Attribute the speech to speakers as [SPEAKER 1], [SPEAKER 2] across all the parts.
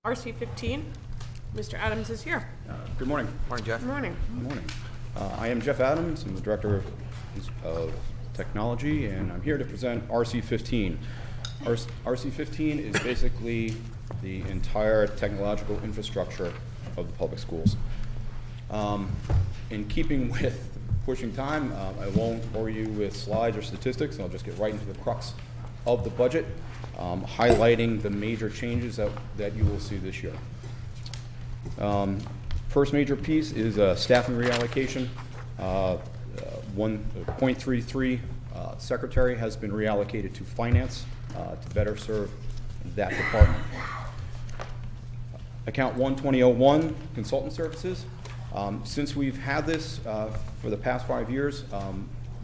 [SPEAKER 1] RC15. Mr. Adams is here.
[SPEAKER 2] Good morning.
[SPEAKER 3] Morning, Jeff.
[SPEAKER 1] Good morning.
[SPEAKER 2] Good morning. I am Jeff Adams. I'm the Director of Technology, and I'm here to present RC15. RC15 is basically the entire technological infrastructure of the public schools. In keeping with pushing time, I won't bore you with slides or statistics. I'll just get right into the crux of the budget, highlighting the major changes that you will see this year. First major piece is staffing reallocation. 1.33 secretary has been reallocated to finance to better serve that department. Account 12001, consultant services. Since we've had this for the past 5 years,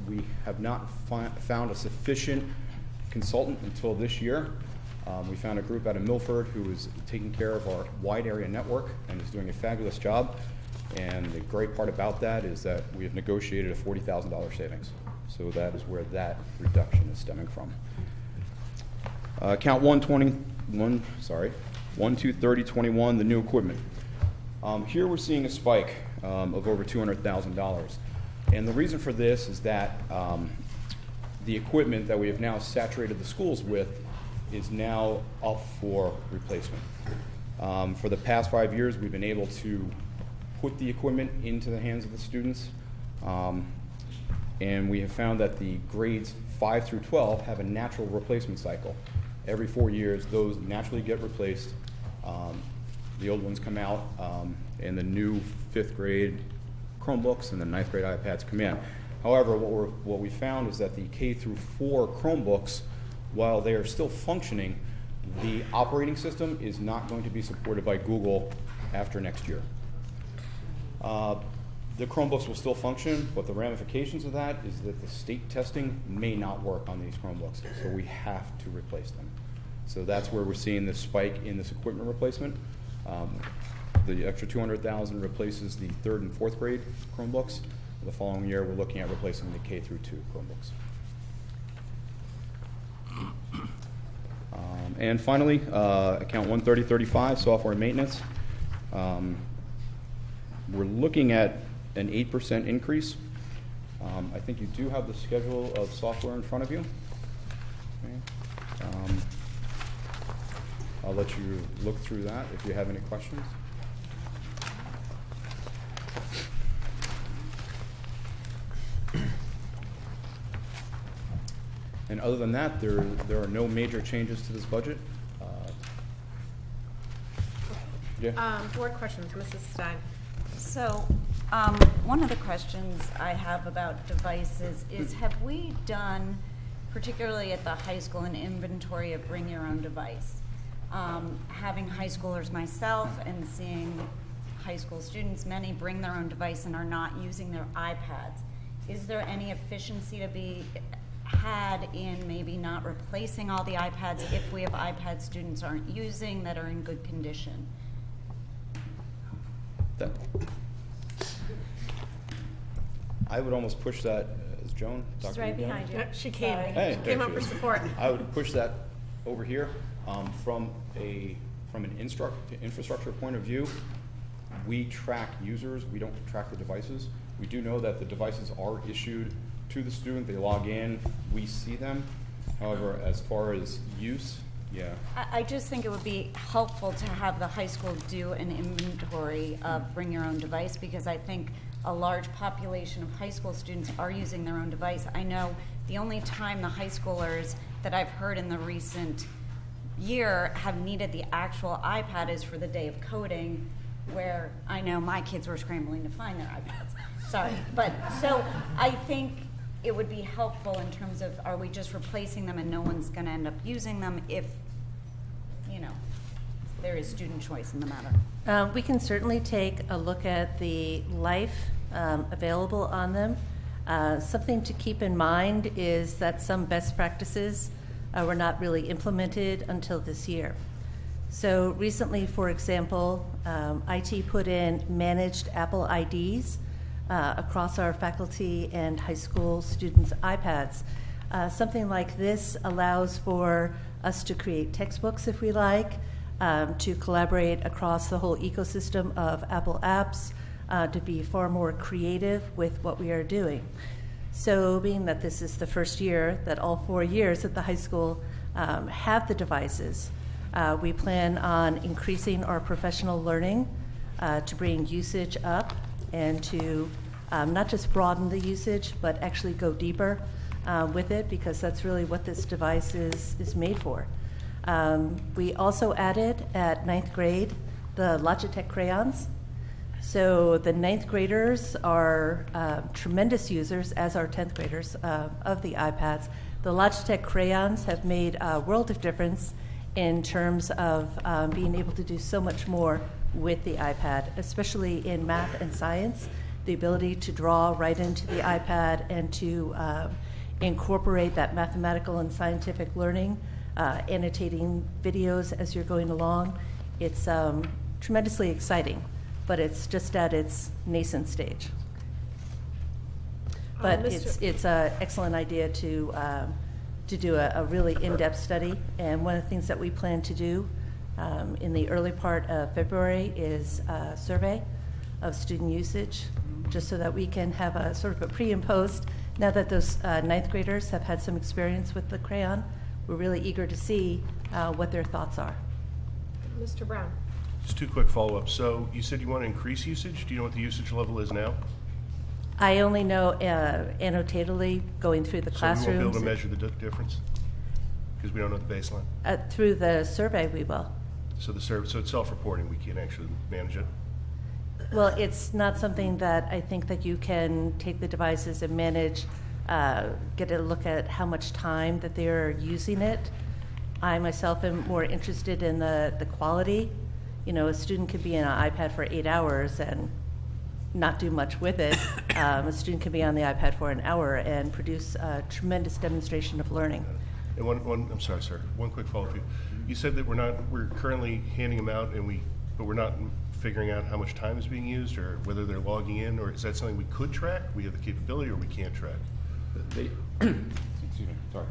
[SPEAKER 2] we have not found a sufficient consultant until this year. We found a group out of Milford who is taking care of our wide area network and is doing a fabulous job. And the great part about that is that we have negotiated a $40,000 savings. So that is where that reduction is stemming from. Account 123021, the new equipment. Here we're seeing a spike of over $200,000. And the reason for this is that the equipment that we have now saturated the schools with is now up for replacement. For the past 5 years, we've been able to put the equipment into the hands of the students, and we have found that the grades 5 through 12 have a natural replacement cycle. Every 4 years, those naturally get replaced. The old ones come out, and the new 5th grade Chromebooks and the 9th grade iPads come in. However, what we found is that the K through 4 Chromebooks, while they are still functioning, the operating system is not going to be supported by Google after next year. The Chromebooks will still function, but the ramifications of that is that the state testing may not work on these Chromebooks, so we have to replace them. So that's where we're seeing this spike in this equipment replacement. The extra $200,000 replaces the 3rd and 4th grade Chromebooks. The following year, we're looking at replacing the K through 2 Chromebooks. And finally, account 13035, software and maintenance. We're looking at an 8% increase. I think you do have the schedule of software in front of you. Okay. I'll let you look through that if you have any questions. And other than that, there are no major changes to this budget.
[SPEAKER 1] Board questions, Mrs. Stein.
[SPEAKER 4] So, one of the questions I have about devices is, have we done, particularly at the high school, an inventory of bring your own device? Having high schoolers myself and seeing high school students, many bring their own device and are not using their iPads. Is there any efficiency to be had in maybe not replacing all the iPads if we have iPads students aren't using that are in good condition?
[SPEAKER 2] I would almost push that, as Joan,
[SPEAKER 5] She's
[SPEAKER 2] Dr.
[SPEAKER 5] right
[SPEAKER 2] Lee,
[SPEAKER 5] behind you.
[SPEAKER 1] She came.
[SPEAKER 2] Hey,
[SPEAKER 1] She came
[SPEAKER 2] there
[SPEAKER 1] up
[SPEAKER 2] she
[SPEAKER 1] for
[SPEAKER 2] is.
[SPEAKER 1] support.
[SPEAKER 2] I would push that over here from an infrastructure point of view. We track users. We don't track the devices. We do know that the devices are issued to the student. They log in. We see them. However, as far as use, yeah.
[SPEAKER 4] I just think it would be helpful to have the high school do an inventory of bring your own device, because I think a large population of high school students are using their own device. I know the only time the high schoolers that I've heard in the recent year have needed the actual iPad is for the day of coding, where I know my kids were scrambling to find their iPads. Sorry. But so I think it would be helpful in terms of, are we just replacing them and no one's going to end up using them if, you know, there is student choice in the matter?
[SPEAKER 5] We can certainly take a look at the life available on them. Something to keep in mind is that some best practices were not really implemented until this year. So recently, for example, IT put in managed Apple IDs across our faculty and high school students' iPads. Something like this allows for us to create textbooks if we like, to collaborate across the whole ecosystem of Apple apps, to be far more creative with what we are doing. So being that this is the first year that all 4 years at the high school have the devices, we plan on increasing our professional learning to bring usage up and to not just broaden the usage, but actually go deeper with it, because that's really what this device is made for. We also added at 9th grade the Logitech crayons. So the 9th graders are tremendous users, as are 10th graders, of the iPads. The Logitech crayons have made a world of difference in terms of being able to do so much more with the iPad, especially in math and science. The ability to draw right into the iPad and to incorporate that mathematical and scientific learning, annotating videos as you're going along. It's tremendously exciting, but it's just at its nascent stage. But it's an excellent idea to do a really in-depth study. And one of the things that we plan to do in the early part of February is a survey of student usage, just so that we can have a sort of a pre and post. Now that those 9th graders have had some experience with the crayon, we're really eager to see what their thoughts are.
[SPEAKER 1] Mr. Brown?
[SPEAKER 3] Just 2 quick follow-ups. So you said you want to increase usage. Do you know what the usage level is now?
[SPEAKER 5] I only know annotatively going through the classrooms.
[SPEAKER 3] So we won't be able to measure the difference? Because we don't know the baseline?
[SPEAKER 5] Through the survey, we will.
[SPEAKER 3] So so it's self-reporting. We can't actually manage it?
[SPEAKER 5] Well, it's not something that I think that you can take the devices and manage, get a look at how much time that they're using it. I myself am more interested in the quality. You know, a student could be on an iPad for 8 hours and not do much with it. A student can be on the iPad for an hour and produce a tremendous demonstration of learning.
[SPEAKER 3] And I'm sorry, sir. One quick follow-up. You said that we're currently handing them out, but we're not figuring out how much time is being used or whether they're logging in, or is that something we could track? We have the capability, or we can't track?
[SPEAKER 2] Excuse me, sorry.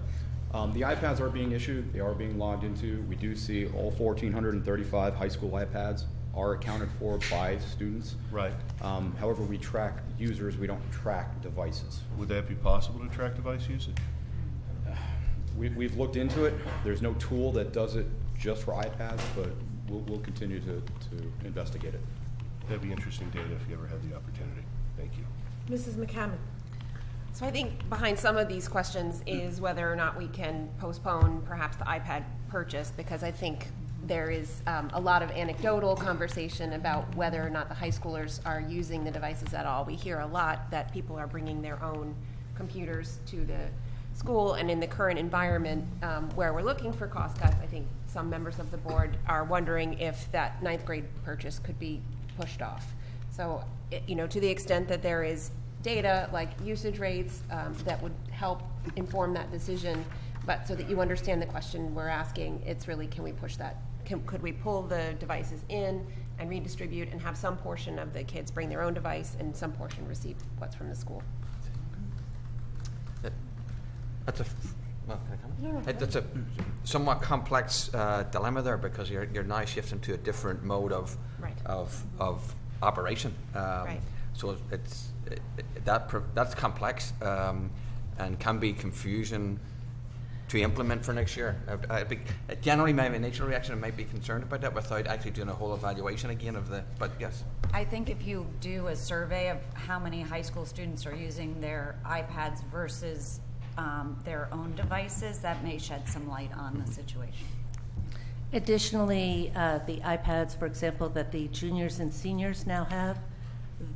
[SPEAKER 2] The iPads are being issued, they are being logged into. We do see all 1,435 high school iPads are accounted for by students.
[SPEAKER 3] Right.
[SPEAKER 2] However, we track users, we don't track devices.
[SPEAKER 3] Would that be possible to track device usage?
[SPEAKER 2] We've looked into it. There's no tool that does it just for iPads, but we'll continue to investigate it.
[SPEAKER 3] That'd be interesting data if you ever had the opportunity. Thank you.
[SPEAKER 1] Mrs. McCammon?
[SPEAKER 6] So I think behind some of these questions is whether or not we can postpone perhaps the iPad purchase, because I think there is a lot of anecdotal conversation about whether or not the high schoolers are using the devices at all. We hear a lot that people are bringing their own computers to the school, and in the current environment where we're looking for cost cuts, I think some members of the board are wondering if that 9th grade purchase could be pushed off. So, to the extent that there is data like usage rates that would help inform that decision, but so that you understand the question we're asking, it's really, can we push that? Could we pull the devices in and redistribute and have some portion of the kids bring their own device and some portion receive what's from the school?
[SPEAKER 7] That's a somewhat complex dilemma there, because you're now shifting to a different mode of
[SPEAKER 6] Right.
[SPEAKER 7] of operation.
[SPEAKER 6] Right.
[SPEAKER 7] So that's complex and can be confusing to implement for next year. Generally, my initial reaction, I might be concerned about that without actually doing a whole evaluation again of the. But yes.
[SPEAKER 4] I think if you do a survey of how many high school students are using their iPads versus their own devices, that may shed some light on the situation.
[SPEAKER 5] Additionally, the iPads, for example, that the juniors and seniors now have,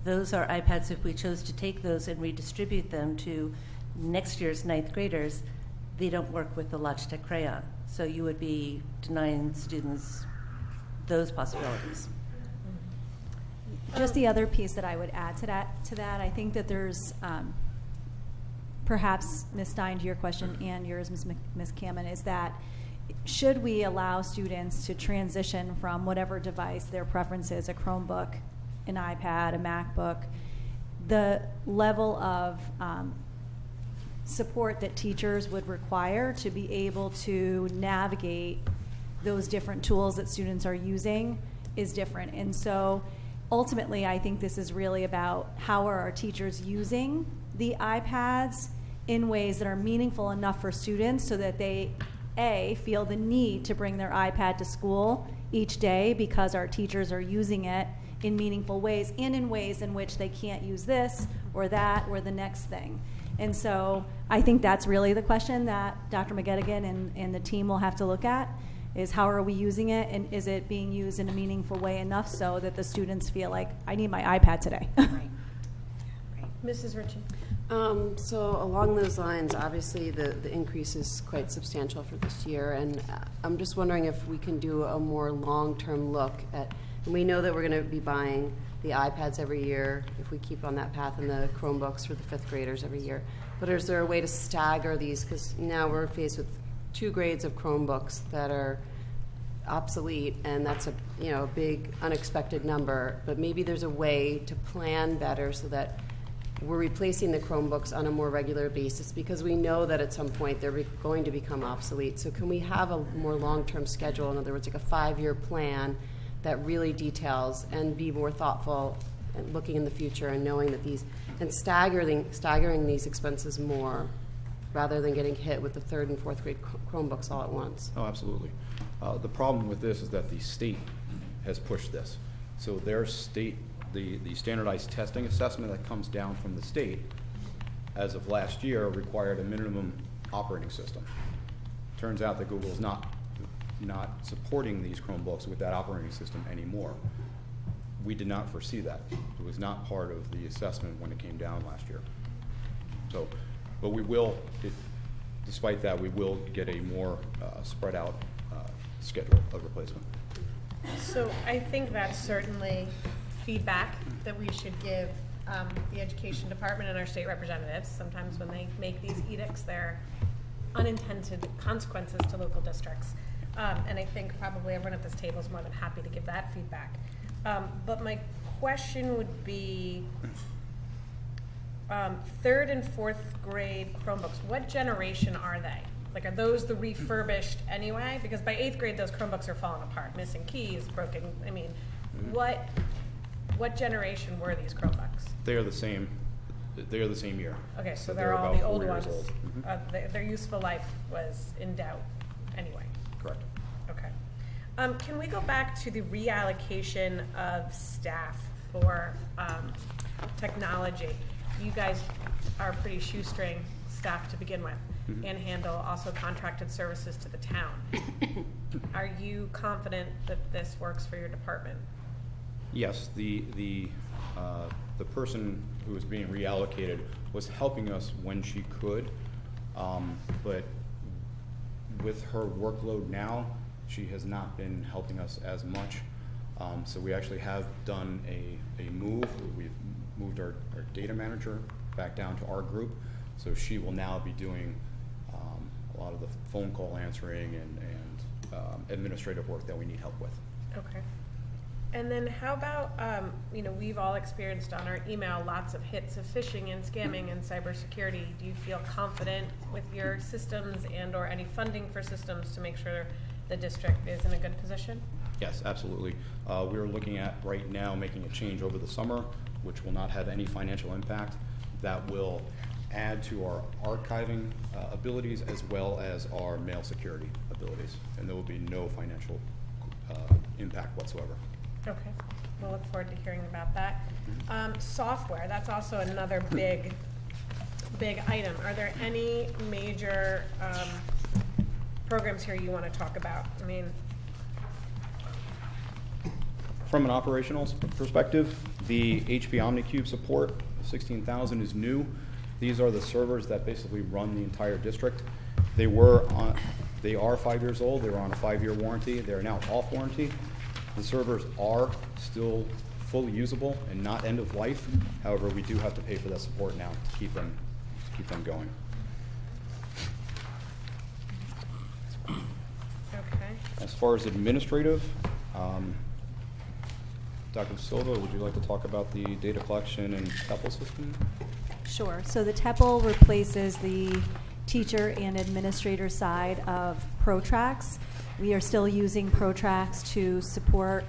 [SPEAKER 5] those are iPads, if we chose to take those and redistribute them to next year's 9th graders, they don't work with the Logitech crayon. So you would be denying students those possibilities.
[SPEAKER 8] Just the other piece that I would add to that, I think that there's perhaps, Ms. Stein, to your question and yours, Ms. Kamen, is that should we allow students to transition from whatever device their preference is, a Chromebook, an iPad, a MacBook, the level of support that teachers would require to be able to navigate those different tools that students are using is different. And so ultimately, I think this is really about how are our teachers using the iPads in ways that are meaningful enough for students so that they, A, feel the need to bring their iPad to school each day because our teachers are using it in meaningful ways and in ways in which they can't use this or that or the next thing. And so I think that's really the question that Dr. McGettigan and the team will have to look at, is how are we using it, and is it being used in a meaningful way enough so that the students feel like, I need my iPad today.
[SPEAKER 6] Right.
[SPEAKER 1] Mrs. Ritchie.
[SPEAKER 9] So along those lines, obviously the increase is quite substantial for this year, and I'm just wondering if we can do a more long-term look at, and we know that we're going to be buying the iPads every year if we keep on that path, and the Chromebooks for the 5th graders every year. But is there a way to stagger these? Because now we're faced with 2 grades of Chromebooks that are obsolete, and that's a big unexpected number. But maybe there's a way to plan better so that we're replacing the Chromebooks on a more regular basis, because we know that at some point they're going to become obsolete. So can we have a more long-term schedule? In other words, like a 5-year plan that really details and be more thoughtful and looking in the future and knowing that these, and staggering these expenses more rather than getting hit with the 3rd and 4th grade Chromebooks all at once.
[SPEAKER 2] Oh, absolutely. The problem with this is that the state has pushed this. So their state, the standardized testing assessment that comes down from the state, as of last year, required a minimum operating system. Turns out that Google is not supporting these Chromebooks with that operating system anymore. We did not foresee that. It was not part of the assessment when it came down last year. So, but we will, despite that, we will get a more spread out schedule of replacement.
[SPEAKER 1] So I think that's certainly feedback that we should give the education department and our state representatives. Sometimes when they make these edicts, there are unintended consequences to local districts. And I think probably everyone at this table is more than happy to give that feedback. But my question would be, 3rd and 4th grade Chromebooks, what generation are they? Like, are those the refurbished anyway? Because by 8th grade, those Chromebooks are falling apart, missing keys, broken. I mean, what generation were these Chromebooks?
[SPEAKER 2] They are the same. They are the same year.
[SPEAKER 1] Okay, so
[SPEAKER 2] they're
[SPEAKER 1] they're all
[SPEAKER 2] about
[SPEAKER 1] the
[SPEAKER 2] 4
[SPEAKER 1] old
[SPEAKER 2] years
[SPEAKER 1] ones.
[SPEAKER 2] old. Mhm.
[SPEAKER 1] Their useful life was in doubt anyway.
[SPEAKER 2] Correct.
[SPEAKER 1] Okay. Can we go back to the reallocation of staff for technology? You guys are pretty shoestring staff to begin with, and handle also contracted services to the town. Are you confident that this works for your department?
[SPEAKER 2] Yes, the person who was being reallocated was helping us when she could, but with her workload now, she has not been helping us as much. So we actually have done a move. We've moved our data manager back down to our group, so she will now be doing a lot of the phone call answering and administrative work that we need help with.
[SPEAKER 1] Okay. And then how about, we've all experienced on our email lots of hits of phishing and scamming and cybersecurity. Do you feel confident with your systems and or any funding for systems to make sure the district is in a good position?
[SPEAKER 2] Yes, absolutely. We're looking at right now making a change over the summer, which will not have any financial impact. That will add to our archiving abilities as well as our mail security abilities, and there will be no financial impact whatsoever.
[SPEAKER 1] Okay, we'll look forward to hearing about that. Software, that's also another big item. Are there any major programs here you want to talk about? I mean,
[SPEAKER 2] From an operational perspective, the HP OmniCube support, 16,000 is new. These are the servers that basically run the entire district. They are 5 years old. They were on a 5-year warranty. They are now off warranty. The servers are still fully usable and not end of life. However, we do have to pay for that support now to keep them going.
[SPEAKER 1] okay.
[SPEAKER 2] As far as administrative, Dr. Silva, would you like to talk about the data collection and TEPL system?
[SPEAKER 8] Sure. So the TEPL replaces the teacher and administrator side of ProTracks. We are still using ProTracks to support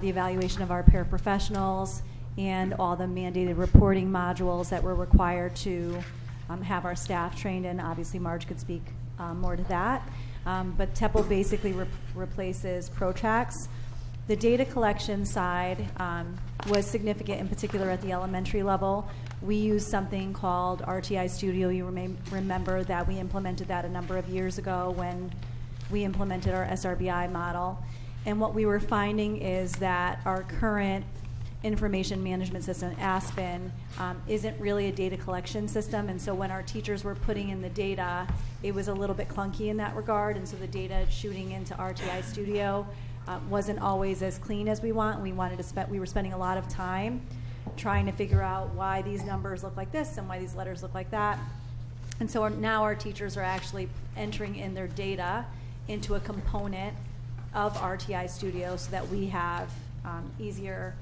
[SPEAKER 8] the evaluation of our paraprofessionals and all the mandated reporting modules that we're required to have our staff trained in. Obviously, Marge could speak more to that. But TEPL basically replaces ProTracks. The data collection side was significant, in particular at the elementary level. We use something called RTI Studio. You may remember that we implemented that a number of years ago when we implemented our SRBI model. And what we were finding is that our current information management system, Aspen, isn't really a data collection system. And so when our teachers were putting in the data, it was a little bit clunky in that regard. And so the data shooting into RTI Studio wasn't always as clean as we want. We were spending a lot of time trying to figure out why these numbers look like this and why these letters look like that. And so now our teachers are actually entering in their data into a component of RTI Studio so that we have easier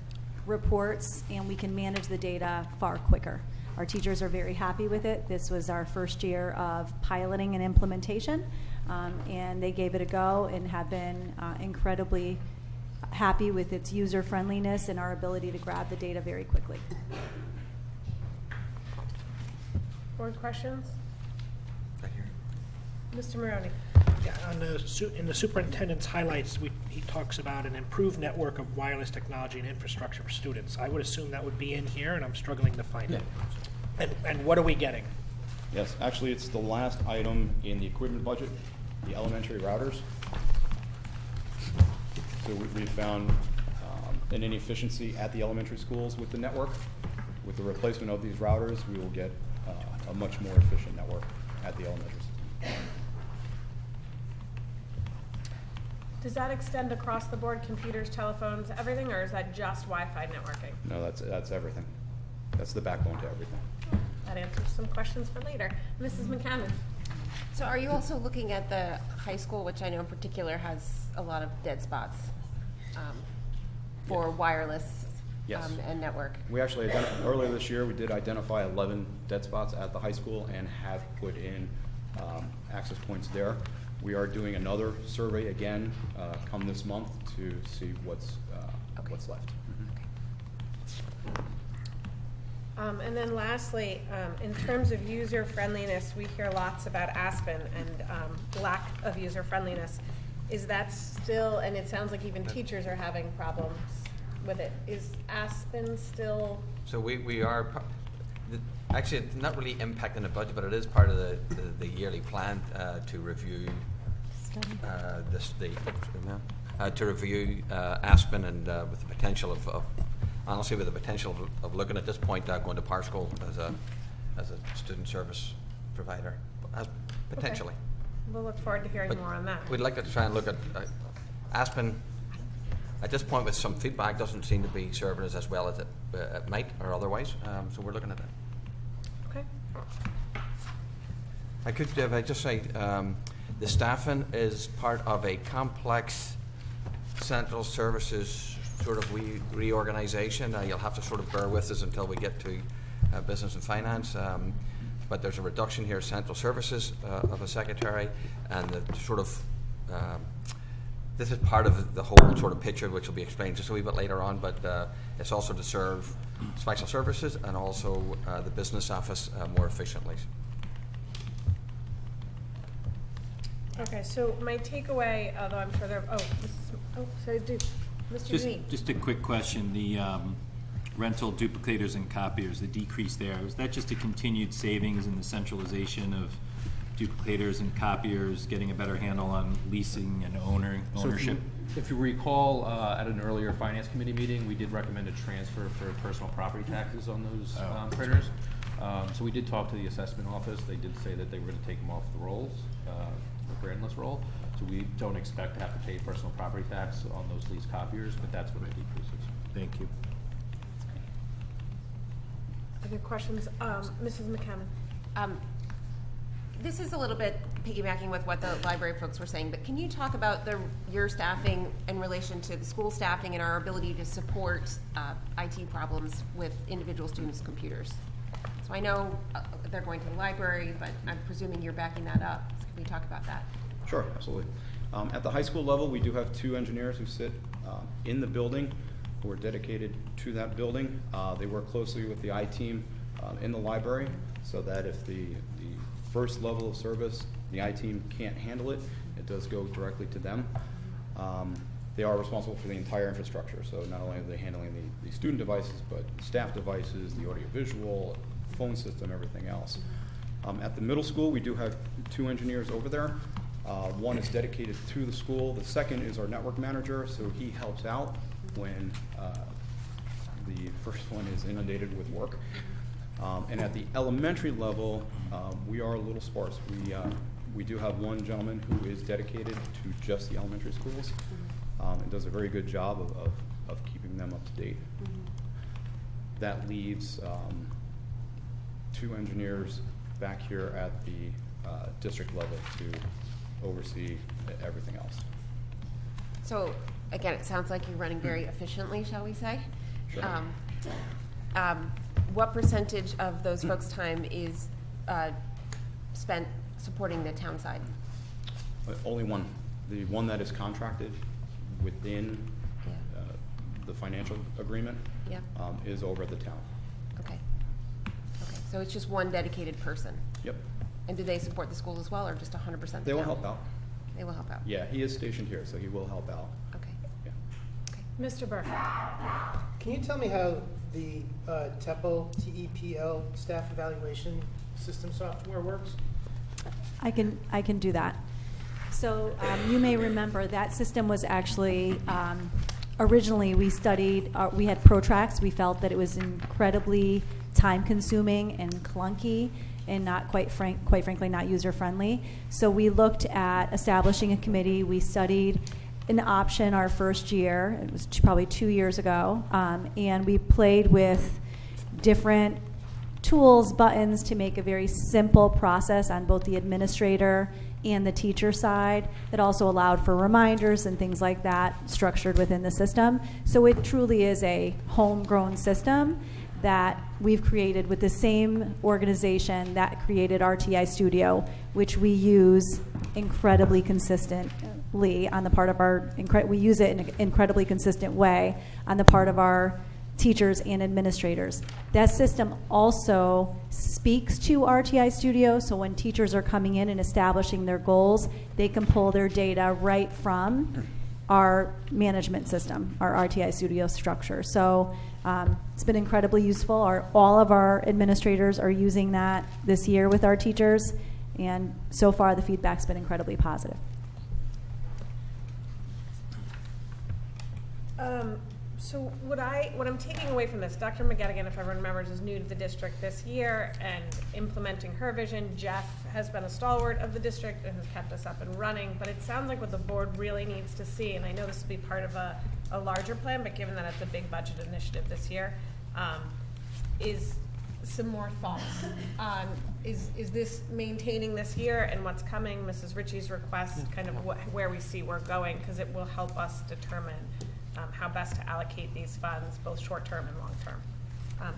[SPEAKER 8] reports and we can manage the data far quicker. Our teachers are very happy with it. This was our first year of piloting and implementation, and they gave it a go and have been incredibly happy with its user friendliness and our ability to grab the data very quickly.
[SPEAKER 1] Board questions?
[SPEAKER 7] Right here.
[SPEAKER 1] Mr. Maroney?
[SPEAKER 10] Yeah, in the superintendent's highlights, he talks about an improved network of wireless technology and infrastructure for students. I would assume that would be in here, and I'm struggling to find it. And what are we getting?
[SPEAKER 2] Yes, actually, it's the last item in the equipment budget, the elementary routers. So we found an inefficiency at the elementary schools with the network. With the replacement of these routers, we will get a much more efficient network at the elementary schools.
[SPEAKER 1] Does that extend across the board, computers, telephones, everything, or is that just Wi-Fi networking?
[SPEAKER 2] No, that's everything. That's the backbone to everything.
[SPEAKER 1] That answers some questions for later. Mrs. McCammon?
[SPEAKER 6] So are you also looking at the high school, which I know in particular has a lot of dead spots for wireless
[SPEAKER 2] Yes.
[SPEAKER 6] and network?
[SPEAKER 2] We actually, earlier this year, we did identify 11 dead spots at the high school and have put in access points there. We are doing another survey again come this month to see what's left.
[SPEAKER 1] And then lastly, in terms of user friendliness, we hear lots about Aspen and lack of user friendliness. Is that still, and it sounds like even teachers are having problems with it. Is Aspen still?
[SPEAKER 7] So we are, actually, it's not really impacting the budget, but it is part of the yearly plan to review to review Aspen and with the potential of honestly, with the potential of looking at this point going to PowerSchool as a student service provider, potentially.
[SPEAKER 1] Okay. We'll look forward to hearing
[SPEAKER 7] But
[SPEAKER 1] more on that.
[SPEAKER 7] we'd like to try and look at Aspen. At this point, with some feedback, doesn't seem to be serving us as well as it might or otherwise. So we're looking at that.
[SPEAKER 1] Okay.
[SPEAKER 7] If I just say, the staffing is part of a complex central services sort of reorganization. You'll have to sort of bear with us until we get to business and finance. But there's a reduction here, central services of a secretary, and the sort of this is part of the whole sort of picture, which will be explained just a wee bit later on. But it's also to serve special services and also the business office more efficiently.
[SPEAKER 1] Okay, so my takeaway, although I'm sure there, sorry, Mr. Green.
[SPEAKER 11] Just a quick question. The rental duplicators and copiers, the decrease there, is that just a continued savings in the centralization of duplicators and copiers, getting a better handle on leasing and ownership?
[SPEAKER 12] So if you recall, at an earlier finance committee meeting, we did recommend a transfer for personal property taxes on those printers. So we did talk to the assessment office. They did say that they were going to take them off the rolls, the brandless roll. So we don't expect to have to pay personal property tax on those lease copiers, but that's what the decrease is.
[SPEAKER 11] Thank you.
[SPEAKER 1] Other questions? Mrs. McCammon?
[SPEAKER 6] This is a little bit piggybacking with what the library folks were saying, but can you talk about your staffing in relation to the school staffing and our ability to support IT problems with individual students' computers? So I know they're going to the library, but I'm presuming you're backing that up. So can we talk about that?
[SPEAKER 2] Sure, absolutely. At the high school level, we do have 2 engineers who sit in the building who are dedicated to that building. They work closely with the I-team in the library so that if the first level of service, the I-team can't handle it, it does go directly to them. They are responsible for the entire infrastructure, so not only are they handling the student devices, but staff devices, the audiovisual, phone system, everything else. At the middle school, we do have 2 engineers over there. One is dedicated to the school. The second is our network manager, so he helps out when the first one is inundated with work. And at the elementary level, we are a little sparse. We do have one gentleman who is dedicated to just the elementary schools and does a very good job of keeping them up to date. That leaves 2 engineers back here at the district level to oversee everything else.
[SPEAKER 6] So, again, it sounds like you're running very efficiently, shall we say?
[SPEAKER 2] Sure.
[SPEAKER 6] What percentage of those folks' time is spent supporting the town side?
[SPEAKER 2] Only one. The one that is contracted within the financial agreement
[SPEAKER 6] Yeah.
[SPEAKER 2] is over at the town.
[SPEAKER 6] Okay. Okay, so it's just one dedicated person?
[SPEAKER 2] Yep.
[SPEAKER 6] And do they support the schools as well, or just 100% the
[SPEAKER 2] They will
[SPEAKER 6] town?
[SPEAKER 2] help out.
[SPEAKER 6] They will help out?
[SPEAKER 2] Yeah, he is stationed here, so he will help out.
[SPEAKER 6] Okay.
[SPEAKER 2] Yeah.
[SPEAKER 6] Okay.
[SPEAKER 1] Mr. Burke?
[SPEAKER 13] Can you tell me how the TEPL, T-E-P-L, staff evaluation system software works?
[SPEAKER 8] I can do that. So you may remember that system was actually, originally we studied, we had ProTracks. We felt that it was incredibly time-consuming and clunky and not quite frankly not user-friendly. So we looked at establishing a committee. We studied an option our first year. It was probably 2 years ago. And we played with different tools, buttons to make a very simple process on both the administrator and the teacher side that also allowed for reminders and things like that structured within the system. So it truly is a homegrown system that we've created with the same organization that created RTI Studio, which we use incredibly consistently on the part of our, we use it in an incredibly consistent way on the part of our teachers and administrators. That system also speaks to RTI Studio, so when teachers are coming in and establishing their goals, they can pull their data right from our management system, our RTI Studio structure. So it's been incredibly useful. All of our administrators are using that this year with our teachers, and so far the feedback's been incredibly positive.
[SPEAKER 1] So what I'm taking away from this, Dr. McGettigan, if everyone remembers, is new to the district this year and implementing her vision. Jeff has been a stalwart of the district and has kept us up and running, but it sounds like what the board really needs to see, and I know this will be part of a larger plan, but given that it's a big budget initiative this year, is some more thoughts on, is this maintaining this year and what's coming, Mrs. Ritchie's request, kind of where we see we're going, because it will help us determine how best to allocate these funds, both short-term and long-term.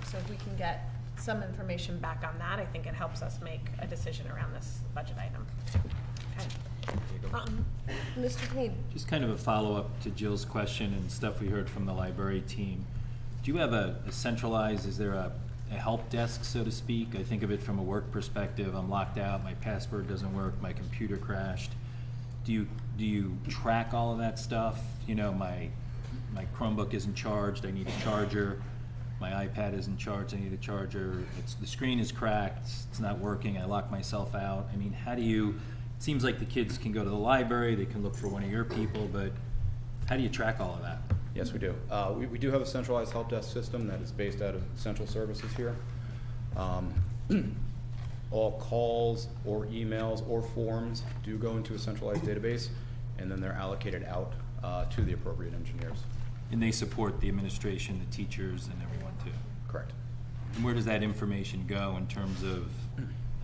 [SPEAKER 1] So if we can get some information back on that, I think it helps us make a decision around this budget item. Okay. Mr. Mead.
[SPEAKER 11] Just kind of a follow-up to Jill's question and stuff we heard from the library team. Do you have a centralized, is there a help desk, so to speak? I think of it from a work perspective. I'm locked out, my password doesn't work, my computer crashed. Do you track all of that stuff? You know, my Chromebook isn't charged, I need a charger. My iPad isn't charged, I need a charger. The screen is cracked, it's not working, I lock myself out. I mean, how do you, it seems like the kids can go to the library, they can look for one of your people, but how do you track all of that?
[SPEAKER 2] Yes, we do. We do have a centralized help desk system that is based out of Central Services here. All calls or emails or forms do go into a centralized database, and then they're allocated out to the appropriate engineers.
[SPEAKER 11] And they support the administration, the teachers, and everyone too?
[SPEAKER 2] Correct.
[SPEAKER 11] And where does that information go in terms of,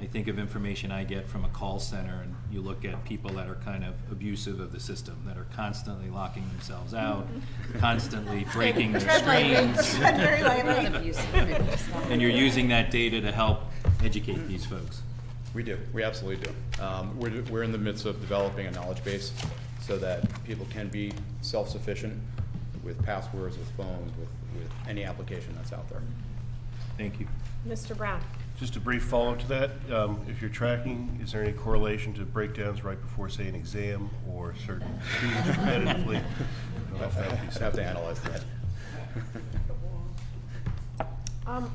[SPEAKER 11] I think of information I get from a call center, and you look at people that are kind of abusive of the system, that are constantly locking themselves out, constantly breaking their screens.
[SPEAKER 1] Very lightly.
[SPEAKER 11] And you're using that data to help educate these folks.
[SPEAKER 2] We do. We absolutely do. We're in the midst of developing a knowledge base so that people can be self-sufficient with passwords, with phones, with any application that's out there.
[SPEAKER 11] Thank you.
[SPEAKER 1] Mr. Brown?
[SPEAKER 3] Just a brief follow-up to that. If you're tracking, is there any correlation to breakdowns right before, say, an exam or certain students repetitively?
[SPEAKER 2] I'd have to analyze that.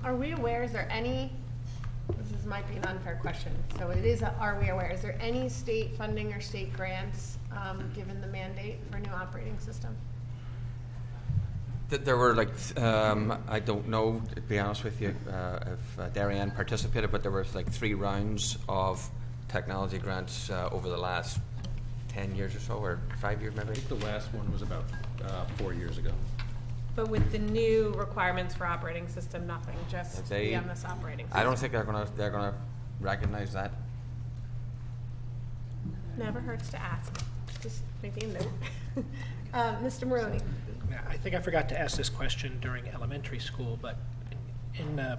[SPEAKER 1] Are we aware, is there any, might be an unfair question, so it is, are we aware, is there any state funding or state grants given the mandate for a new operating system?
[SPEAKER 7] There were like, I don't know, to be honest with you, if Darien participated, but there was like 3 rounds of technology grants over the last 10 years or so, or 5 years maybe.
[SPEAKER 12] I think the last one was about 4 years ago.
[SPEAKER 1] But with the new requirements for operating system, nothing, just be on this operating system?
[SPEAKER 7] I don't think they're gonna recognize that.
[SPEAKER 1] Never hurts to ask, just making a note. Mr. Maroney?
[SPEAKER 10] I think I forgot to ask this question during elementary school, but in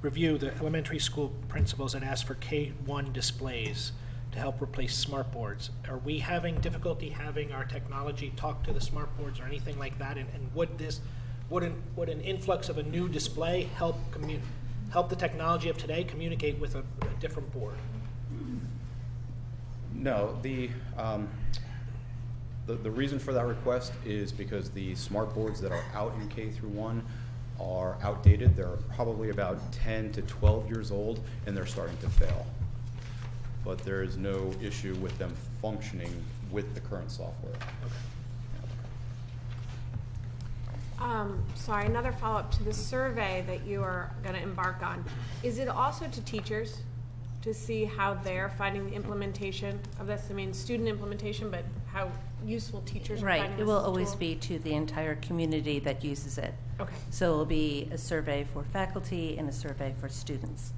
[SPEAKER 10] review, the elementary school principals had asked for K-1 displays to help replace smartboards. Are we having difficulty having our technology talk to the smartboards or anything like that? And would an influx of a new display help the technology of today communicate with a different board?
[SPEAKER 2] No, the reason for that request is because the smart boards that are out in K through 1 are outdated. They're probably about 10 to 12 years old, and they're starting to fail. But there is no issue with them functioning with the current software.
[SPEAKER 1] Sorry, another follow-up to the survey that you are going to embark on. Is it also to teachers to see how they're finding the implementation of this? I mean, student implementation, but how useful teachers are finding this
[SPEAKER 5] Right. It will
[SPEAKER 1] as a
[SPEAKER 5] always
[SPEAKER 1] tool?
[SPEAKER 5] be to the entire community that uses it.
[SPEAKER 1] Okay.
[SPEAKER 5] So it will be a survey for faculty and a survey for students.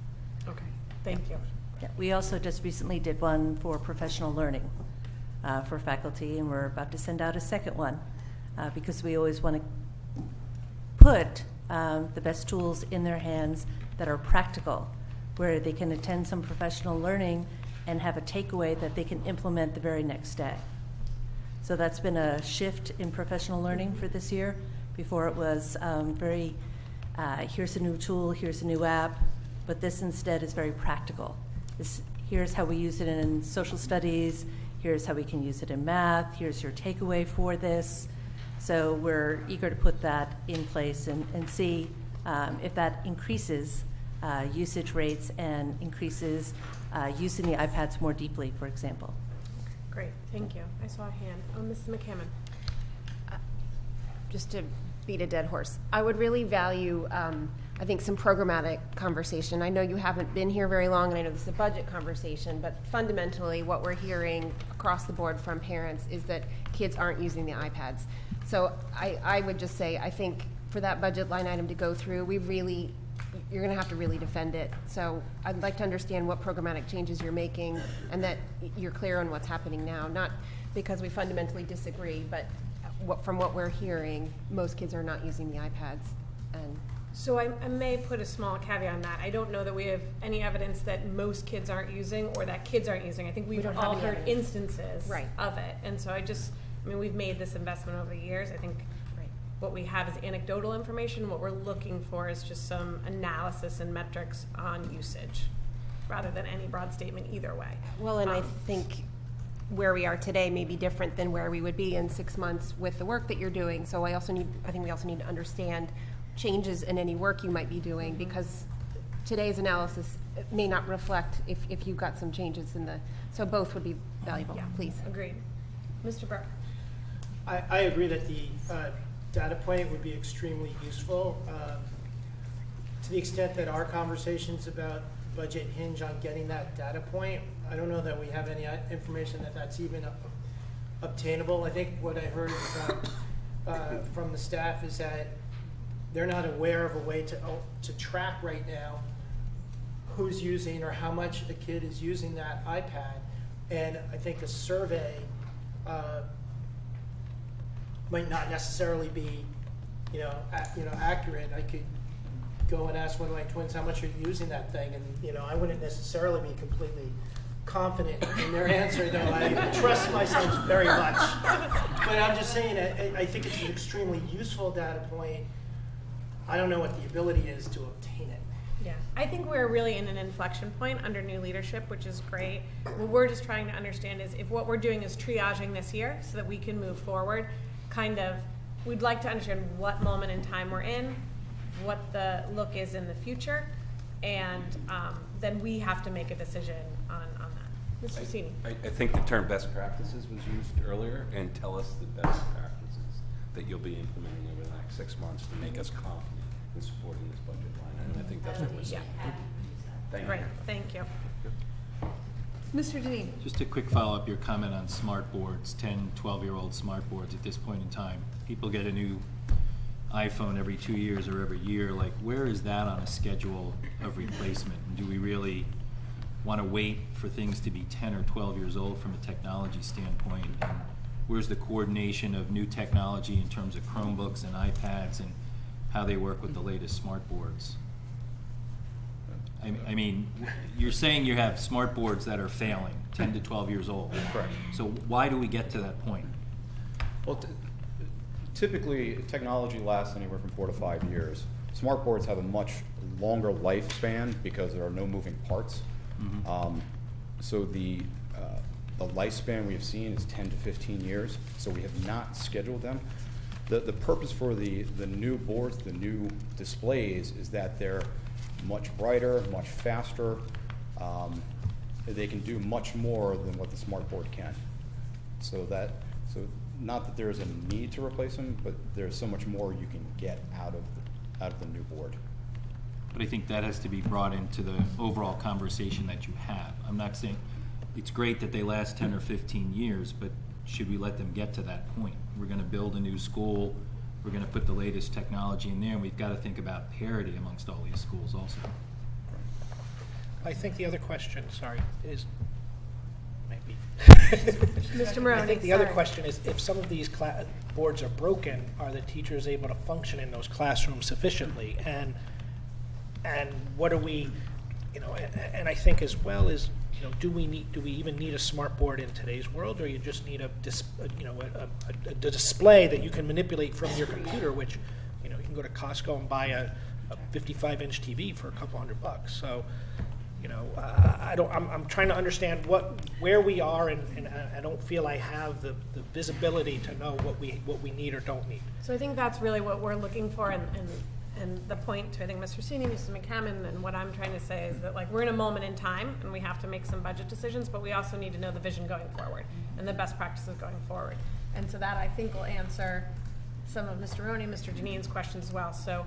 [SPEAKER 1] Okay. Thank you.
[SPEAKER 5] Yeah, we also just recently did one for professional learning for faculty, and we're about to send out a second one because we always want to put the best tools in their hands that are practical, where they can attend some professional learning and have a takeaway that they can implement the very next day. So that's been a shift in professional learning for this year. Before it was here's a new tool, here's a new app, but this instead is very practical. Here's how we use it in social studies, here's how we can use it in math, here's your takeaway for this. So we're eager to put that in place and see if that increases usage rates and increases using the iPads more deeply, for example.
[SPEAKER 1] Great, thank you. I saw a hand. Oh, Mrs. McCammon.
[SPEAKER 6] Just to beat a dead horse, I would really value, I think, some programmatic conversation. I know you haven't been here very long, and I know this is a budget conversation, but fundamentally what we're hearing across the board from parents is that kids aren't using the iPads. So I would just say, I think for that budget line item to go through, you're going to have to really defend it. So I'd like to understand what programmatic changes you're making and that you're clear on what's happening now, not because we fundamentally disagree, but from what we're hearing, most kids are not using the iPads. And
[SPEAKER 1] So I may put a small caveat on that. I don't know that we have any evidence that most kids aren't using or that kids aren't using. I think we've
[SPEAKER 6] don't have
[SPEAKER 1] all
[SPEAKER 6] any
[SPEAKER 1] heard
[SPEAKER 6] evidence.
[SPEAKER 1] instances
[SPEAKER 6] Right.
[SPEAKER 1] of it. And so we've made this investment over the years. I think what we have is anecdotal information. What we're looking for is just some analysis and metrics on usage rather than any broad statement either way.
[SPEAKER 6] well, and I think where we are today may be different than where we would be in 6 months with the work that you're doing. So I think we also need to understand changes in any work you might be doing, because today's analysis may not reflect if you've got some changes so both would be valuable.
[SPEAKER 1] Yeah,
[SPEAKER 6] Please.
[SPEAKER 1] Agreed. Mr. Burke.
[SPEAKER 13] I agree that the data point would be extremely useful. To the extent that our conversations about budget hinge on getting that data point, I don't know that we have any information that that's even obtainable. I think what I heard from the staff is that they're not aware of a way to track right now who's using or how much a kid is using that iPad. And I think a survey might not necessarily be, accurate. go and ask one of my twins, how much are you using that thing? And, you know, I wouldn't necessarily be completely confident in their answer, though I trust myself very much. But I'm just saying, I think it's an extremely useful data point. I don't know what the ability is to obtain it.
[SPEAKER 1] Yeah, I think we're really in an inflection point under new leadership, which is great. What we're just trying to understand is if what we're doing is triaging this year so that we can move forward, we'd like to understand what moment in time we're in, what the look is in the future, and then we have to make a decision on that. Mr. Cini.
[SPEAKER 14] I think the term best practices was used earlier, and tell us the best practices that you'll be implementing over the next 6 months to make us confident in supporting this budget line. And I think that's what we're saying. Thank you.
[SPEAKER 1] Great, thank you. Mr. Deneen.
[SPEAKER 11] Just a quick follow-up, your comment on smart boards, 10, 12-year-old smart boards at this point in time. People get a new iPhone every 2 years or every year. Like, where is that on a schedule of replacement? And do we really want to wait for things to be 10 or 12 years old from a technology standpoint? And where's the coordination of new technology in terms of Chromebooks and iPads and how they work with the latest smart boards? I mean, you're saying you have smart boards that are failing, 10 to 12 years old.
[SPEAKER 2] Correct.
[SPEAKER 11] So why do we get to that point?
[SPEAKER 2] Well, typically, technology lasts anywhere from 4 to 5 years. Smart boards have a much longer lifespan because there are no moving parts. So the lifespan we have seen is 10 to 15 years, so we have not scheduled them. The purpose for the new boards, the new displays, is that they're much brighter, much faster. They can do much more than what the smart board can. So not that there's a need to replace them, but there's so much more you can get out of the new board.
[SPEAKER 11] But I think that has to be brought into the overall conversation that you have. I'm not saying it's great that they last 10 or 15 years, but should we let them get to that point? We're going to build a new school. We're going to put the latest technology in there, and we've got to think about parity amongst all these schools also.
[SPEAKER 10] I think the other question, is maybe.
[SPEAKER 1] Mr. Maroney,
[SPEAKER 10] I think the other question is, if some of these boards are broken, are the teachers able to function in those classrooms sufficiently? And what do we, and I think as well is, do we even need a smart board in today's world, or you just need a display that you can manipulate from your computer, which, you can go to Costco and buy a 55-inch TV for a couple $100. So, I'm trying to understand where we are, and I don't feel I have the visibility to know what we need or don't need.
[SPEAKER 1] So I think that's really what we're looking for, and the point to, I think, Mr. Cini, Mr. McCammon, and what I'm trying to say is that, like, we're in a moment in time, and we have to make some budget decisions, but we also need to know the vision going forward and the best practices going forward. And so that, I think, will answer some of Mr. Maroney, Mr. Janeen's questions as well. So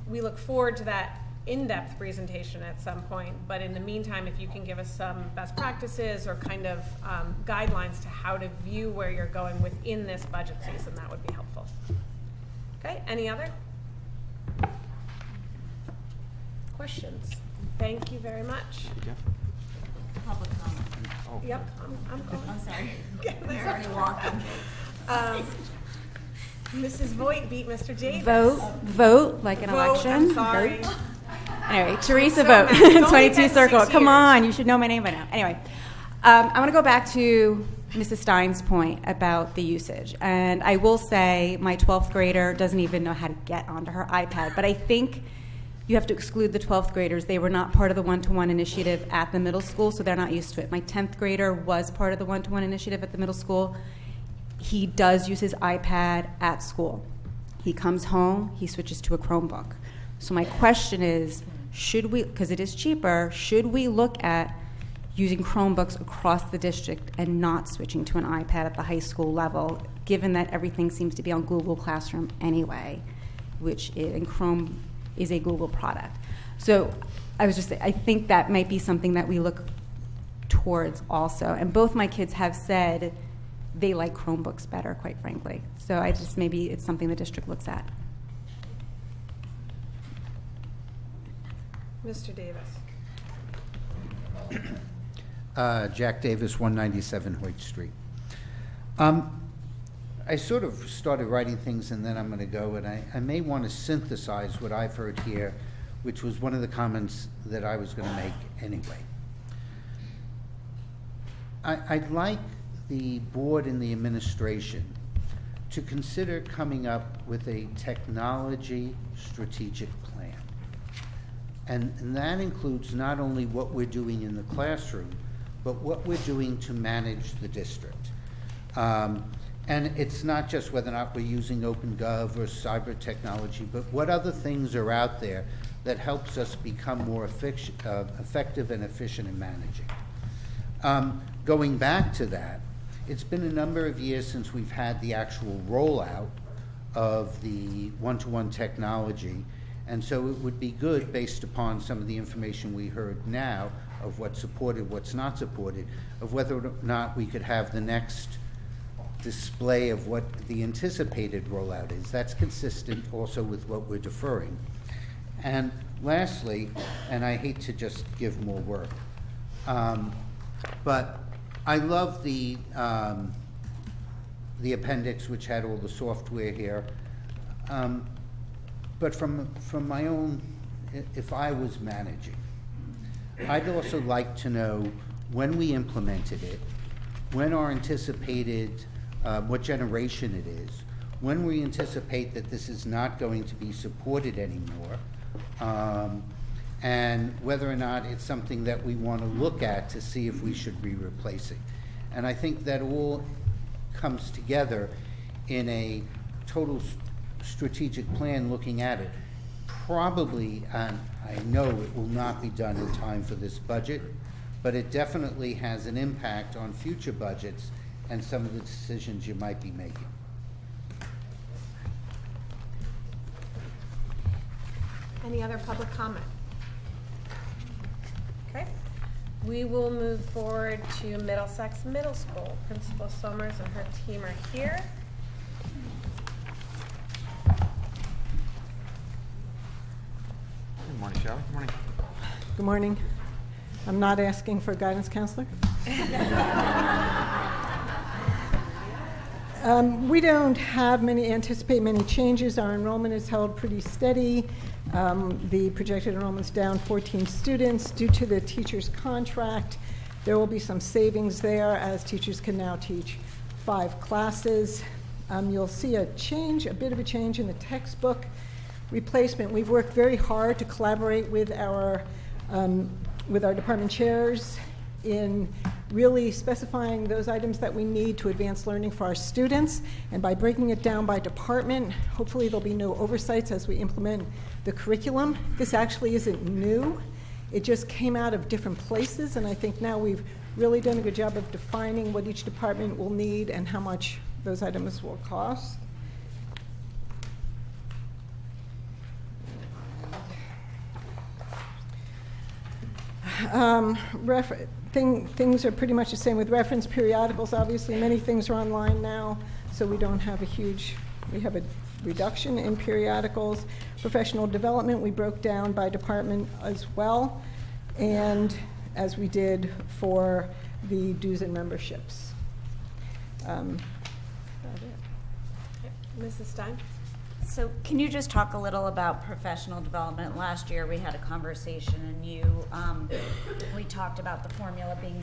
[SPEAKER 1] we look forward to that in-depth presentation at some point, but in the meantime, if you can give us some best practices or kind of guidelines to how to view where you're going within this budget season, that would be helpful. Okay, any other questions? Thank you very much.
[SPEAKER 4] Public comment.
[SPEAKER 1] Yep, I'm going.
[SPEAKER 4] I'm sorry.
[SPEAKER 1] They're
[SPEAKER 4] already walking.
[SPEAKER 1] Mrs. Voigt beat Mr. Davis.
[SPEAKER 8] Vote like an
[SPEAKER 1] Vote,
[SPEAKER 8] election.
[SPEAKER 1] I'm sorry.
[SPEAKER 8] Vote. Anyway, Teresa
[SPEAKER 1] So
[SPEAKER 8] Vote,
[SPEAKER 1] mad. It's only
[SPEAKER 8] 22
[SPEAKER 1] been
[SPEAKER 8] Circle.
[SPEAKER 1] 6
[SPEAKER 8] Come
[SPEAKER 1] years.
[SPEAKER 8] on, you should know my name by now. Anyway, I want to go back to Mrs. Stein's point about the usage. And I will say my 12th grader doesn't even know how to get onto her iPad. But I think you have to exclude the 12th graders. They were not part of the one-to-one initiative at the middle school, so they're not used to it. My 10th grader was part of the one-to-one initiative at the middle school. He does use his iPad at school. He comes home, he switches to a Chromebook. So my question is, should we, because it is cheaper, should we look at using Chromebooks across the district and not switching to an iPad at the high school level, given that everything seems to be on Google Classroom anyway, and Chrome is a Google product. So I was just saying, I think that might be something that we look towards also. And both my kids have said they like Chromebooks better, quite frankly. So maybe it's something the district looks at.
[SPEAKER 1] Mr. Davis.
[SPEAKER 15] Jack Davis, 197 Hoyt Street. I sort of started writing things and then I'm going to go, and I may want to synthesize what I've heard here, which was one of the comments that I was going to make anyway. I'd like the board and the administration to consider coming up with a technology strategic plan. And that includes not only what we're doing in the classroom, but what we're doing to manage the district. And it's not just whether or not we're using OpenGov or cyber technology, but what other things are out there that helps us become more effective and efficient in managing. Going back to that, it's been a number of years since we've had the actual rollout of the one-to-one technology, and so it would be good, based upon some of the information we heard now of what's supported, what's not supported, of whether or not we could have the next display of what the anticipated rollout is. That's consistent also with what we're deferring. And lastly, and I hate to just give more work, but I love the appendix, which had all the software here. But from my own, if I was managing, I'd also like to know when we implemented it, when our anticipated, what generation it is, when we anticipate that this is not going to be supported anymore, and whether or not it's something that we want to look at to see if we should be replacing. And I think that all comes together in a total strategic plan looking at it. Probably, and I know it will not be done in time for this budget, but it definitely has an impact on future budgets and some of the decisions you might be making.
[SPEAKER 1] Any other public comment? Okay. We will move forward to Middlesex Middle School. Principal Somers and her team are here.
[SPEAKER 7] Good morning, Shelley. Good morning.
[SPEAKER 16] Good morning. I'm not asking for a guidance counselor. We don't anticipate many changes. Our enrollment is held pretty steady. The projected enrollment's down 14 students due to the teacher's contract. There will be some savings there as teachers can now teach 5 classes. You'll see a bit of a change in the textbook replacement. We've worked very hard to collaborate with our department chairs in really specifying those items that we need to advance learning for our students. And by breaking it down by department, hopefully there'll be no oversights as we implement the curriculum. This actually isn't new. It just came out of different places, and I think now we've really done a good job of defining what each department will need and how much those items will cost. Things are pretty much the same with reference periodicals. Obviously, many things are online now, so we don't have we have a reduction in periodicals. Professional development, we broke down by department as well, and as we did for the dues and memberships.
[SPEAKER 1] Mrs. Stein?
[SPEAKER 4] So can you just talk a little about professional development? Last year we had a conversation and we talked about the formula being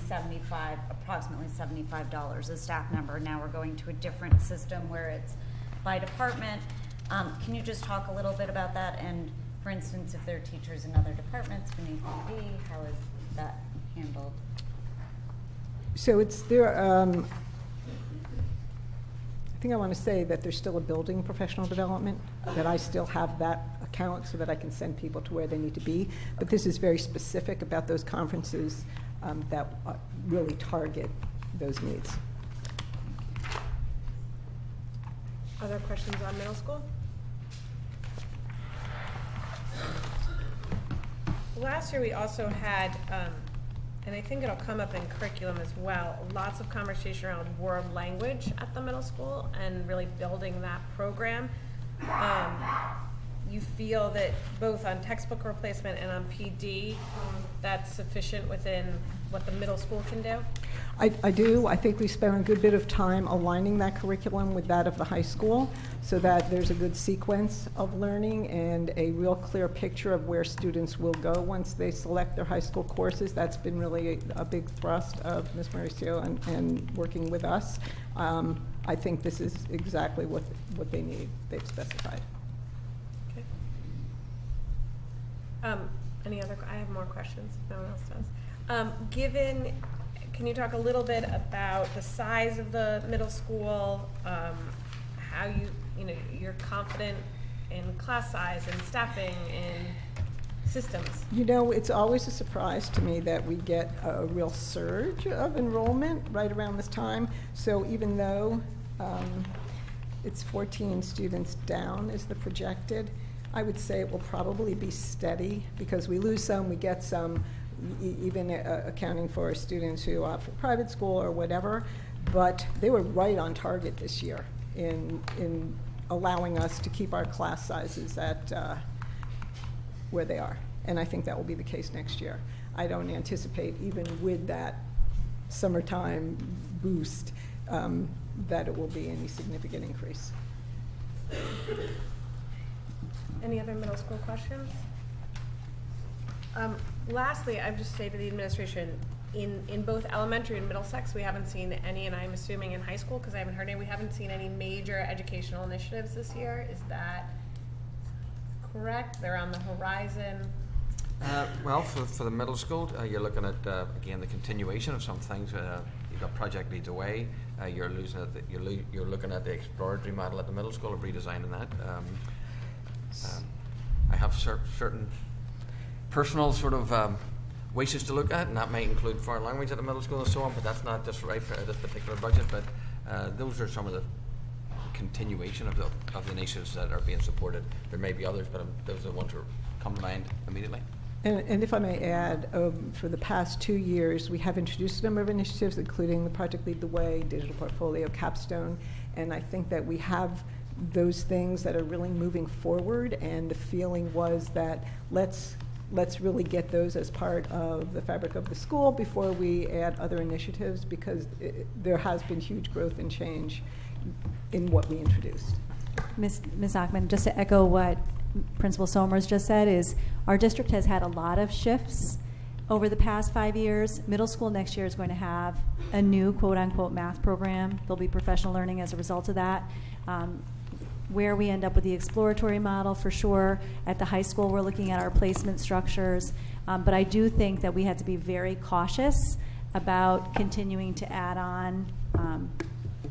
[SPEAKER 4] approximately $75 a staff member. Now we're going to a different system where it's by department. Can you just talk a little bit about that? And for instance, if there are teachers in other departments beneath ED, how is that handled?
[SPEAKER 16] So I think I want to say that there's still a building professional development, that I still have that account so that I can send people to where they need to be. But this is very specific about those conferences that really target those needs.
[SPEAKER 1] Other questions on middle school? Last year we also had, and I think it'll come up in curriculum as well, lots of conversation around world language at the middle school and really building that program. You feel that both on textbook replacement and on PD, that's sufficient within what the middle school can do?
[SPEAKER 16] I do. I think we spent a good bit of time aligning that curriculum with that of the high school so that there's a good sequence of learning and a real clear picture of where students will go once they select their high school courses. That's been really a big thrust of Ms. Mauricio and working with us. I think this is exactly what they need, they've specified.
[SPEAKER 1] Okay. Any other, I have more questions, if no one else does. Can you talk a little bit about the size of the middle school, how you're confident in class size and staffing and systems?
[SPEAKER 16] You know, it's always a surprise to me that we get a real surge of enrollment right around this time. So even though it's 14 students down is the projected, I would say it will probably be steady because we lose some, we get some, even accounting for students who opt for private school or whatever, but they were right on target this year in allowing us to keep our class sizes at where they are. And I think that will be the case next year. I don't anticipate, even with that summertime boost, that it will be any significant increase.
[SPEAKER 1] Any other middle school questions? Lastly, I would just say to the administration, in both elementary and Middlesex, we haven't seen any, and I'm assuming in high school, because I haven't heard any, we haven't seen any major educational initiatives this year. Is that correct? They're on the horizon?
[SPEAKER 7] Well, for the middle school, you're looking at, again, the continuation of some things. You've got Project Leads Away. You're looking at the exploratory model at the middle school of redesigning that. I have certain personal sort of wishes to look at, and that might include foreign language at the middle school and so on, but that's not just right for this particular budget. But those are some of the continuation of the initiatives that are being supported. There may be others, but those are the ones that come to mind immediately.
[SPEAKER 16] And if I may add, for the past 2 years, we have introduced a number of initiatives, including the Project Lead the Way, Digital Portfolio, Capstone, and I think that we have those things that are really moving forward, and the feeling was that let's really get those as part of the fabric of the school before we add other initiatives, because there has been huge growth and change in what we introduced.
[SPEAKER 8] Ms. Ackman, just to echo what Principal Somers just said, is our district has had a lot of shifts over the past 5 years. Middle school next year is going to have a new quote-unquote math program. There'll be professional learning as a result of that. Where we end up with the exploratory model, for sure. At the high school, we're looking at our placement structures. But I do think that we have to be very cautious about continuing to add on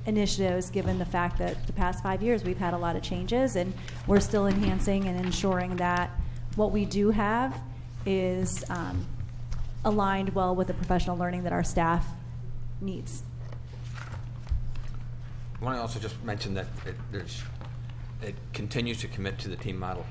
[SPEAKER 8] initiatives, given the fact that the past 5 years we've had a lot of changes, and we're still enhancing and ensuring that what we do have is aligned well with the professional learning that our staff needs.
[SPEAKER 7] I want to also just mention that it continues to commit to the team model.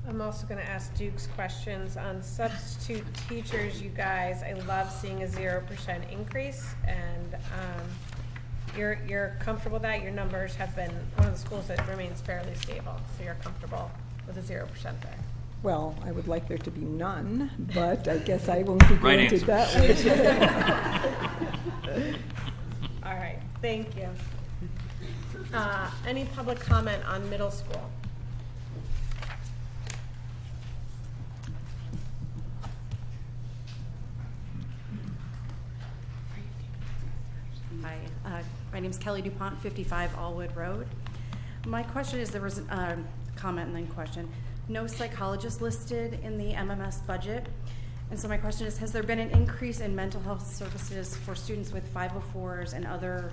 [SPEAKER 1] I'm also going to ask Duke's questions on substitute teachers. You guys, I love seeing a 0% increase, and you're comfortable with that? Your numbers have been one of the schools that remains fairly stable, so you're comfortable with a 0% there.
[SPEAKER 16] Well, I would like there to be none, but I guess I won't be granted that way.
[SPEAKER 1] All right, thank you. Any public comment on middle school?
[SPEAKER 17] Hi, my name is Kelly DuPont, 55 Allwood Road. My question is, there was a comment and then question. No psychologist listed in the MMS budget. And so my question is, has there been an increase in mental health services for students with 504s and other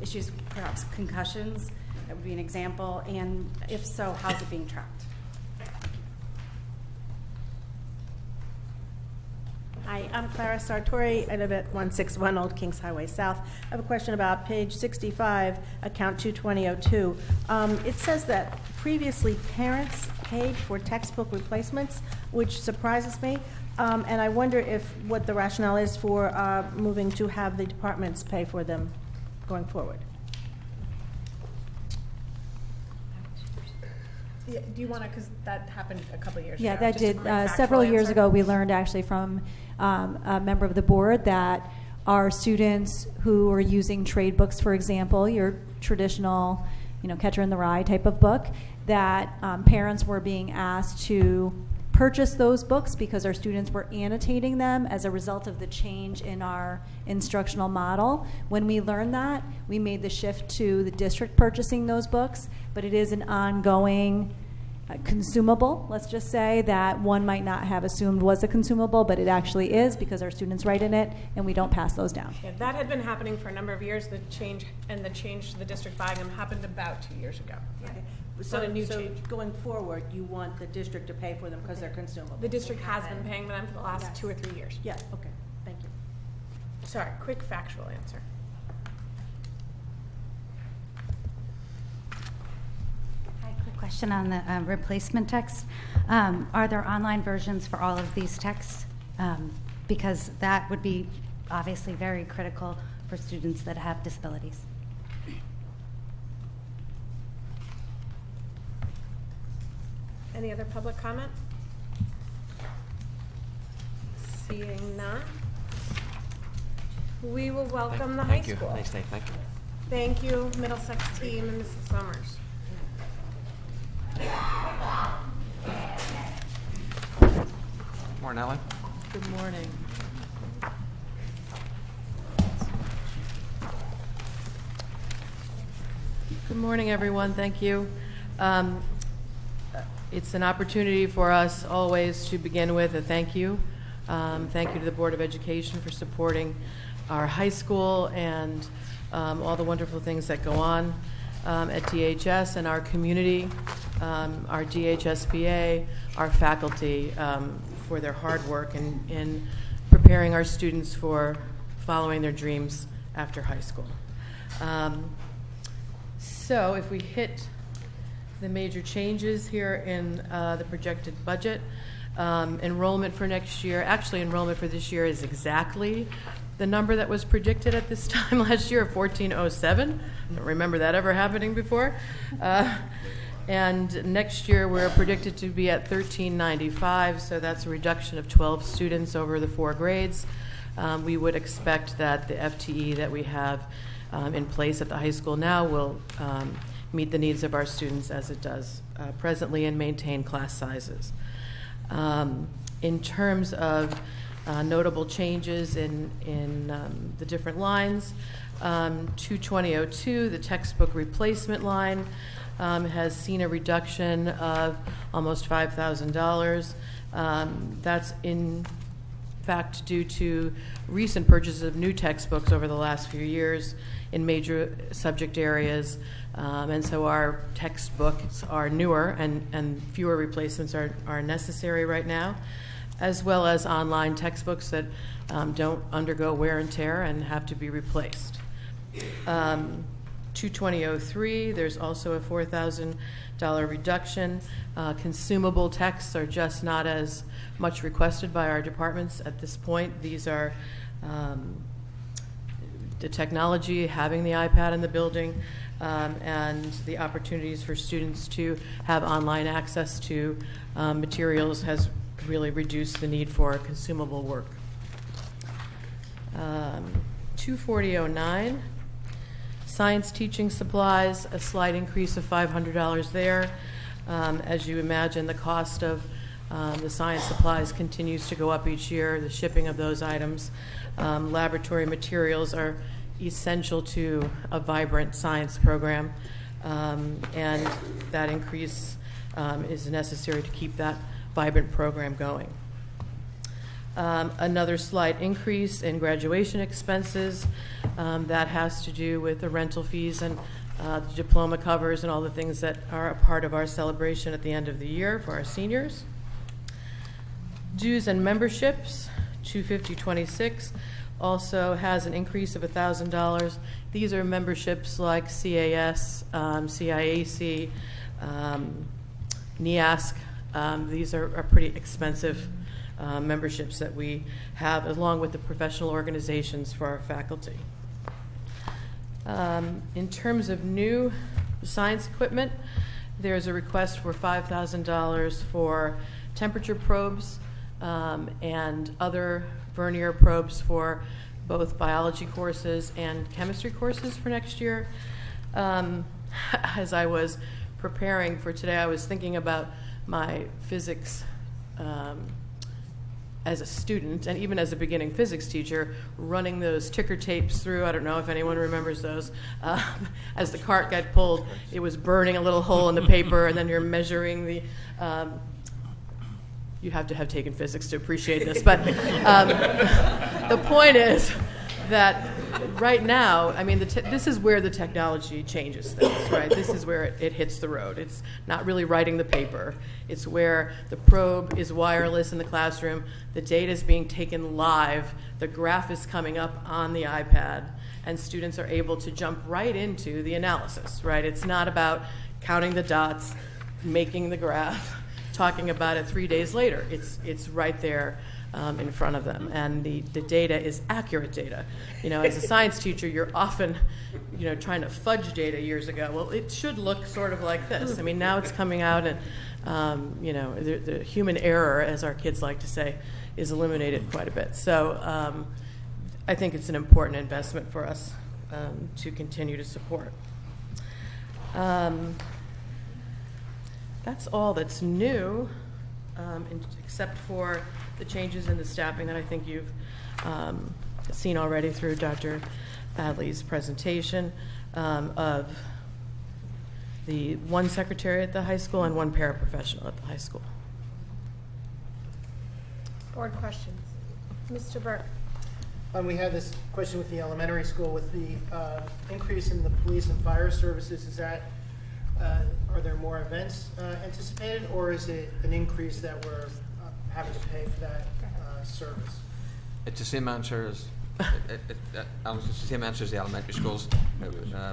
[SPEAKER 17] issues, perhaps concussions? That would be an example. And if so, how's it being tracked?
[SPEAKER 18] Hi, I'm Clara Sartori. I live at 161 Old Kings Highway South. I have a question about page 65, account 22002. It says that previously parents paid for textbook replacements, which surprises me. And I wonder what the rationale is for moving to have the departments pay for them going forward.
[SPEAKER 1] Yeah, do you want to, because that happened a couple of years ago.
[SPEAKER 8] Yeah, that
[SPEAKER 1] Just a
[SPEAKER 8] did.
[SPEAKER 1] quick factual
[SPEAKER 8] Several years
[SPEAKER 1] answer.
[SPEAKER 8] ago, we learned actually from a member of the board that our students who are using trade books, for example, your traditional, Catcher in the Rye type of book, that parents were being asked to purchase those books because our students were annotating them as a result of the change in our instructional model. When we learned that, we made the shift to the district purchasing those books, but it is an ongoing consumable, let's just say, that one might not have assumed was a consumable, but it actually is because our students write in it and we don't pass those down.
[SPEAKER 1] Yeah, that had been happening for a number of years. The change to the district buying them happened about 2 years ago.
[SPEAKER 18] Okay.
[SPEAKER 1] It's
[SPEAKER 18] So,
[SPEAKER 1] not a new
[SPEAKER 18] so
[SPEAKER 1] change.
[SPEAKER 18] going forward, you want the district to pay for them because they're consumable?
[SPEAKER 1] The district has been paying them for the last 2 or 3 years.
[SPEAKER 18] Yeah, okay, thank you.
[SPEAKER 1] Sorry, quick factual answer.
[SPEAKER 19] Hi, quick question on the replacement text. Are there online versions for all of these texts? Because that would be obviously very critical for students that have disabilities.
[SPEAKER 1] Any other public comment? Seeing none, we will welcome the high
[SPEAKER 7] Thank you.
[SPEAKER 1] school.
[SPEAKER 7] Nice day. Thank you.
[SPEAKER 1] Thank you, Middlesex team and Mrs. Summers.
[SPEAKER 7] Morning, Ellen.
[SPEAKER 20] Good morning. Good morning, everyone. Thank you. It's an opportunity for us always to begin with a thank you. Thank you to the Board of Education for supporting our high school and all the wonderful things that go on at DHS and our community, our DHSBA, our faculty for their hard work in preparing our students for following their dreams after high school. So if we hit the major changes here in the projected budget, enrollment for next year, actually enrollment for this year is exactly the number that was predicted at this time last year of 1407. I don't remember that ever happening before. And next year we're predicted to be at 1395, so that's a reduction of 12 students over the 4 grades. We would expect that the FTE that we have in place at the high school now will meet the needs of our students as it does presently and maintain class sizes. In terms of notable changes in the different lines, 22002, the textbook replacement line, has seen a reduction of almost $5,000. That's in fact due to recent purchases of new textbooks over the last few years in major subject areas. And so our textbooks are newer and fewer replacements are necessary right now, as well as online textbooks that don't undergo wear and tear and have to be replaced. 22003, there's also a $4,000 reduction. Consumable texts are just not as much requested by our departments at this point. These are the technology, having the iPad in the building, and the opportunities for students to have online access to materials has really reduced the need for consumable work. 24009, science teaching supplies, a slight increase of $500 there. As you imagine, the cost of the science supplies continues to go up each year, the shipping of those items. Laboratory materials are essential to a vibrant science program, and that increase is necessary to keep that vibrant program going. Another slight increase in graduation expenses. That has to do with the rental fees and diploma covers and all the things that are a part of our celebration at the end of the year for our seniors. Dues and memberships, 25026, also has an increase of $1,000. These are memberships like CAS, CIAC, NEASC. These are pretty expensive memberships that we have, along with the professional organizations for our faculty. In terms of new science equipment, there's a request for $5,000 for temperature probes and other vernier probes for both biology courses and chemistry courses for next year. As I was preparing for today, I was thinking about my physics as a student, and even as a beginning physics teacher, running those ticker tapes through. I don't know if anyone remembers those. As the cart got pulled, it was burning a little hole in the paper, and then you're measuring the. You have to have taken physics to appreciate this, but the point is that right now, I mean, this is where the technology changes things, right? This is where it hits the road. It's not really writing the paper. It's where the probe is wireless in the classroom, the data is being taken live, the graph is coming up on the iPad, and students are able to jump right into the analysis, right? It's not about counting the dots, making the graph, talking about it 3 days later. It's right there in front of them, and the data is accurate data. You know, as a science teacher, you're often, you know, trying to fudge data years ago. Well, it should look sort of like this. I mean, now it's coming out, and you know, the human error, as our kids like to say, is eliminated quite a bit. So I think it's an important investment for us to continue to support. That's all that's new, except for the changes in the staffing that I think you've seen already through Dr. Badley's presentation of the one secretary at the high school and one paraprofessional at the high school.
[SPEAKER 1] Board questions. Mr. Burke.
[SPEAKER 13] We had this question with the elementary school with the increase in the police and fire services. Is that are there more events anticipated, or is it an increase that we're having to pay for that service?
[SPEAKER 7] It's the same answer as it's the same answer as the elementary schools,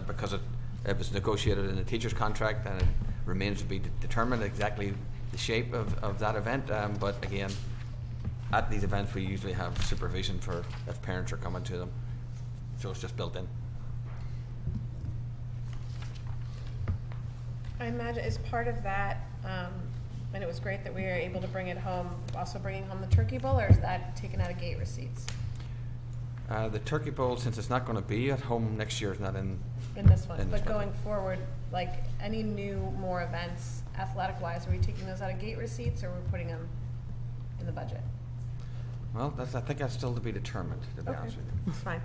[SPEAKER 7] because it was negotiated in the teacher's contract, and it remains to be determined exactly the shape of that event. But again, at these events we usually have supervision for if parents are coming to them, so it's just built in.
[SPEAKER 1] I imagine as part of that, and it was great that we were able to bring it home, also bringing home the turkey bowl, or is that taken out of gate receipts?
[SPEAKER 7] The turkey bowl, since it's not going to be at home next year, is not in
[SPEAKER 1] this one.
[SPEAKER 7] in this
[SPEAKER 1] But
[SPEAKER 7] one.
[SPEAKER 1] going forward, like any new more events, athletic-wise, are we taking those out of gate receipts, or are we putting them in the budget?
[SPEAKER 7] Well, I think that's still to be determined, to be honest with you.
[SPEAKER 1] That's fine.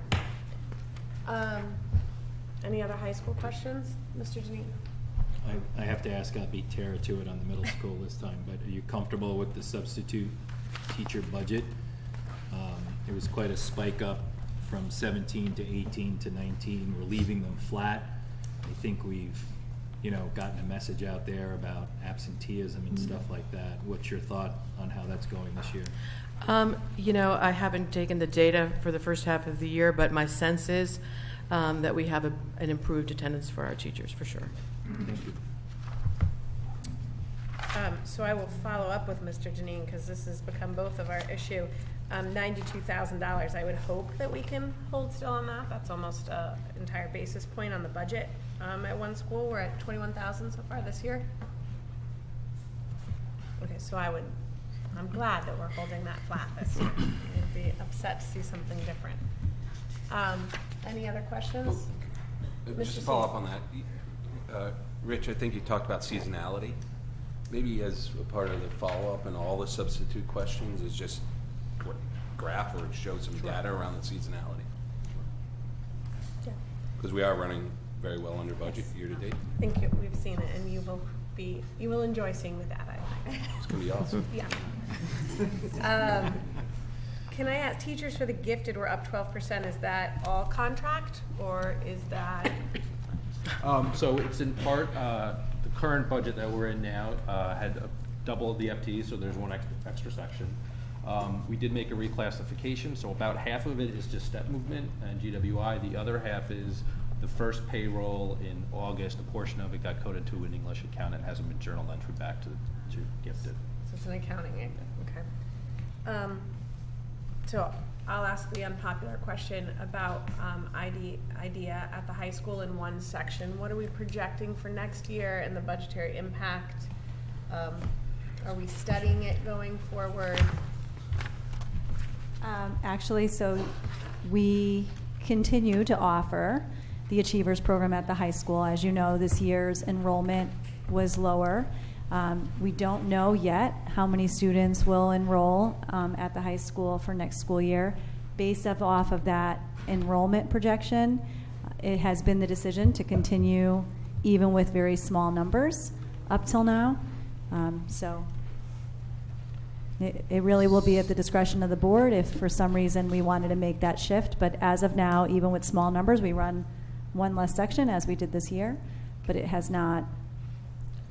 [SPEAKER 1] Any other high school questions, Mr. Janine?
[SPEAKER 11] I have to ask, I'll beat Tara to it on the middle school this time, but are you comfortable with the substitute teacher budget? It was quite a spike up from 17 to 18 to 19. We're leaving them flat. I think we've, you know, gotten a message out there about absenteeism and stuff like that. What's your thought on how that's going this year?
[SPEAKER 20] You know, I haven't taken the data for the first half of the year, but my sense is that we have an improved attendance for our teachers, for sure.
[SPEAKER 11] Thank you.
[SPEAKER 1] So I will follow up with Mr. Janine, because this has become both of our issue. $92,000, I would hope that we can hold still on that. That's almost an entire basis point on the budget. At one school, we're at 21,000 so far this year. Okay, so I'm glad that we're holding that flat this year. I'd be upset to see something different. Any other questions?
[SPEAKER 14] Just to follow up on that, Rich, I think you talked about seasonality. Maybe as a part of the follow-up and all the substitute questions is just graph or show some data around the seasonality.
[SPEAKER 1] Yeah.
[SPEAKER 14] Because we are running very well under budget year to date.
[SPEAKER 1] Thank you. We've seen it, and you will enjoy seeing the data, I think.
[SPEAKER 14] It's going to be awesome.
[SPEAKER 1] Yeah. Can I ask, teachers for the gifted were up 12%. Is that all contract, or is that?
[SPEAKER 12] So it's in part, the current budget that we're in now had double the FTE, so there's one extra section. We did make a reclassification, so about half of it is just step movement and GWI. The other half is the first payroll in August. A portion of it got coded to an English account and hasn't been journal entry back to gifted.
[SPEAKER 1] So it's an accounting, okay. So I'll ask the unpopular question about IDEA at the high school in one section. What are we projecting for next year and the budgetary impact? Are we studying it going forward?
[SPEAKER 8] Actually, so we continue to offer the Achievers program at the high school. As you know, this year's enrollment was lower. We don't know yet how many students will enroll at the high school for next school year. Based off of that enrollment projection, it has been the decision to continue even with very small numbers up till now. So it really will be at the discretion of the board if for some reason we wanted to make that shift. But as of now, even with small numbers, we run one less section as we did this year, but it has not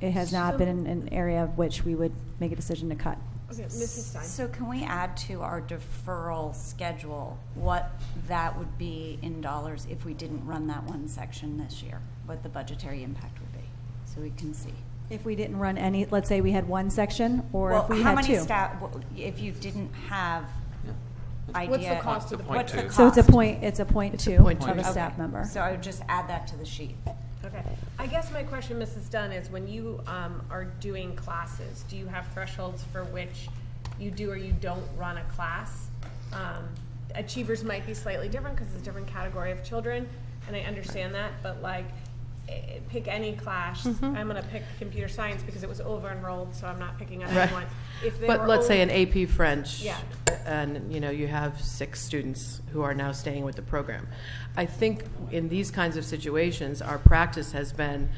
[SPEAKER 8] been an area of which we would make a decision to cut.
[SPEAKER 1] Okay, Mrs. Stein.
[SPEAKER 4] So can we add to our deferral schedule what that would be in dollars if we didn't run that one section this year, what the budgetary impact would be, so we can see?
[SPEAKER 8] If we didn't run any, let's say we had one section, or
[SPEAKER 4] Well,
[SPEAKER 8] if we
[SPEAKER 4] how
[SPEAKER 8] had
[SPEAKER 4] many
[SPEAKER 8] two.
[SPEAKER 4] staff, if you didn't have idea.
[SPEAKER 1] What's the cost of the
[SPEAKER 4] What's the
[SPEAKER 8] So it's a
[SPEAKER 4] cost?
[SPEAKER 8] point. It's a point
[SPEAKER 20] It's a
[SPEAKER 8] two
[SPEAKER 20] point
[SPEAKER 8] of
[SPEAKER 20] two.
[SPEAKER 8] a staff
[SPEAKER 4] Okay.
[SPEAKER 8] member.
[SPEAKER 4] So I would just add that to the sheet.
[SPEAKER 1] Okay. I guess my question, Mrs. Dunn, is when you are doing classes, do you have thresholds for which you do or you don't run a class? Achievers might be slightly different because it's a different category of children, and I understand that, but like, pick any class. I'm going to pick computer science because it was over-enrolled, so I'm not picking on
[SPEAKER 20] Right.
[SPEAKER 1] anyone. If they
[SPEAKER 20] But
[SPEAKER 1] were
[SPEAKER 20] let's say
[SPEAKER 1] over-
[SPEAKER 20] an AP French,
[SPEAKER 1] Yeah.
[SPEAKER 20] and you have 6 students who are now staying with the program. I think in these kinds of situations, our practice has been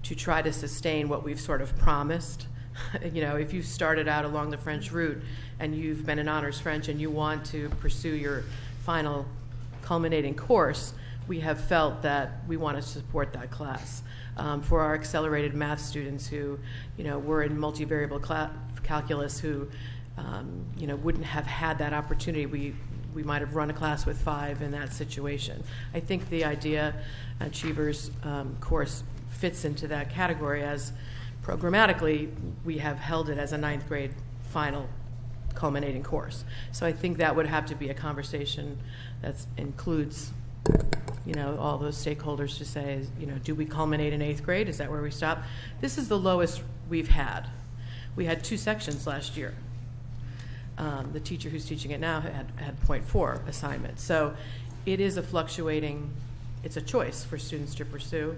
[SPEAKER 20] to try to sustain what we've sort of promised. If you started out along the French route and you've been in honors French and you want to pursue your final culminating course, we have felt that we want to support that class. For our accelerated math students who, were in multivariable calculus who, wouldn't have had that opportunity, we might have run a class with 5 in that situation. I think the IDEA Achievers course fits into that category, as programmatically we have held it as a 9th grade final culminating course. So I think that would have to be a conversation that includes all those stakeholders to say, do we culminate in 8th grade? Is that where we stop? This is the lowest we've had. We had 2 sections last year. The teacher who's teaching it now had 0.4 assignments. So it is it's a choice for students to pursue.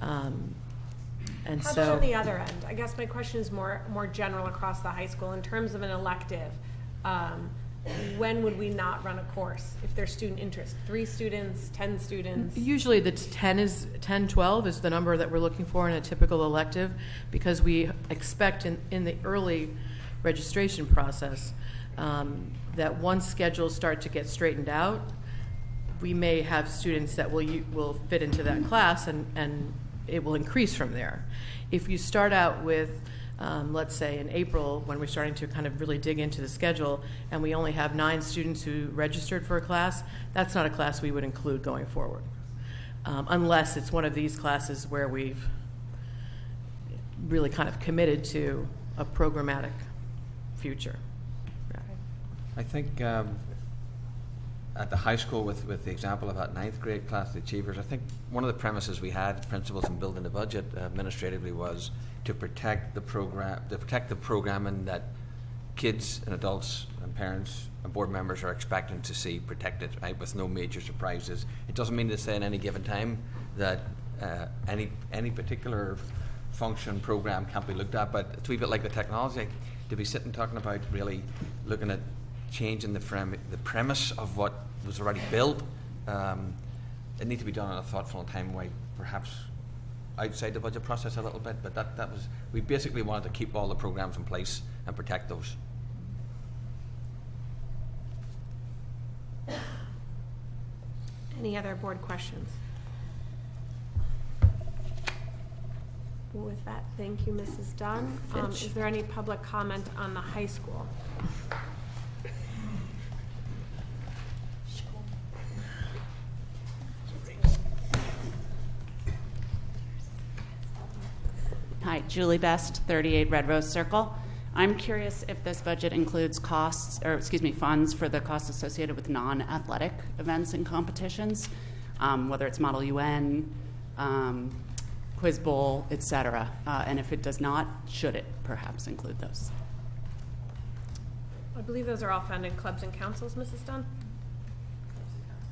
[SPEAKER 20] And
[SPEAKER 1] How
[SPEAKER 20] so
[SPEAKER 1] about on the other end? I guess my question is more general across the high school in terms of an elective. When would we not run a course if there's student interest? 3 students, 10 students?
[SPEAKER 20] usually the 12 is the number that we're looking for in a typical elective, because we expect in the early registration process that once schedules start to get straightened out, we may have students that will fit into that class, and it will increase from there. If you start out with let's say in April, when we're starting to kind of really dig into the schedule, and we only have 9 students who registered for a class, that's not a class we would include going forward, unless it's one of these classes where we've really kind of committed to a programmatic future. Yeah.
[SPEAKER 7] I think at the high school, with the example of that 9th grade class, the Achievers, I think one of the premises we had, principles in building the budget administratively, was to protect the programming that kids and adults and parents and board members are expecting to see protected, right, with no major surprises. It doesn't mean to say at any given time that any particular function program can't be looked at, but it's a wee bit like the technology. To be sitting talking about really looking at changing the premise of what was already built, it needs to be done in a thoughtful and timely way, perhaps outside the budget process a little bit, but that was, we basically wanted to keep all the programs in place and protect those.
[SPEAKER 1] Any other board questions? Well, with that, thank you, Mrs. Dunn. Is there any public comment on the high school?
[SPEAKER 21] Hi, Julie Best, 38 Red Rose Circle. I'm curious if this budget includes funds for the costs associated with non-athletic events and competitions, whether it's Model UN, Quiz Bowl, etc. And if it does not, should it perhaps include those?
[SPEAKER 1] I believe those are all found in clubs and councils, Mrs. Dunn.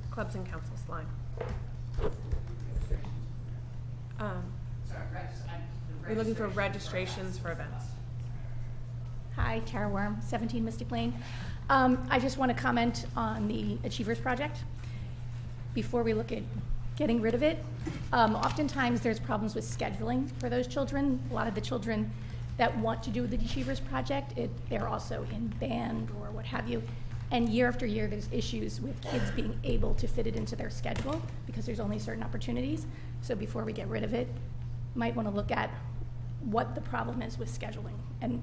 [SPEAKER 1] Clubs and councils line. We're looking for registrations for events.
[SPEAKER 22] Hi, Tara Worm, 17 Mystic Lane. I just want to comment on the Achievers Project. Before we look at getting rid of it, oftentimes there's problems with scheduling for those children. A lot of the children that want to do the Achievers Project, they're also in band or what have you. And year after year, there's issues with kids being able to fit it into their schedule because there's only certain opportunities. So before we get rid of it, might want to look at what the problem is with scheduling and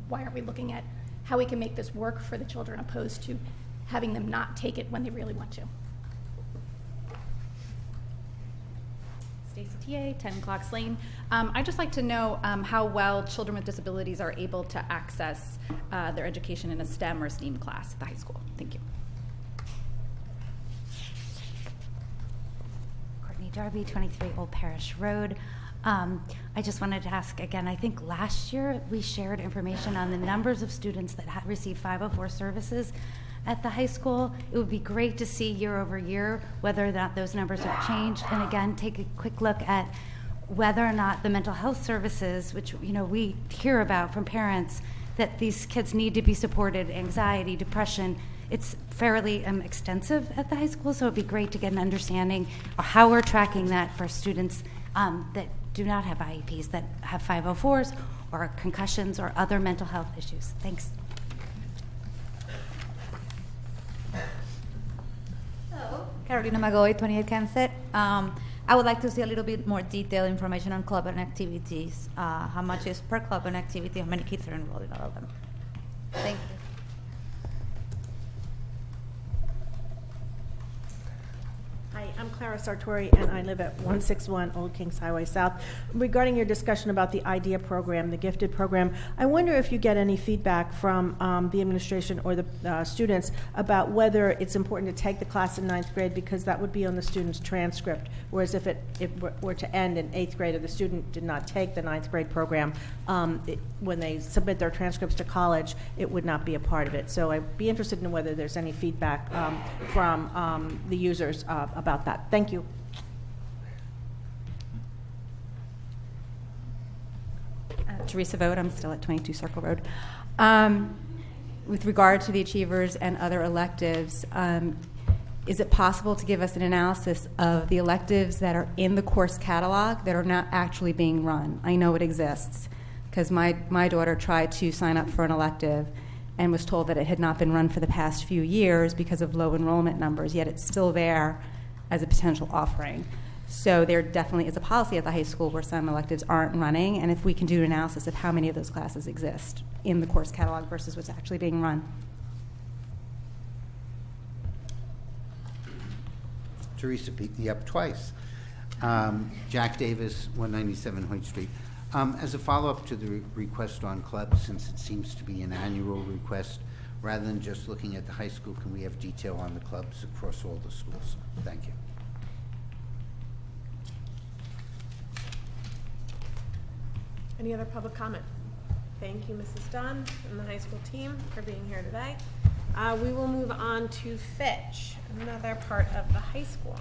[SPEAKER 22] why aren't we looking at how we can make this work for the children opposed to having them not take it when they really want to.
[SPEAKER 23] Stacey TA, 10 Clocks Lane. I'd just like to know how well children with disabilities are able to access their education in a STEM or STEAM class at the high school. Thank you.
[SPEAKER 19] Courtney Darby, 23 Old Parish Road. I just wanted to ask again, I think last year we shared information on the numbers of students that had received 504 services at the high school. It would be great to see year over year whether or not those numbers have changed, and again, take a quick look at whether or not the mental health services, which we hear about from parents, that these kids need to be supported, anxiety, depression. It's fairly extensive at the high school, so it'd be great to get an understanding of how we're tracking that for students that do not have IEPs, that have 504s or concussions or other mental health issues. Thanks.
[SPEAKER 24] Hello, Carolina Magoy, 28 Kansas. I would like to see a little bit more detailed information on club and activities. How much is per club and activity? How many kids are enrolled in all of them? Thank you.
[SPEAKER 18] Hi, I'm Clara Sartori, and I live at 161 Old Kings Highway South. Regarding your discussion about the IDEA program, the gifted program, I wonder if you get any feedback from the administration or the students about whether it's important to take the class in 9th grade, because that would be on the student's transcript, whereas if it were to end in 8th grade or the student did not take the 9th grade program, when they submit their transcripts to college, it would not be a part of it. So I'd be interested in whether there's any feedback from the users about that. Thank you.
[SPEAKER 25] Teresa Vogt, I'm still at 22 Circle Road. With regard to the Achievers and other electives, is it possible to give us an analysis of the electives that are in the course catalog that are not actually being run? I know it exists because my daughter tried to sign up for an elective and was told that it had not been run for the past few years because of low enrollment numbers, yet it's still there as a potential offering. So there definitely is a policy at the high school where some electives aren't running, and if we can do an analysis of how many of those classes exist in the course catalog versus what's actually being run.
[SPEAKER 15] Teresa beat me up twice. Jack Davis, 197 Hoyt Street. As a follow-up to the request on clubs, since it seems to be an annual request, rather than just looking at the high school, can we have detail on the clubs across all the schools? Thank you.
[SPEAKER 1] Any other public comment? Thank you, Mrs. Dunn and the high school team for being here today. We will move on to Fitch, another part of the high school.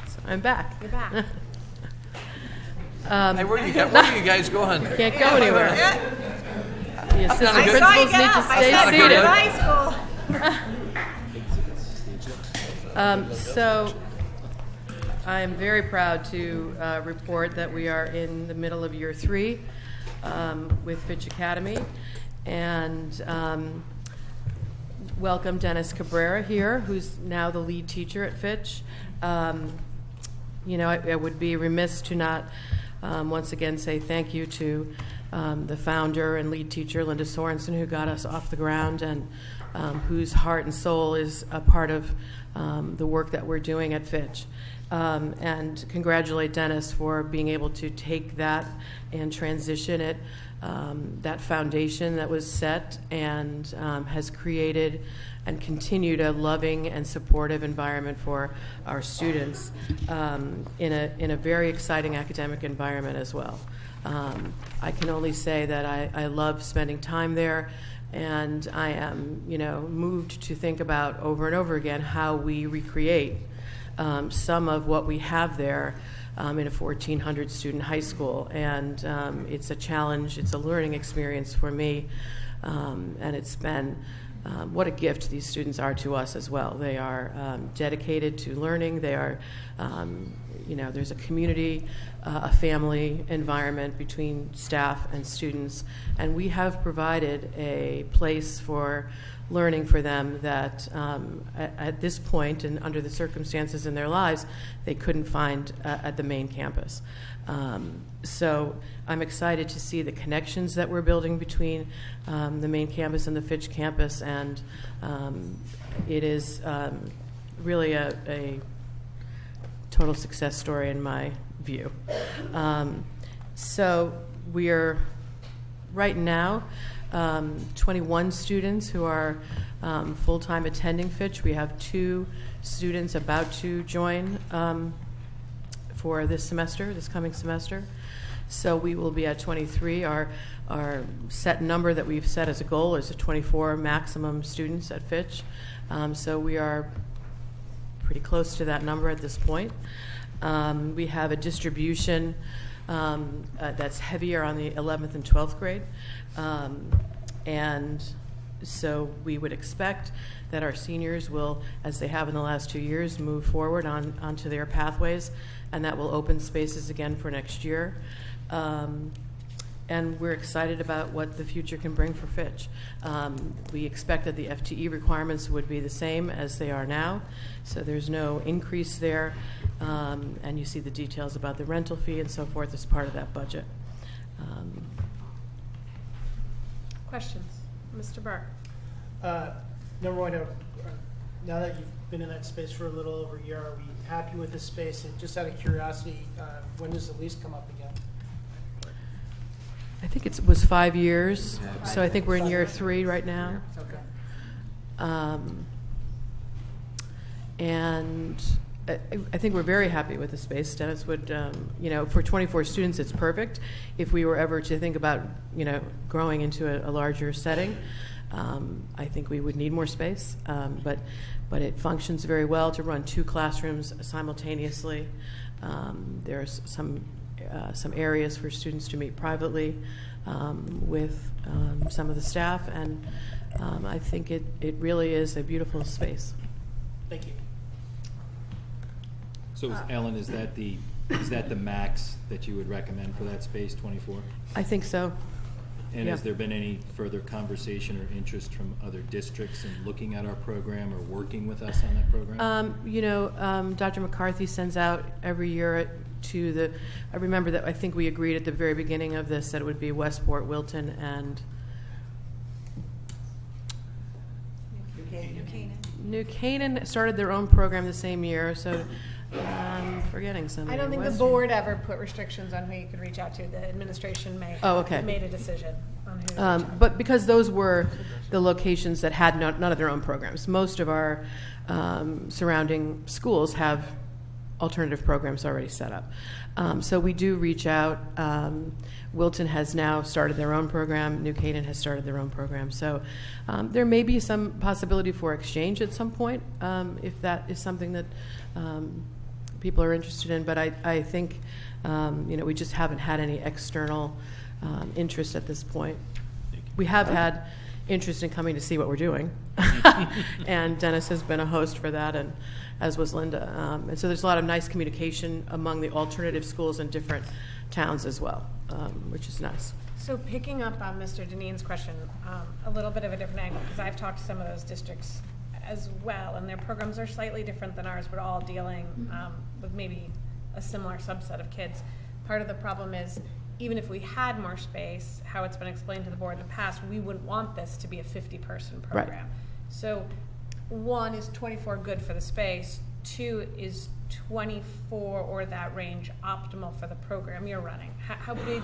[SPEAKER 20] So I'm back.
[SPEAKER 1] You're back.
[SPEAKER 7] Hey, where are you guys going?
[SPEAKER 20] Can't go anywhere. The assistant
[SPEAKER 1] I
[SPEAKER 20] principals need to stay seated.
[SPEAKER 1] High school.
[SPEAKER 20] So I am very proud to report that we are in the middle of year 3 with Fitch Academy, and welcome Dennis Cabrera here, who's now the lead teacher at Fitch. I would be remiss to not once again say thank you to the founder and lead teacher, Linda Sorensen, who got us off the ground, and whose heart and soul is a part of the work that we're doing at Fitch. And congratulate Dennis for being able to take that and transition it, that foundation that was set, and has created and continued a loving and supportive environment for our students in a very exciting academic environment as well. I can only say that I love spending time there, and I am, moved to think about over and over again how we recreate some of what we have there in a 1,400 student high school. And it's a challenge, it's a learning experience for me, and it's been what a gift these students are to us as well. They are dedicated to learning. They are, there's a community, a family environment between staff and students, and we have provided a place for learning for them that at this point and under the circumstances in their lives, they couldn't find at the main campus. So I'm excited to see the connections that we're building between the main campus and the Fitch campus, and it is really a total success story in my view. So we are right now 21 students who are full-time attending Fitch. We have 2 students about to join for this semester, this coming semester. So we will be at 23. Our set number that we've set as a goal is 24 maximum students at Fitch. So we are pretty close to that number at this point. We have a distribution that's heavier on the 11th and 12th grade. And so we would expect that our seniors will, as they have in the last 2 years, move forward onto their pathways, and that will open spaces again for next year. And we're excited about what the future can bring for Fitch. We expect that the FTE requirements would be the same as they are now, so there's no increase there. And you see the details about the rental fee and so forth as part of that budget.
[SPEAKER 1] Questions? Mr. Burke?
[SPEAKER 13] Number one, now that you've been in that space for a little over a year, are we happy with this space? And just out of curiosity, when does the lease come up again?
[SPEAKER 20] I think it was 5 years, so I think we're in year 3 right now.
[SPEAKER 13] Okay.
[SPEAKER 20] And I think we're very happy with the space. Dennis would, for 24 students, it's perfect. If we were ever to think about, growing into a larger setting, I think we would need more space. But it functions very well to run 2 classrooms simultaneously. There's some areas for students to meet privately with some of the staff, and I think it really is a beautiful space.
[SPEAKER 13] Thank you.
[SPEAKER 11] So, Ellen, is that the max that you would recommend for that space, 24?
[SPEAKER 20] I think so.
[SPEAKER 11] And
[SPEAKER 20] Yeah.
[SPEAKER 11] has there been any further conversation or interest from other districts in looking at our program or working with us on that program?
[SPEAKER 20] Dr. McCarthy sends out every year I remember that I think we agreed at the very beginning of this that it would be Westport, Wilton, and New Canaan started their own program the same year, so I'm forgetting something.
[SPEAKER 1] I don't think the board ever put restrictions on who you could reach out to. The administration may have made a decision on who to reach out.
[SPEAKER 20] But because those were the locations that had none of their own programs, most of our surrounding schools have alternative programs already set up. So we do reach out. Wilton has now started their own program. New Canaan has started their own program. So there may be some possibility for exchange at some point if that is something that people are interested in. But I think we just haven't had any external interest at this point. We have had interest in coming to see what we're doing, and Dennis has been a host for that, and as was Linda. And so there's a lot of nice communication among the alternative schools in different towns as well, which is nice.
[SPEAKER 1] So picking up on Mr. Deneen's question, a little bit of a different angle, because I've talked to some of those districts as well, and their programs are slightly different than ours, but all dealing with maybe a similar subset of kids. Part of the problem is, even if we had more space, how it's been explained to the board in the past, we wouldn't want this to be a 50-person program.
[SPEAKER 20] Right.
[SPEAKER 1] So 1, is 24 good for the space? 2, is 24 or that range optimal for the program you're running? How big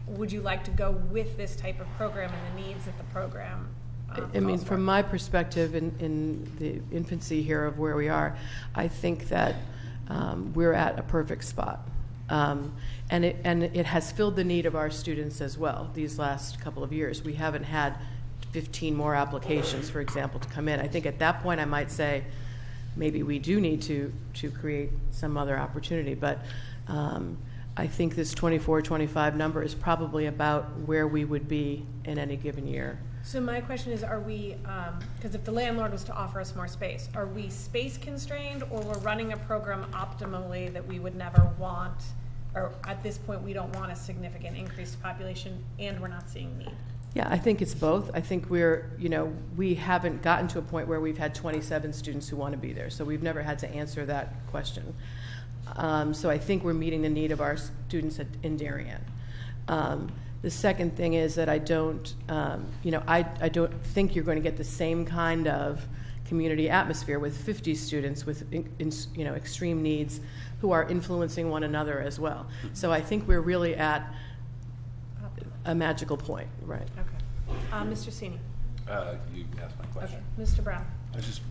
[SPEAKER 1] would you like to go with this type of program and the needs that the program
[SPEAKER 20] I mean,
[SPEAKER 1] calls for?
[SPEAKER 20] from my perspective, in the infancy here of where we are, I think that we're at a perfect spot. And it has filled the need of our students as well these last couple of years. We haven't had 15 more applications, for example, to come in. I think at that point I might say maybe we do need to create some other opportunity. But I think this 24, 25 number is probably about where we would be in any given year.
[SPEAKER 1] So my question is, are we, because if the landlord was to offer us more space, are we space constrained, or we're running a program optimally that we would never want, or at this point we don't want a significant increased population and we're not seeing need?
[SPEAKER 20] Yeah, I think it's both. I think we haven't gotten to a point where we've had 27 students who want to be there, so we've never had to answer that question. So I think we're meeting the need of our students in Darien. The second thing is that I don't think you're going to get the same kind of community atmosphere with 50 students with extreme needs who are influencing one another as well. So I think we're really at a magical point, right?
[SPEAKER 1] Okay. Mr. Sini.
[SPEAKER 14] You asked my question.
[SPEAKER 1] Okay. Mr. Brown.
[SPEAKER 2] I just,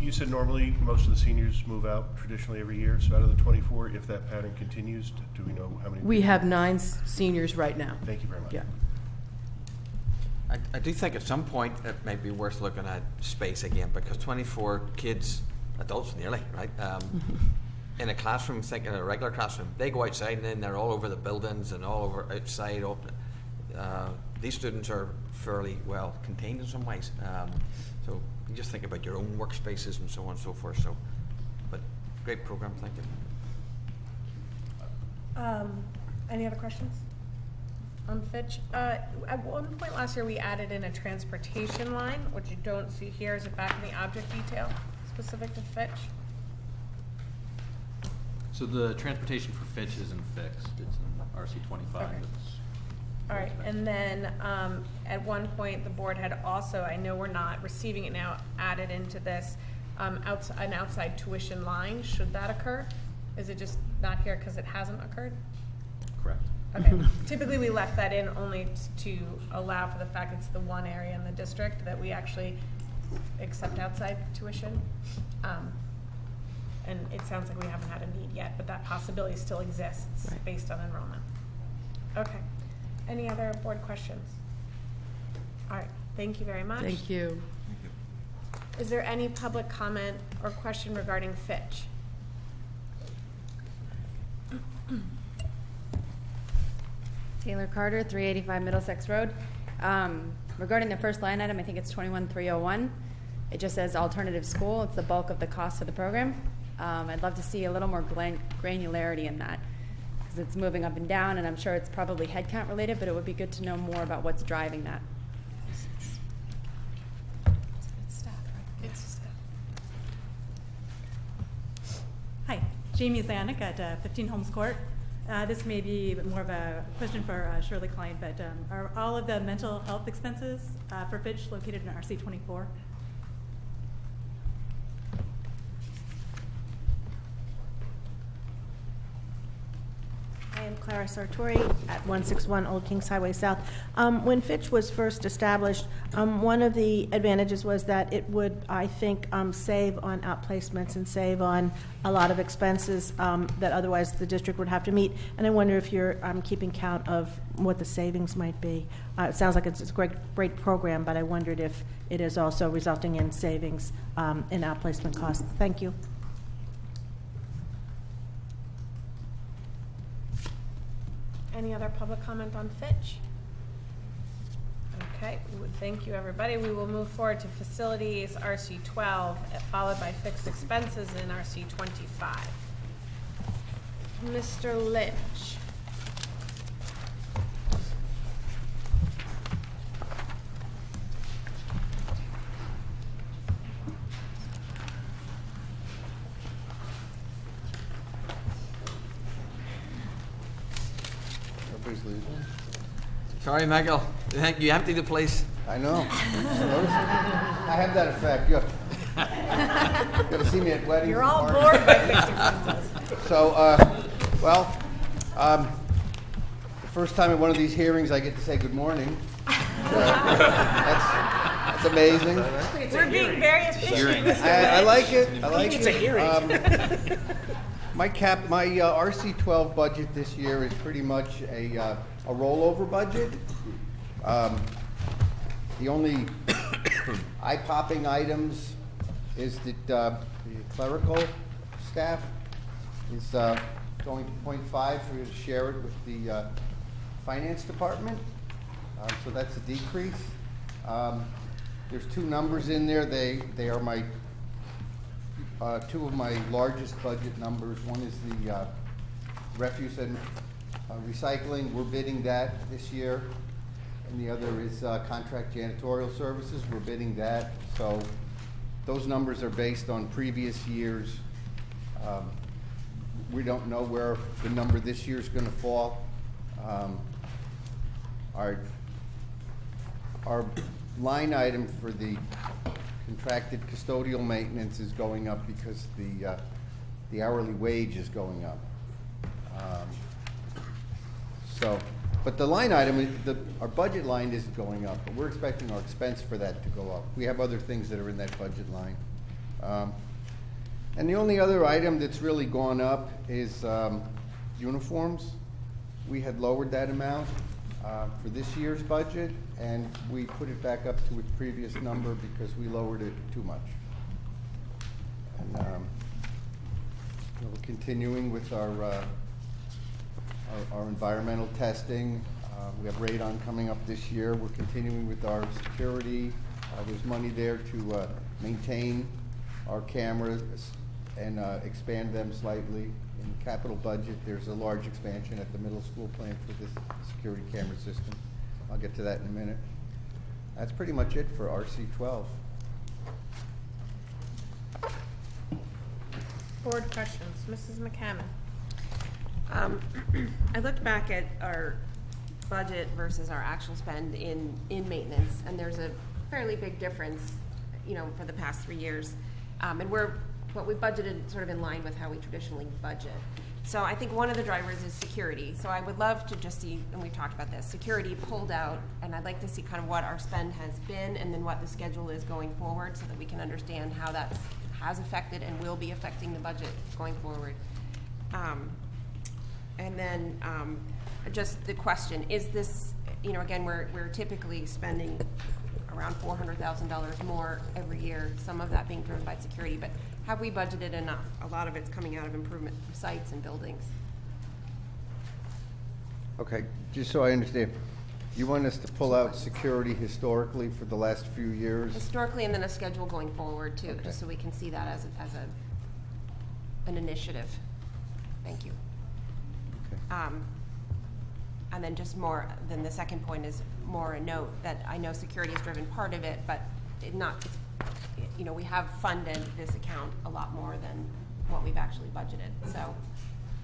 [SPEAKER 2] you said normally most of the seniors move out traditionally every year. So out of the 24, if that pattern continues, do we know how many?
[SPEAKER 20] We have 9 seniors right now.
[SPEAKER 2] Thank you very much.
[SPEAKER 20] Yeah.
[SPEAKER 7] I do think at some point it may be worth looking at space again, because 24 kids, adults nearly, right? In a classroom, think in a regular classroom, they go outside and then they're all over the buildings and all over outside. These students are fairly well contained in some ways. So you just think about your own workspaces and so on and so forth. So, but great program, thank you.
[SPEAKER 1] Any other questions on Fitch? At one point last year, we added in a transportation line, which you don't see here. Is it back in the object detail specific to Fitch?
[SPEAKER 12] So the transportation for Fitch isn't fixed. It's in RC 25.
[SPEAKER 1] Okay.
[SPEAKER 12] It's
[SPEAKER 1] All right, and then at one point, the board had also, I know we're not receiving it now, added into this an outside tuition line. Should that occur? Is it just not here because it hasn't occurred?
[SPEAKER 12] correct.
[SPEAKER 1] Okay. Typically, we left that in only to allow for the fact it's the one area in the district that we actually accept outside tuition. And it sounds like we haven't had a need yet, but that possibility still exists based on enrollment. Okay. Any other board questions? All right. Thank you very much.
[SPEAKER 20] Thank you.
[SPEAKER 1] Is there any public comment or question regarding Fitch?
[SPEAKER 17] Taylor Carter, 385 Middlesex Road. Regarding the first line item, I think it's 21301. It just says alternative school. It's the bulk of the cost of the program. I'd love to see a little more granularity in that, because it's moving up and down, and I'm sure it's probably headcount related, but it would be good to know more about what's driving that.
[SPEAKER 3] Hi, Jamie Zanuck at 15 Holmes Court. This may be more of a question for Shirley Klein, but are all of the mental health expenses for Fitch located in RC 24?
[SPEAKER 18] I am Clara Sartori at 161 Old Kings Highway South. When Fitch was first established, one of the advantages was that it would, I think, save on outplacements and save on a lot of expenses that otherwise the district would have to meet. And I wonder if you're keeping count of what the savings might be. It sounds like it's a great program, but I wondered if it is also resulting in savings in outplacement costs. Thank you.
[SPEAKER 1] Any other public comment on Fitch? Okay, thank you, everybody. We will move forward to facilities, RC 12, followed by fixed expenses in RC 25. Mr. Lynch.
[SPEAKER 7] Sorry, Michael. You emptied the place.
[SPEAKER 15] I know. Notice? I have that effect. You gotta see me at weddings.
[SPEAKER 1] You're all
[SPEAKER 15] and
[SPEAKER 1] bored
[SPEAKER 15] parties.
[SPEAKER 1] by fixing fences.
[SPEAKER 15] So, the first time at one of these hearings, I get to say good morning. That's amazing.
[SPEAKER 1] We're being very efficient.
[SPEAKER 15] I like it. I like
[SPEAKER 13] It's a hearing.
[SPEAKER 15] My RC12 budget this year is pretty much a rollover budget. The only eye-popping items is that the clerical staff is going to 0.5 for you to share it with the finance department. So that's a decrease. There's two numbers in there. They are my two of my largest budget numbers. One is the refuse and recycling. We're bidding that this year. And the other is contract janitorial services. We're bidding that. So those numbers are based on previous years. We don't know where the number this year is going to fall. Our line item for the contracted custodial maintenance is going up because the hourly wage is going up. But the line item, our budget line isn't going up, but we're expecting our expense for that to go up. We have other things that are in that budget line. And the only other item that's really gone up is uniforms. We had lowered that amount for this year's budget, and we put it back up to its previous number because we lowered it too much. And we're continuing with our environmental testing. We have radon coming up this year. We're continuing with our security. There's money there to maintain our cameras and expand them slightly. In the capital budget, there's a large expansion at the middle school plan for this security camera system. I'll get to that in a minute. That's pretty much it for RC12.
[SPEAKER 1] Board questions. Mrs. McCammon.
[SPEAKER 5] I looked back at our budget versus our actual spend in maintenance, and there's a fairly big difference, for the past 3 years. And we budgeted sort of in line with how we traditionally budget. So I think one of the drivers is security. So I would love to just see, and we've talked about this, security pulled out, and I'd like to see kind of what our spend has been and then what the schedule is going forward so that we can understand how that has affected and will be affecting the budget going forward. And then just the question, is this, again, we're typically spending around $400,000 more every year, some of that being driven by security, but have we budgeted enough? A lot of it's coming out of improvement of sites and buildings.
[SPEAKER 15] Okay, just so I understand, you want us to pull out security historically for the last few years?
[SPEAKER 5] Historically, and then a schedule going forward too,
[SPEAKER 15] Okay.
[SPEAKER 5] just so we can see that as an initiative. Thank you.
[SPEAKER 15] Okay.
[SPEAKER 5] And then just more, then the second point is more a note that I know security has driven part of it, but we have funded this account a lot more than what we've actually budgeted. So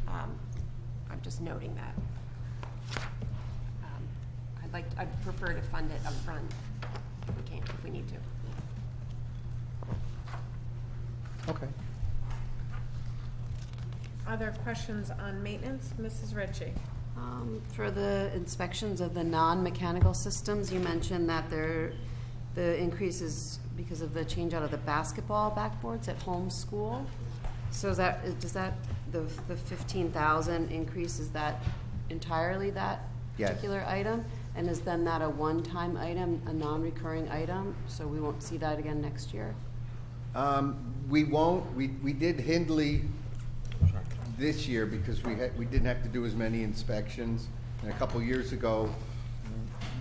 [SPEAKER 5] I'm just noting that. I'd prefer to fund it up front if we need to.
[SPEAKER 15] Okay.
[SPEAKER 1] Other questions on maintenance? Mrs. Ritchie.
[SPEAKER 6] For the inspections of the non-mechanical systems, you mentioned that the increase is because of the change out of the basketball backboards at home school. So the 15,000 increase, is that entirely that
[SPEAKER 15] Yes.
[SPEAKER 6] particular item? And is then that a one-time item, a non-recurring item, so we won't see that again next year?
[SPEAKER 15] We won't. We did Hindley this year because we didn't have to do as many inspections. And a couple years ago,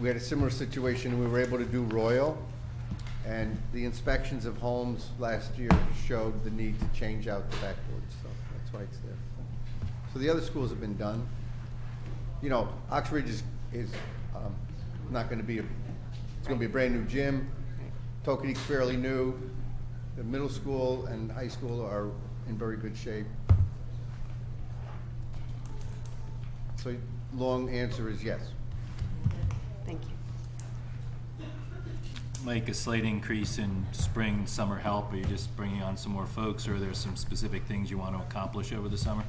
[SPEAKER 15] we had a similar situation. We were able to do Royal, and the inspections of homes last year showed the need to change out the backboards. So that's why it's there. So the other schools have been done. Oxbridge is not going to be it's going to be a brand new gym. Tokeneek's fairly new. The middle school and high school are in very good shape. So long answer is yes.
[SPEAKER 6] Thank you.
[SPEAKER 11] like a slight increase in spring, summer help? Are you just bringing on some more folks, or are there some specific things you want to accomplish over the summer?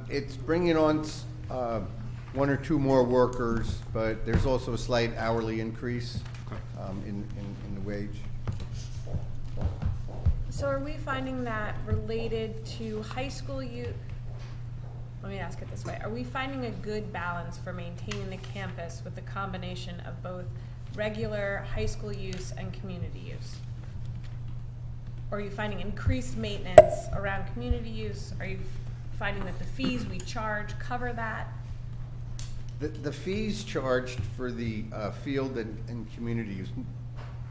[SPEAKER 4] It's bringing on one or two more workers, but there's also a slight hourly increase in the wage.
[SPEAKER 1] So are we finding that related to high school youth? Let me ask it this way. Are we finding a good balance for maintaining the campus with the combination of both regular high school use and community use? Or are you finding increased maintenance around community use? Are you finding that the fees we charge cover that?
[SPEAKER 4] The fees charged for the field and community use,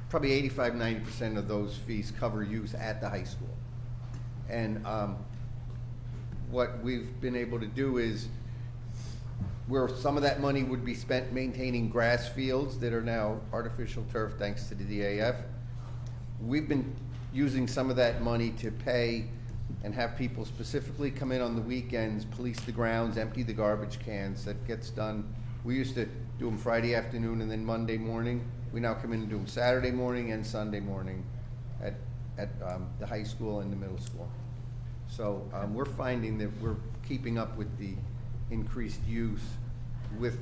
[SPEAKER 4] probably 85–90% of those fees cover use at the high school. And what we've been able to do is, where some of that money would be spent maintaining grass fields that are now artificial turf thanks to the DAF, we've been using some of that money to pay and have people specifically come in on the weekends, police the grounds, empty the garbage cans. That gets done. We used to do them Friday afternoon and then Monday morning. We now come in and do them Saturday morning and Sunday morning at the high school and the middle school. So we're finding that we're keeping up with the increased use with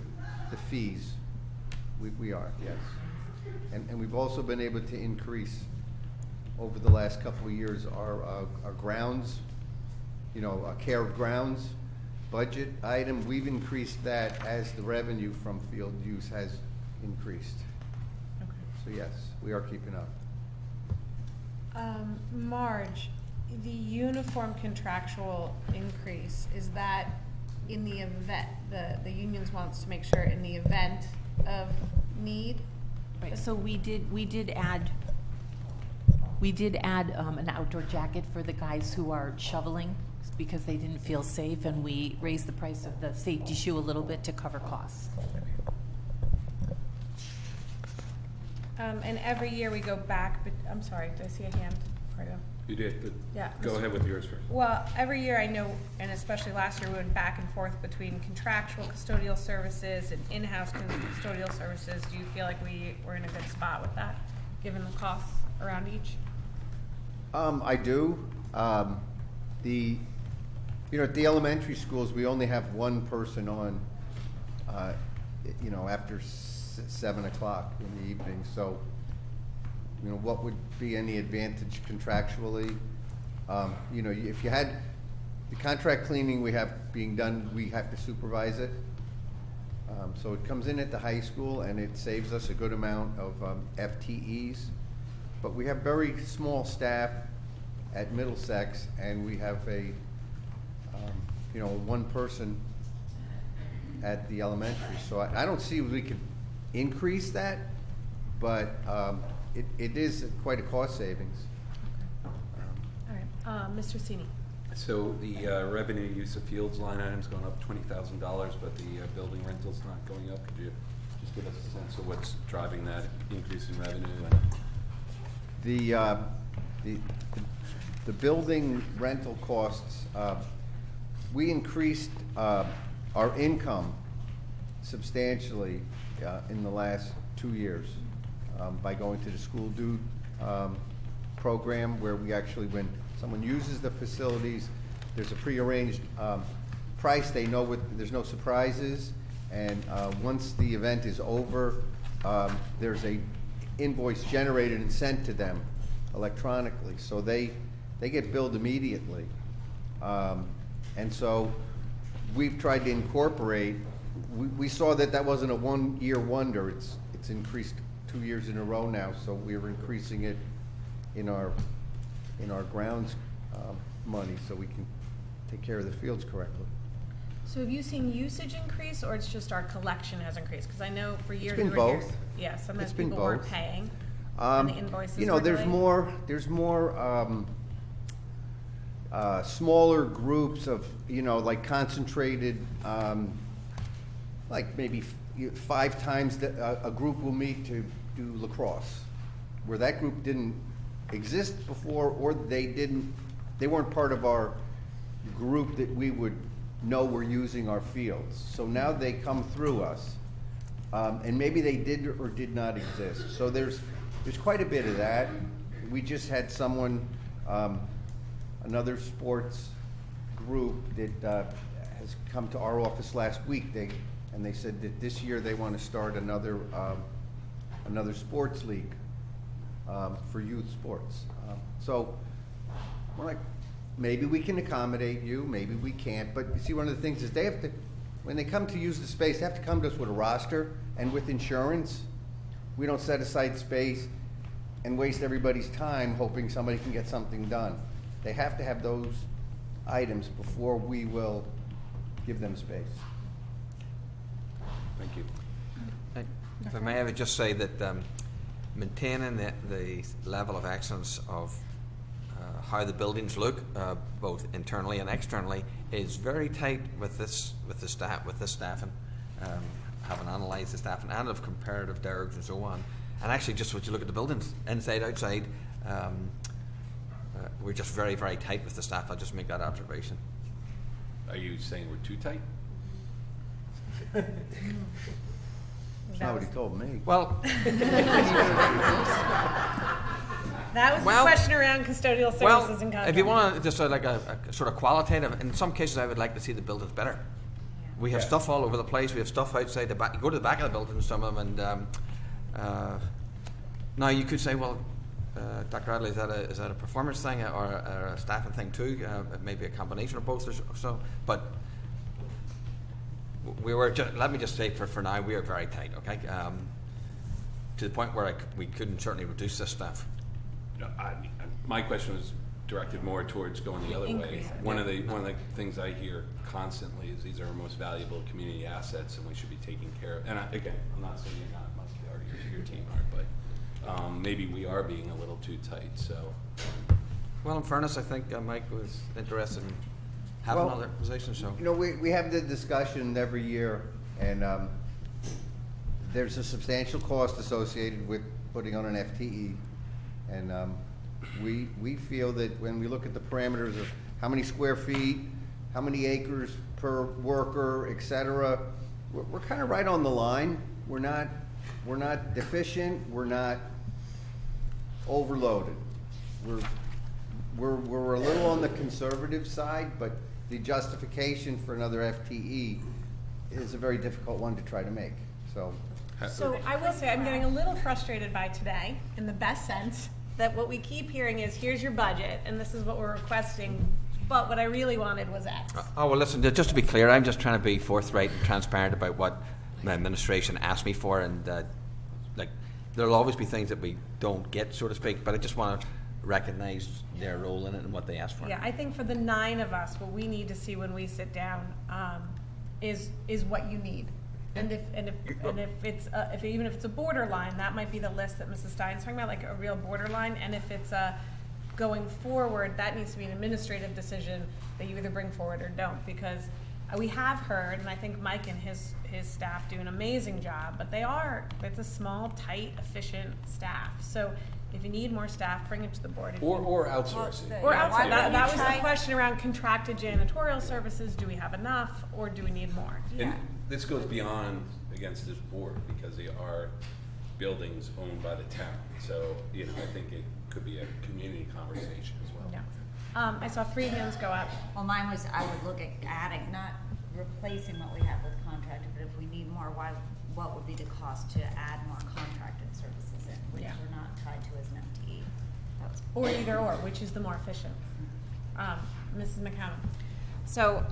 [SPEAKER 4] the fees. We are, yes. And we've also been able to increase over the last couple of years our grounds, care of grounds budget item. We've increased that as the revenue from field use has increased. Okay. So yes, we are keeping up.
[SPEAKER 1] Marge, the uniform contractual increase, is that in the event, the unions wants to make sure in the event of need?
[SPEAKER 8] Right, so we did add an outdoor jacket for the guys who are shoveling because they didn't feel safe, and we raised the price of the safety shoe a little bit to cover costs.
[SPEAKER 1] And every year we go back, but I'm sorry, did I see a hand?
[SPEAKER 14] You did, but
[SPEAKER 1] yeah.
[SPEAKER 14] Go ahead with yours first.
[SPEAKER 1] Well, every year I know, and especially last year, we went back and forth between contractual custodial services and in-house custodial services. Do you feel like we're in a good spot with that, given the costs around each?
[SPEAKER 4] I do. At the elementary schools, we only have one person on, after 7 o'clock in the evening. So, what would be any advantage contractually? If you had the contract cleaning we have being done, we have to supervise it. So it comes in at the high school and it saves us a good amount of FTEs. But we have very small staff at Middlesex, and we have one person at the elementary. So I don't see if we could increase that, but it is quite a cost savings.
[SPEAKER 1] All right, Mr. Cini.
[SPEAKER 14] So the revenue use of fields line item's going up $20,000, but the building rental's not going up. Could you just give us a sense of what's driving that increase in revenue?
[SPEAKER 4] The building rental costs, we increased our income substantially in the last 2 years by going to the school dude program, where we actually, when someone uses the facilities, there's a prearranged price. They know there's no surprises, and once the event is over, there's a invoice generated and sent to them electronically, so they get billed immediately. And so we've tried to incorporate. We saw that wasn't a one-year wonder. It's increased 2 years in a row now, so we're increasing it in our grounds money so we can take care of the fields correctly.
[SPEAKER 1] So have you seen usage increase, or it's just our collection has increased? Because I know for years
[SPEAKER 4] It's been both.
[SPEAKER 1] Yeah, sometimes
[SPEAKER 4] It's been
[SPEAKER 1] people weren't
[SPEAKER 4] both.
[SPEAKER 1] paying. And the invoices were
[SPEAKER 4] there's
[SPEAKER 1] delayed.
[SPEAKER 4] there's more smaller groups of, like concentrated, like maybe 5 times a group will meet to do lacrosse, where that group didn't exist before, or they weren't part of our group that we would know were using our fields. So now they come through us. And maybe they did or did not exist. So there's quite a bit of that. We just had someone, another sports group that has come to our office last week. They said that this year they want to start another sports league for youth sports. So we're like, maybe we can accommodate you, maybe we can't. But you see, one of the things is they have to, when they come to use the space, they have to come to us with a roster and with insurance. We don't set aside space and waste everybody's time hoping somebody can get something done. They have to have those items before we will give them space.
[SPEAKER 14] Thank you.
[SPEAKER 7] If I may, I would just say that maintaining the level of excellence of how the buildings look, both internally and externally, is very tight with the staffing. Having analysed the staffing and of comparative dergs and so on, and actually just when you look at the buildings, inside, outside, we're just very, very tight with the staff. I'll just make that observation.
[SPEAKER 14] Are you saying we're too tight?
[SPEAKER 4] That's not what he told me.
[SPEAKER 7] Well,
[SPEAKER 1] that was the question around custodial services and contracts.
[SPEAKER 7] If you want to just like a sort of qualitative, in some cases I would like to see the buildings better. We have stuff all over the place. We have stuff outside the back. You go to the back of the building, some of them, and now you could say, well, Dr. Radley, is that a performance thing or a staffing thing too? It may be a combination of both or so. But we were just, let me just say for now, we are very tight, okay? To the point where we couldn't certainly reduce this staff.
[SPEAKER 14] No, my question was directed more towards going the other way. One of the things I hear constantly is these are our most valuable community assets, and we should be taking care of. And again, I'm not saying you're not, or your team aren't, but maybe we are being a little too tight. So,
[SPEAKER 7] well, in fairness, I think Mike was interested in having other positions. So,
[SPEAKER 4] you know, we have the discussion every year, and there's a substantial cost associated with putting on an FTE, and we feel that when we look at the parameters of how many square feet, how many acres per worker, et cetera, we're kind of right on the line. We're not deficient. We're not overloaded. We're a little on the conservative side, but the justification for another FTE is a very difficult one to try to make. So
[SPEAKER 1] I will say I'm getting a little frustrated by today, in the best sense, that what we keep hearing is, here's your budget, and this is what we're requesting, but what I really wanted was X.
[SPEAKER 7] Oh, well, listen, just to be clear, I'm just trying to be forthright and transparent about what my administration asked me for, and like, there'll always be things that we don't get, so to speak, but I just want to recognize their role in it and what they asked for.
[SPEAKER 1] Yeah, I think for the 9 of us, what we need to see when we sit down is what you need. And if even if it's a borderline, that might be the list that Mrs. Stein's talking about, like a real borderline. And if it's going forward, that needs to be an administrative decision that you either bring forward or don't. Because we have heard, and I think Mike and his staff do an amazing job, but it's a small, tight, efficient staff. So if you need more staff, bring it to the board.
[SPEAKER 14] Or outsourcing.
[SPEAKER 1] Or outsourcing. That was the question around contracted janitorial services. Do we have enough, or do we need more?
[SPEAKER 14] And this goes beyond against this board, because they are buildings owned by the town. So, you know, I think it could be a community conversation as well.
[SPEAKER 1] Yeah. I saw 3 hands go up.
[SPEAKER 9] Well, mine was, I would look at adding, not replacing what we have with contracted, but if we need more, what would be the cost to add more contracted services in, which we're not tied to as an FTE?
[SPEAKER 1] Or either or, which is the more efficient? Mrs. McCown.
[SPEAKER 5] So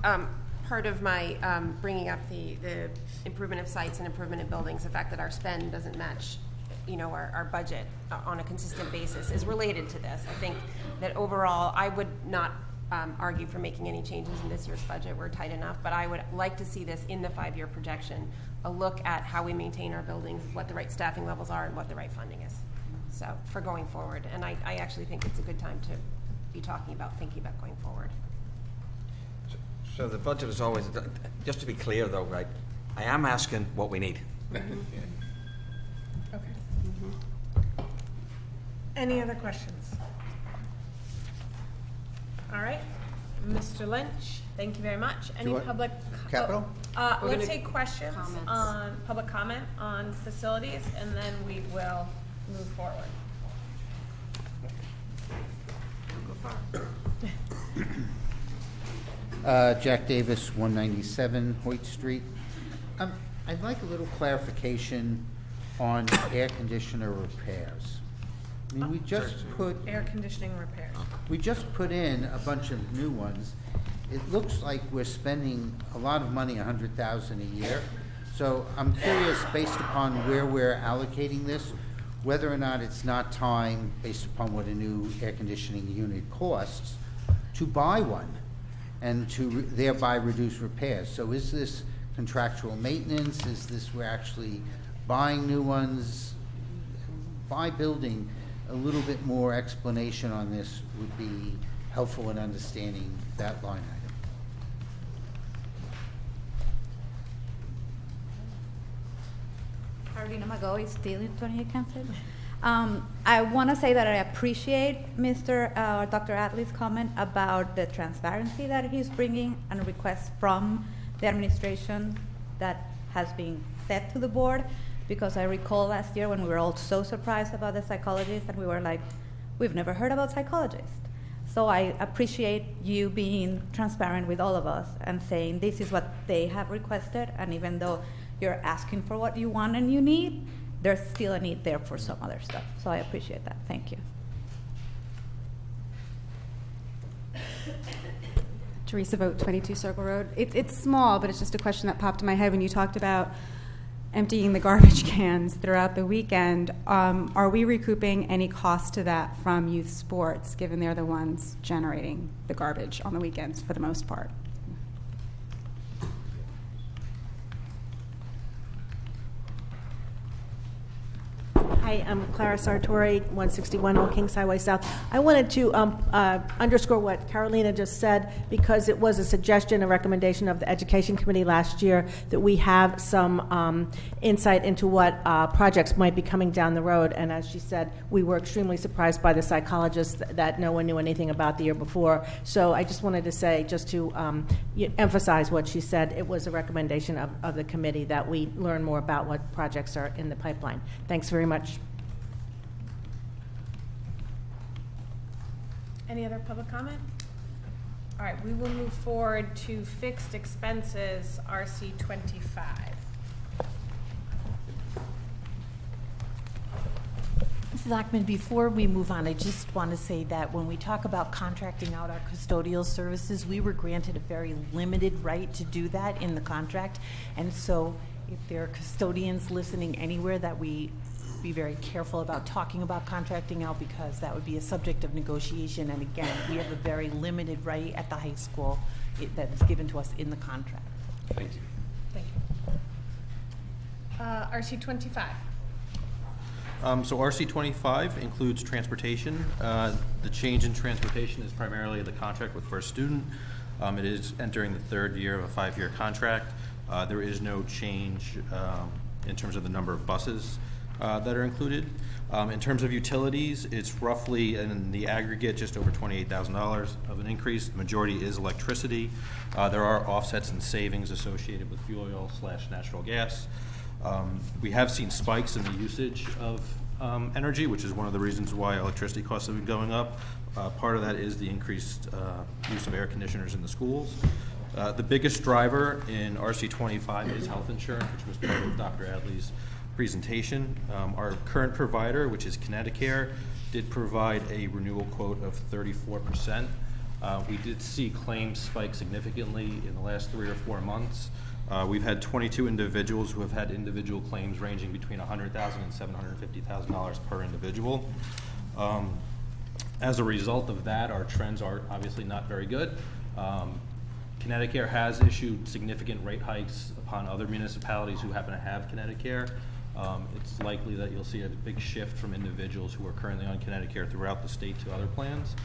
[SPEAKER 5] part of my bringing up the improvement of sites and improvement of buildings, the fact that our spend doesn't match, you know, our budget on a consistent basis is related to this. I think that overall, I would not argue for making any changes in this year's budget. We're tight enough, but I would like to see this in the 5-year projection, a look at how we maintain our buildings, what the right staffing levels are, and what the right funding is. So for going forward, and I actually think it's a good time to be thinking about going forward.
[SPEAKER 7] So the budget is always, just to be clear though, right, I am asking what we need.
[SPEAKER 1] Okay. Any other questions? All right. Mr. Lynch, thank you very much. Any
[SPEAKER 4] want
[SPEAKER 1] public?
[SPEAKER 4] capital?
[SPEAKER 5] We're
[SPEAKER 1] Let's
[SPEAKER 5] gonna-
[SPEAKER 1] take questions
[SPEAKER 5] Comments.
[SPEAKER 1] on, public comment on facilities, and then we will move forward. Go far.
[SPEAKER 15] Jack Davis, 197 Hoyt Street. I'd like a little clarification on air conditioner repairs. I mean, we just put
[SPEAKER 1] Air conditioning repairs.
[SPEAKER 15] We just put in a bunch of new ones. It looks like we're spending a lot of money, $100,000 a year. So I'm curious, based upon where we're allocating this, whether or not it's not time, based upon what a new air conditioning unit costs, to buy one and to thereby reduce repairs. So is this contractual maintenance? Is this we're actually buying new ones? By building, a little bit more explanation on this would be helpful in understanding that line item.
[SPEAKER 24] Carolina Magoy, still in 28 Kansas. I want to say that I appreciate Dr. Adley's comment about the transparency that he's bringing and a request from the administration that has been set to the board, because I recall last year when we were all so surprised about the psychologists and we were like, we've never heard about psychologists. So I appreciate you being transparent with all of us and saying this is what they have requested, and even though you're asking for what you want and you need, there's still a need there for some other stuff. So I appreciate that. Thank you.
[SPEAKER 25] Teresa Vogt, 22 Circle Road. It's small, but it's just a question that popped in my head when you talked about emptying the garbage cans throughout the weekend. Are we recouping any cost to that from youth sports, given they're the ones generating the garbage on the weekends for the most part?
[SPEAKER 18] Hi, I'm Clara Sartori, 161 Old Kings Highway South. I wanted to underscore what Carolina just said, because it was a suggestion, a recommendation of the Education Committee last year that we have some insight into what projects might be coming down the road. And as she said, we were extremely surprised by the psychologists that no one knew anything about the year before. So I just wanted to say, just to emphasize what she said, it was a recommendation of the committee that we learn more about what projects are in the pipeline. Thanks very much.
[SPEAKER 1] Any other public comment? All right, we will move forward to fixed expenses, RC 25.
[SPEAKER 8] Mrs. Ackman, before we move on, I just want to say that when we talk about contracting out our custodial services, we were granted a very limited right to do that in the contract. And so if there are custodians listening anywhere, that we be very careful about talking about contracting out, because that would be a subject of negotiation. And again, we have a very limited right at the high school that is given to us in the contract.
[SPEAKER 14] Thank you.
[SPEAKER 1] Thank you. RC 25.
[SPEAKER 10] So RC 25 includes transportation. The change in transportation is primarily the contract with First Student. It is entering the third year of a 5-year contract. There is no change in terms of the number of buses that are included. In terms of utilities, it's roughly in the aggregate just over $28,000 of an increase. The majority is electricity. There are offsets and savings associated with fuel oil / natural gas. We have seen spikes in the usage of energy, which is one of the reasons why electricity costs have been going up. Part of that is the increased use of air conditioners in the schools. The biggest driver in RC 25 is health insurance, which was part of Dr. Adley's presentation. Our current provider, which is Connecticut, did provide a renewal quote of 34%. We did see claims spike significantly in the last 3 or 4 months. We've had 22 individuals who have had individual claims ranging between $100,000 and $750,000 per individual. As a result of that, our trends are obviously not very good. Connecticut has issued significant rate hikes upon other municipalities who happen to have Connecticut. It's likely that you'll see a big shift from individuals who are currently on Connecticut throughout the state to other plans.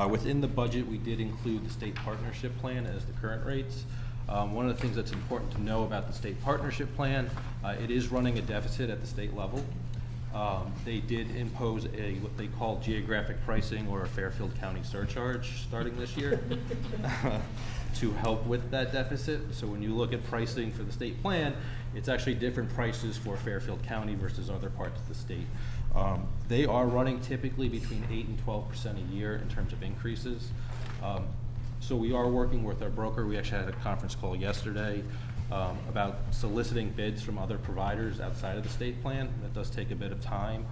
[SPEAKER 10] Within the budget, we did include the state partnership plan as the current rates. One of the things that's important to know about the state partnership plan, it is running a deficit at the state level. They did impose what they call geographic pricing, or a Fairfield County surcharge, starting this year to help with that deficit. So when you look at pricing for the state plan, it's actually different prices for Fairfield County versus other parts of the state. They are running typically between 8 and 12% a year in terms of increases. So we are working with our broker. We actually had a conference call yesterday about soliciting bids from other providers outside of the state plan. That does take a bit of time.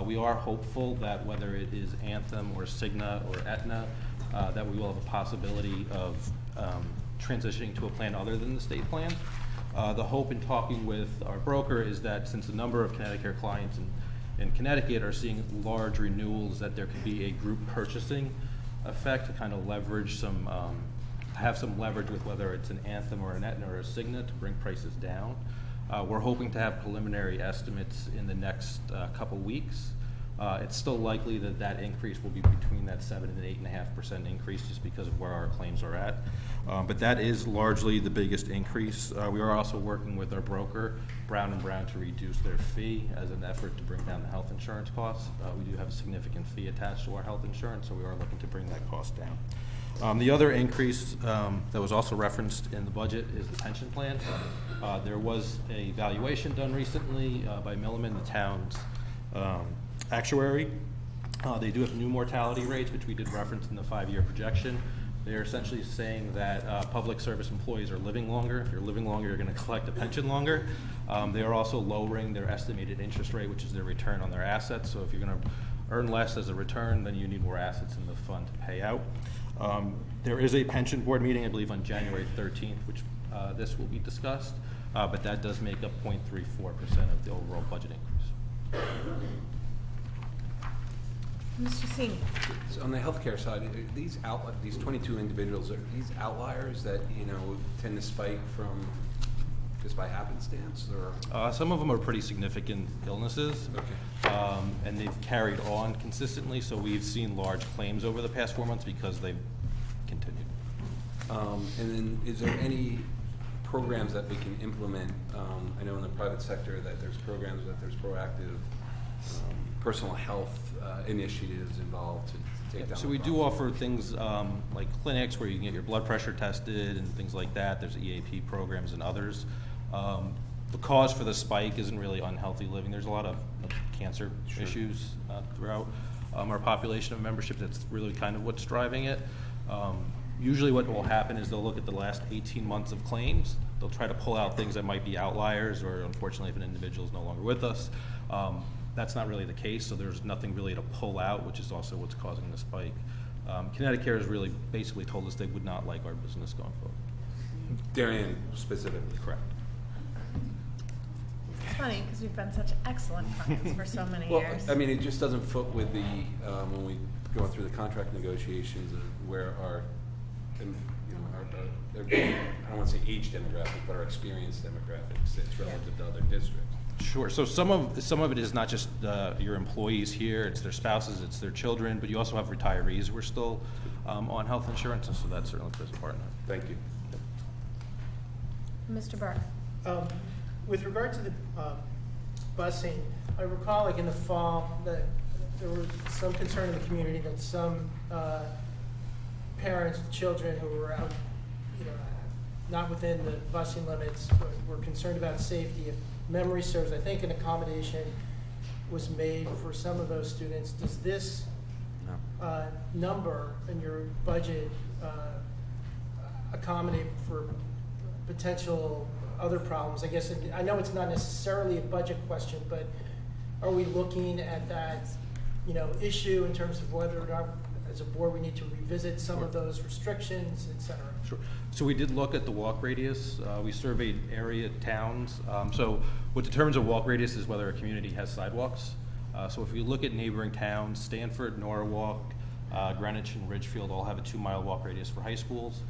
[SPEAKER 10] We are hopeful that whether it is Anthem or Cigna or Aetna, that we will have a possibility of transitioning to a plan other than the state plan. The hope in talking with our broker is that since a number of Connecticut clients in Connecticut are seeing large renewals, that there could be a group purchasing effect to kind of leverage some, have some leverage with whether it's an Anthem or an Aetna or a Cigna to bring prices down. We're hoping to have preliminary estimates in the next couple weeks. It's still likely that that increase will be between that 7 and 8.5% increase just because of where our claims are at. But that is largely the biggest increase. We are also working with our broker, Brown & Brown, to reduce their fee as an effort to bring down the health insurance costs. We do have a significant fee attached to our health insurance, so we are looking to bring that cost down. The other increase that was also referenced in the budget is the pension plan. There was a valuation done recently by Milliman, the town's actuary. They do have new mortality rates, which we did reference in the 5-year projection. They're essentially saying that public service employees are living longer. If you're living longer, you're going to collect a pension longer. They are also lowering their estimated interest rate, which is their return on their assets. So if you're going to earn less as a return, then you need more assets in the fund to pay out. There is a pension board meeting, I believe, on January 13th, which this will be discussed, but that does make up 0.34% of the overall budget increase.
[SPEAKER 1] Mr. Singh.
[SPEAKER 14] So on the healthcare side, these 22 individuals, are these outliers that, you know, tend to spike from just by happenstance, or?
[SPEAKER 10] Some of them are pretty significant illnesses.
[SPEAKER 14] Okay.
[SPEAKER 10] And they've carried on consistently, so we've seen large claims over the past 4 months because they've continued.
[SPEAKER 14] And then is there any programs that we can implement? I know in the private sector that there's programs, that there's proactive personal health initiatives involved to take down.
[SPEAKER 10] So we do offer things like clinics where you can get your blood pressure tested and things like that. There's EAP programs and others. The cause for the spike isn't really unhealthy living. There's a lot of cancer issues throughout our population of membership. That's really kind of what's driving it. Usually what will happen is they'll look at the last 18 months of claims. They'll try to pull out things that might be outliers, or unfortunately if an individual is no longer with us. That's not really the case, so there's nothing really to pull out, which is also what's causing the spike. Connecticut has really basically told us they would not like our business going forward.
[SPEAKER 14] Darien specifically.
[SPEAKER 10] Correct.
[SPEAKER 1] It's funny because we've been such excellent clients for so many years.
[SPEAKER 14] I mean, it just doesn't fit with the, when we go through the contract negotiations where our, you know, I don't want to say age demographic, but our experience demographics sits relative to other districts.
[SPEAKER 10] Sure. So some of it is not just your employees here; it's their spouses, it's their children. But you also have retirees who are still on health insurance, and so that certainly plays a part in it.
[SPEAKER 14] Thank you.
[SPEAKER 1] Mr. Burke.
[SPEAKER 13] With regard to the busing, I recall, like in the fall, that there was some concern in the community that some parents, children who were out, you know, not within the busing limits, were concerned about safety. If memory serves, I think an accommodation was made for some of those students. Does this number in your budget accommodate for potential other problems? I guess, I know it's not necessarily a budget question, but are we looking at that, you know, issue in terms of whether or not as a board we need to revisit some of those restrictions, et cetera?
[SPEAKER 10] Sure. So we did look at the walk radius. We surveyed area towns. So what determines a walk radius is whether a community has sidewalks. So if you look at neighboring towns, Stanford, Norwalk, Greenwich, and Ridgefield all have a 2-mile walk radius for high schools.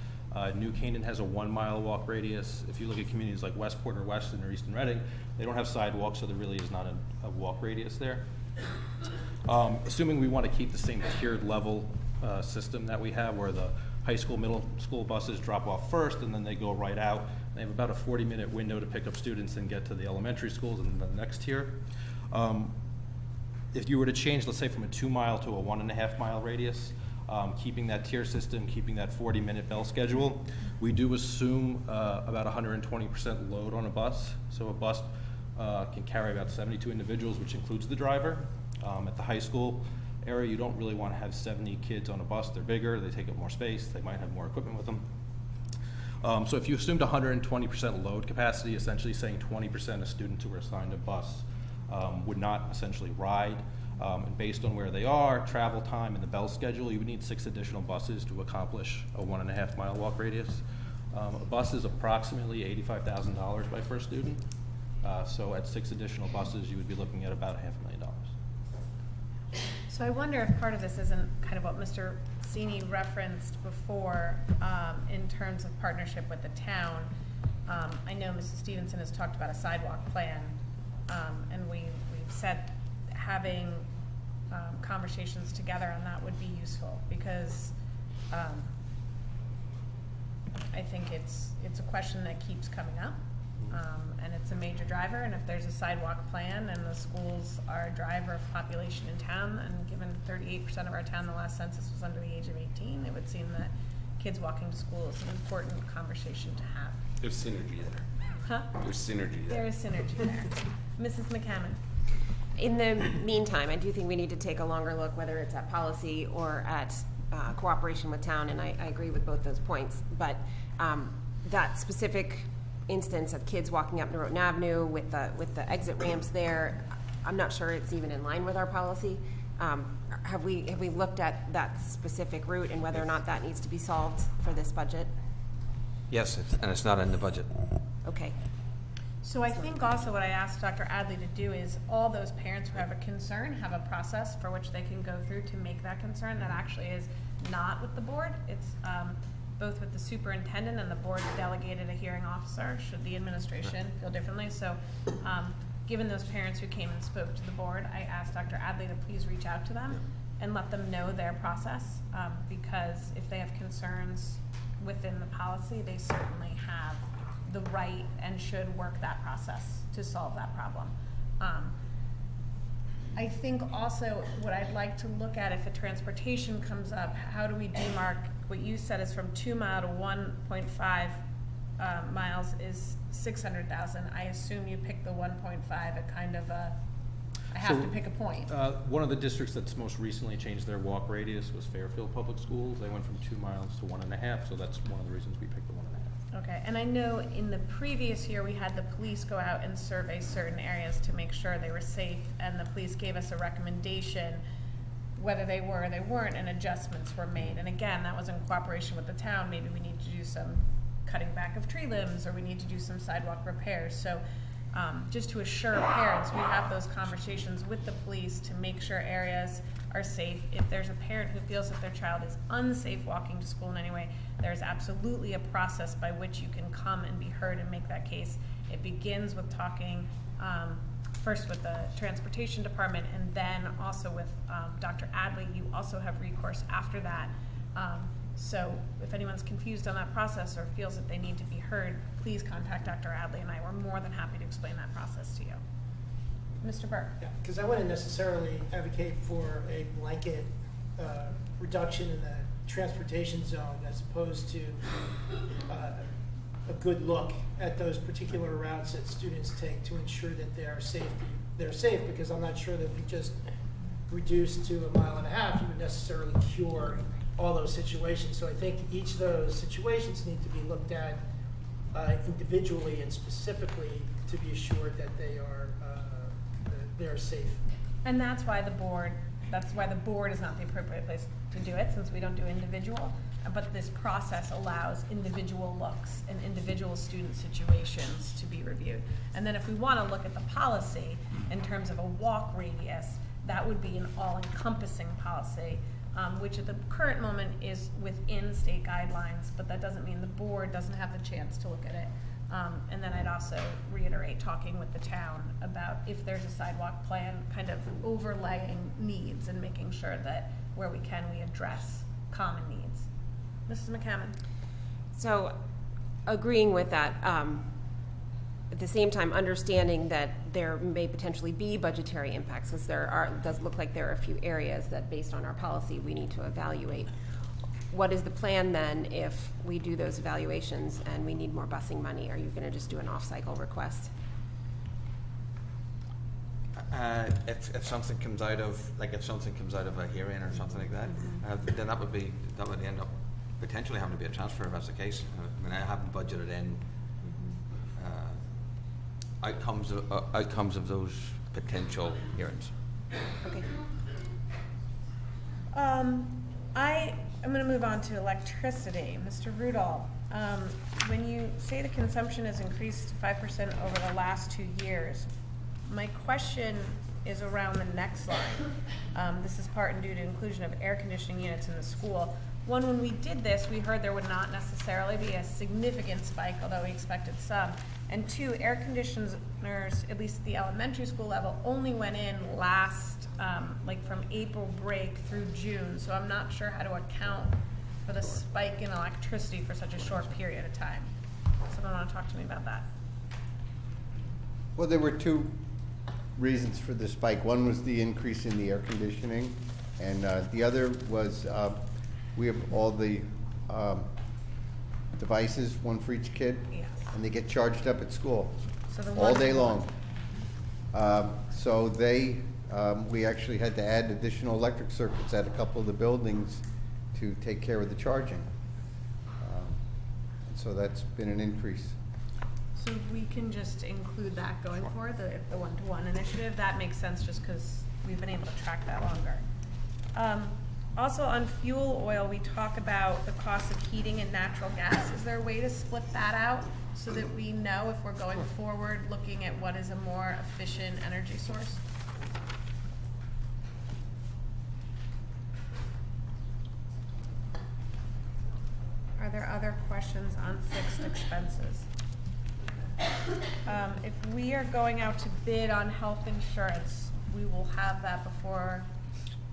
[SPEAKER 10] New Canaan has a 1-mile walk radius. If you look at communities like Westport or Weston or Easton Reading, they don't have sidewalks, so there really is not a walk radius there. Assuming we want to keep the same tiered level system that we have, where the high school, middle school buses drop off first and then they go right out. They have about a 40-minute window to pick up students and get to the elementary schools and then the next tier. if you were to change, let's say, from a 2-mile to a 1.5-mile radius, keeping that tier system, keeping that 40-minute bell schedule, we do assume about 120% load on a bus. So a bus can carry about 72 individuals, which includes the driver. At the high school area, you don't really want to have 70 kids on a bus. They're bigger, they take up more space, they might have more equipment with them. So if you assumed 120% load capacity, essentially saying 20% of students who are assigned a bus would not essentially ride, and based on where they are, travel time, and the bell schedule, you would need 6 additional buses to accomplish a 1.5-mile walk radius. A bus is approximately $85,000 by first student. So at 6 additional buses, you would be looking at about $500,000.
[SPEAKER 1] So I wonder if part of this isn't kind of what Mr. Cini referenced before in terms of partnership with the town. I know Mrs. Stevenson has talked about a sidewalk plan, and we've said having conversations together on that would be useful, because I think it's a question that keeps coming up. And it's a major driver, and if there's a sidewalk plan and the schools are a driver of population in town, and given 38% of our town, the last census was under the age of 18, it would seem that kids walking to school is an important conversation to have.
[SPEAKER 14] There's synergy there.
[SPEAKER 1] Huh?
[SPEAKER 14] There's synergy there.
[SPEAKER 1] There is synergy there. Mrs. McCammon.
[SPEAKER 5] In the meantime, I do think we need to take a longer look, whether it's at policy or at cooperation with town, and I agree with both those points. But that specific instance of kids walking up Norotan Avenue with the exit ramps there, I'm not sure it's even in line with our policy. Have we looked at that specific route and whether or not that needs to be solved for this budget?
[SPEAKER 7] Yes, and it's not in the budget.
[SPEAKER 5] Okay.
[SPEAKER 1] So I think also what I asked Dr. Adley to do is all those parents who have a concern have a process for which they can go through to make that concern that actually is not with the board. It's both with the superintendent, and the board delegated a hearing officer should the administration feel differently. So given those parents who came and spoke to the board, I asked Dr. Adley to please reach out to them and let them know their process, because if they have concerns within the policy, they certainly have the right and should work that process to solve that problem. I think also what I'd like to look at, if a transportation comes up, how do we demarc what you said is from 2 mile to 1.5 miles is 600,000. I assume you picked the 1.5 at kind of a, I have to pick a point.
[SPEAKER 10] One of the districts that's most recently changed their walk radius was Fairfield Public Schools. They went from 2 miles to 1.5, so that's one of the reasons we picked the 1.5.
[SPEAKER 1] Okay, and I know in the previous year we had the police go out and survey certain areas to make sure they were safe, and the police gave us a recommendation whether they were or they weren't, and adjustments were made. And again, that was in cooperation with the town. Maybe we need to do some cutting back of tree limbs, or we need to do some sidewalk repairs. So just to assure parents, we have those conversations with the police to make sure areas are safe. If there's a parent who feels that their child is unsafe walking to school in any way, there's absolutely a process by which you can come and be heard and make that case. It begins with talking first with the transportation department, and then also with Dr. Adley. You also have recourse after that. So if anyone's confused on that process or feels that they need to be heard, please contact Dr. Adley and I. We're more than happy to explain that process to you. Mr. Burke.
[SPEAKER 13] Yeah, because I wouldn't necessarily advocate for a blanket reduction in the transportation zone as opposed to a good look at those particular routes that students take to ensure that they're safe, because I'm not sure that if you just reduce to 1.5 miles, you would necessarily cure all those situations. So I think each of those situations need to be looked at individually and specifically to be assured that they're safe.
[SPEAKER 1] And that's why the board is not the appropriate place to do it, since we don't do individual. But this process allows individual looks and individual student situations to be reviewed. And then if we want to look at the policy in terms of a walk radius, that would be an all-encompassing policy, which at the current moment is within state guidelines, but that doesn't mean the board doesn't have the chance to look at it. And then I'd also reiterate talking with the town about if there's a sidewalk plan, kind of overlaying needs and making sure that where we can, we address common needs. Mrs. McCammon.
[SPEAKER 5] So agreeing with that, at the same time, understanding that there may potentially be budgetary impacts, because does look like there are a few areas that, based on our policy, we need to evaluate. What is the plan then if we do those evaluations and we need more busing money? Are you going to just do an off-cycle request?
[SPEAKER 7] If something comes out of a hearing or something like that, then that would end up potentially having to be a transfer if that's the case. I mean, I haven't budgeted in outcomes of those potential hearings.
[SPEAKER 5] Okay.
[SPEAKER 1] I'm going to move on to electricity. Mr. Rudolph, when you say the consumption has increased 5% over the last 2 years, my question is around the next line. This is part and due to inclusion of air conditioning units in the school. One, when we did this, we heard there would not necessarily be a significant spike, although we expected some. And two, air conditioners, at least at the elementary school level, only went in last, like from April break through June. So I'm not sure how to account for the spike in electricity for such a short period of time. Someone want to talk to me about that?
[SPEAKER 4] Well, there were two reasons for the spike. One was the increase in the air conditioning, and the other was we have all the devices, one for each kid, and they get charged up at school all day long. So we actually had to add additional electric circuits at a couple of the buildings to take care of the charging. So that's been an increase.
[SPEAKER 1] So we can just include that going forward, the one-to-one initiative. That makes sense just because we've been able to track that longer. Also on fuel oil, we talk about the cost of heating and natural gas. Is there a way to split that out so that we know if we're going forward looking at what is a more efficient energy source? Are there other questions on fixed expenses? If we are going out to bid on health insurance, we will have that before.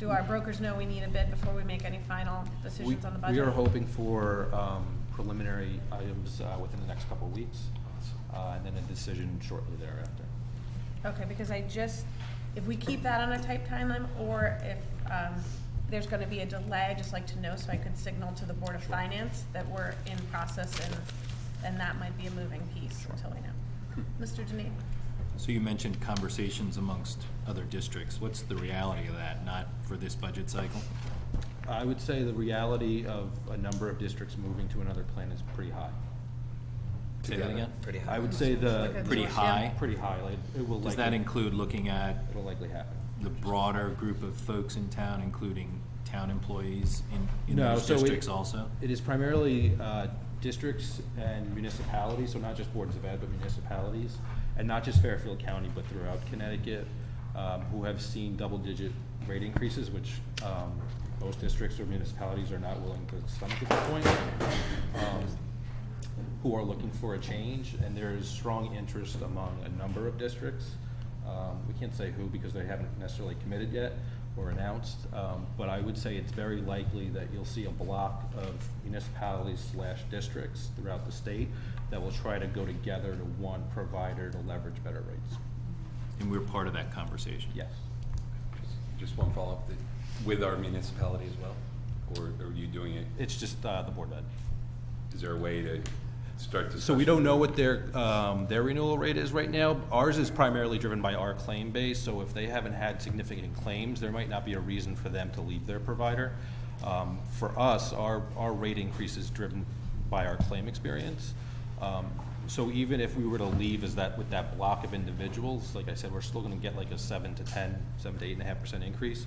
[SPEAKER 1] Do our brokers know we need a bid before we make any final decisions on the budget?
[SPEAKER 12] We are hoping for preliminary items within the next couple of weeks, and then a decision shortly thereafter.
[SPEAKER 1] Okay, because if we keep that on a tight timeline, or if there's going to be a delay, I'd just like to know so I could signal to the Board of Finance that we're in process, and that might be a moving piece until we know. Mr. Deneen.
[SPEAKER 11] So you mentioned conversations amongst other districts. What's the reality of that, not for this budget cycle?
[SPEAKER 12] I would say the reality of a number of districts moving to another plan is pretty high.
[SPEAKER 11] Say that again?
[SPEAKER 7] Pretty high.
[SPEAKER 12] I would say
[SPEAKER 11] pretty high.
[SPEAKER 12] Pretty high. Like, it will.
[SPEAKER 11] Does that include looking at?
[SPEAKER 12] It'll likely happen.
[SPEAKER 11] The broader group of folks in town, including town employees in
[SPEAKER 12] No,
[SPEAKER 11] those
[SPEAKER 12] so
[SPEAKER 11] districts also?
[SPEAKER 12] It is primarily districts and municipalities, so not just boards of ed, but municipalities, and not just Fairfield County, but throughout Connecticut, who have seen double-digit rate increases, which most districts or municipalities are not willing to stomach at this point, who are looking for a change, and there is strong interest among a number of districts. We can't say who because they haven't necessarily committed yet or announced, but I would say it's very likely that you'll see a block of municipalities/districts throughout the state that will try to go together to one provider to leverage better rates.
[SPEAKER 11] And we're part of that conversation?
[SPEAKER 12] Yes.
[SPEAKER 14] Just one follow-up, with our municipality as well? Or are you doing it?
[SPEAKER 12] It's just the Board of Ed.
[SPEAKER 14] Is there a way to start to?
[SPEAKER 12] So we don't know what their renewal rate is right now. Ours is primarily driven by our claim base, so if they haven't had significant claims, there might not be a reason for them to leave their provider. For us, our rate increase is driven by our claim experience. So even if we were to leave with that block of individuals, like I said, we're still going to get like a 7 to 8.5% increase.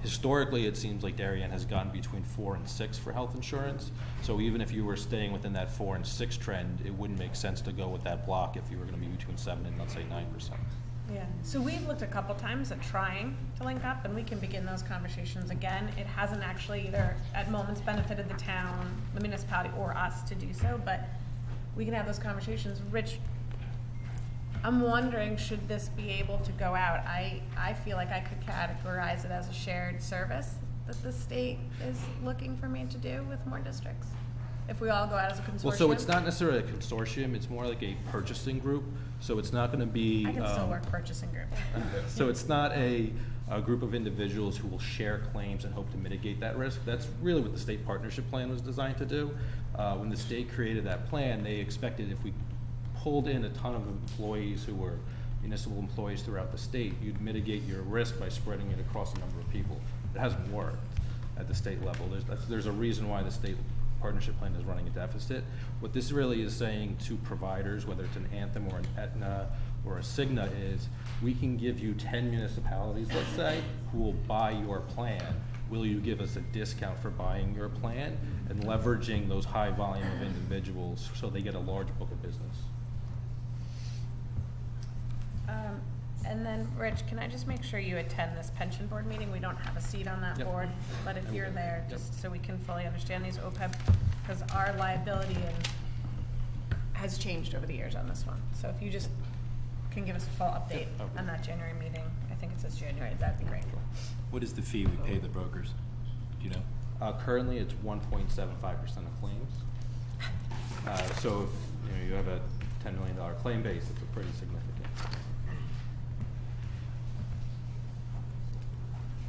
[SPEAKER 12] Historically, it seems like Darien has gotten between 4 and 6 for health insurance. So even if you were staying within that 4 and 6 trend, it wouldn't make sense to go with that block if you were going to be between 7 and let's say 9%.
[SPEAKER 1] Yeah, so we've looked a couple times at trying to link up, and we can begin those conversations again. It hasn't actually either at moments benefited the town, the municipality, or us to do so, but we can have those conversations. Rich, I'm wondering, should this be able to go out? I feel like I could categorize it as a shared service that the state is looking for me to do with more districts. if we all go out as a consortium?
[SPEAKER 12] Well, so it's not necessarily a consortium, it's more like a purchasing group, so it's not gonna be.
[SPEAKER 1] I can still work purchasing group.
[SPEAKER 12] So it's not a group of individuals who will share claims and hope to mitigate that risk. That's really what the state partnership plan was designed to do. When the state created that plan, they expected if we pulled in a ton of employees who were municipal employees throughout the state, you'd mitigate your risk by spreading it across a number of people. It hasn't worked at the state level. There's a reason why the state partnership plan is running a deficit. What this really is saying to providers, whether it's an Anthem or an Aetna or a Cigna, is we can give you 10 municipalities, let's say, who will buy your plan. Will you give us a discount for buying your plan and leveraging those high volume of individuals so they get a large book of business?
[SPEAKER 1] And then, Rich, can I just make sure you attend this pension board meeting? We don't have a seat on that
[SPEAKER 12] Yep.
[SPEAKER 1] board, but if you're there, just so we can fully understand these OPEB, because our liability has changed over the years on this one. So if you just can give us a full update on that January meeting, I think it says January, that'd be great.
[SPEAKER 11] What is the fee we pay the brokers? Do you know?
[SPEAKER 12] Currently, it's 1.75% of claims. So if you have a $10 million claim base, it's a pretty significant.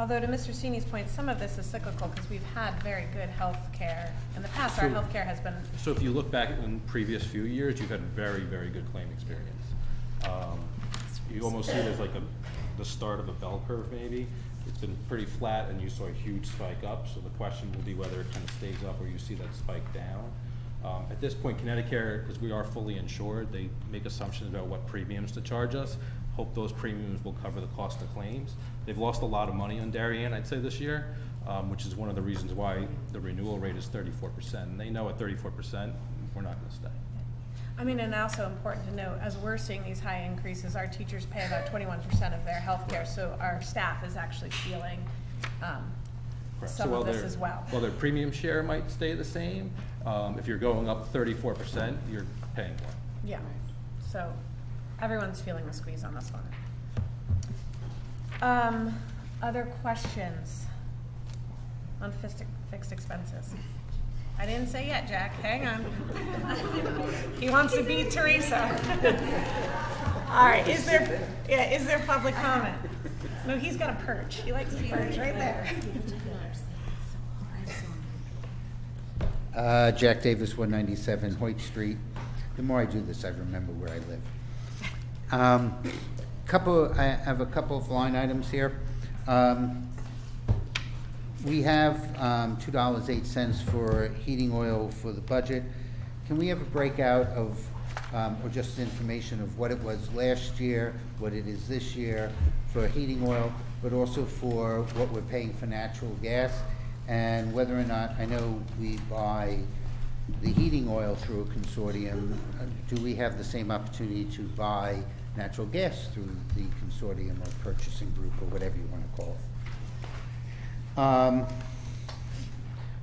[SPEAKER 1] Although to Mr. Sini's point, some of this is cyclical because we've had very good health care. In the past, our health care has been.
[SPEAKER 12] So if you look back in previous few years, you've had very, very good claim experience. You almost see it as like the start of a bell curve maybe. It's been pretty flat and you saw a huge spike up. So the question will be whether it kind of stays up or you see that spike down. At this point, Connecticut, because we are fully insured, they make assumptions about what premiums to charge us. Hope those premiums will cover the cost of claims. They've lost a lot of money on Darien, I'd say, this year, which is one of the reasons why the renewal rate is 34%. And they know at 34%, we're not going to stay.
[SPEAKER 1] I mean, and also important to note, as we're seeing these high increases, our teachers pay about 21% of their health care, so our staff is actually feeling some of this as well.
[SPEAKER 12] While their premium share might stay the same, if you're going up 34%, you're paying more.
[SPEAKER 1] Yeah, so everyone's feeling the squeeze on this one. Other questions on fixed expenses? I didn't say yet, Jack. Hang on. He wants to beat Teresa. All right. Is there public comment? No, he's got a perch. He likes to perch right there.
[SPEAKER 15] Jack Davis, 197 Hoyt Street. The more I do this, I remember where I live. I have a couple of line items here. We have $2.08 for heating oil for the budget. Can we have a breakout of, or just information of what it was last year, what it is this year for heating oil, but also for what we're paying for natural gas, and whether or not, I know we buy the heating oil through a consortium, do we have the same opportunity to buy natural gas through the consortium or purchasing group or whatever you want to call it?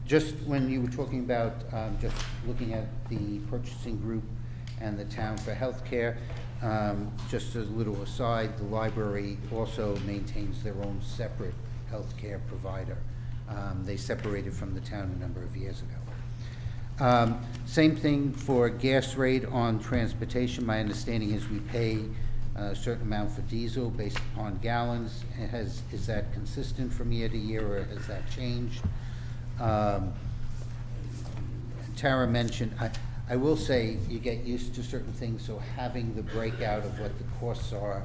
[SPEAKER 15] Just when you were talking about just looking at the purchasing group and the town for healthcare, just as a little aside, the library also maintains their own separate healthcare provider. They separated from the town a number of years ago. Same thing for gas rate on transportation. My understanding is we pay a certain amount for diesel based upon gallons. Is that consistent from year to year, or has that changed? Tara mentioned, I will say you get used to certain things, so having the breakout of what the costs are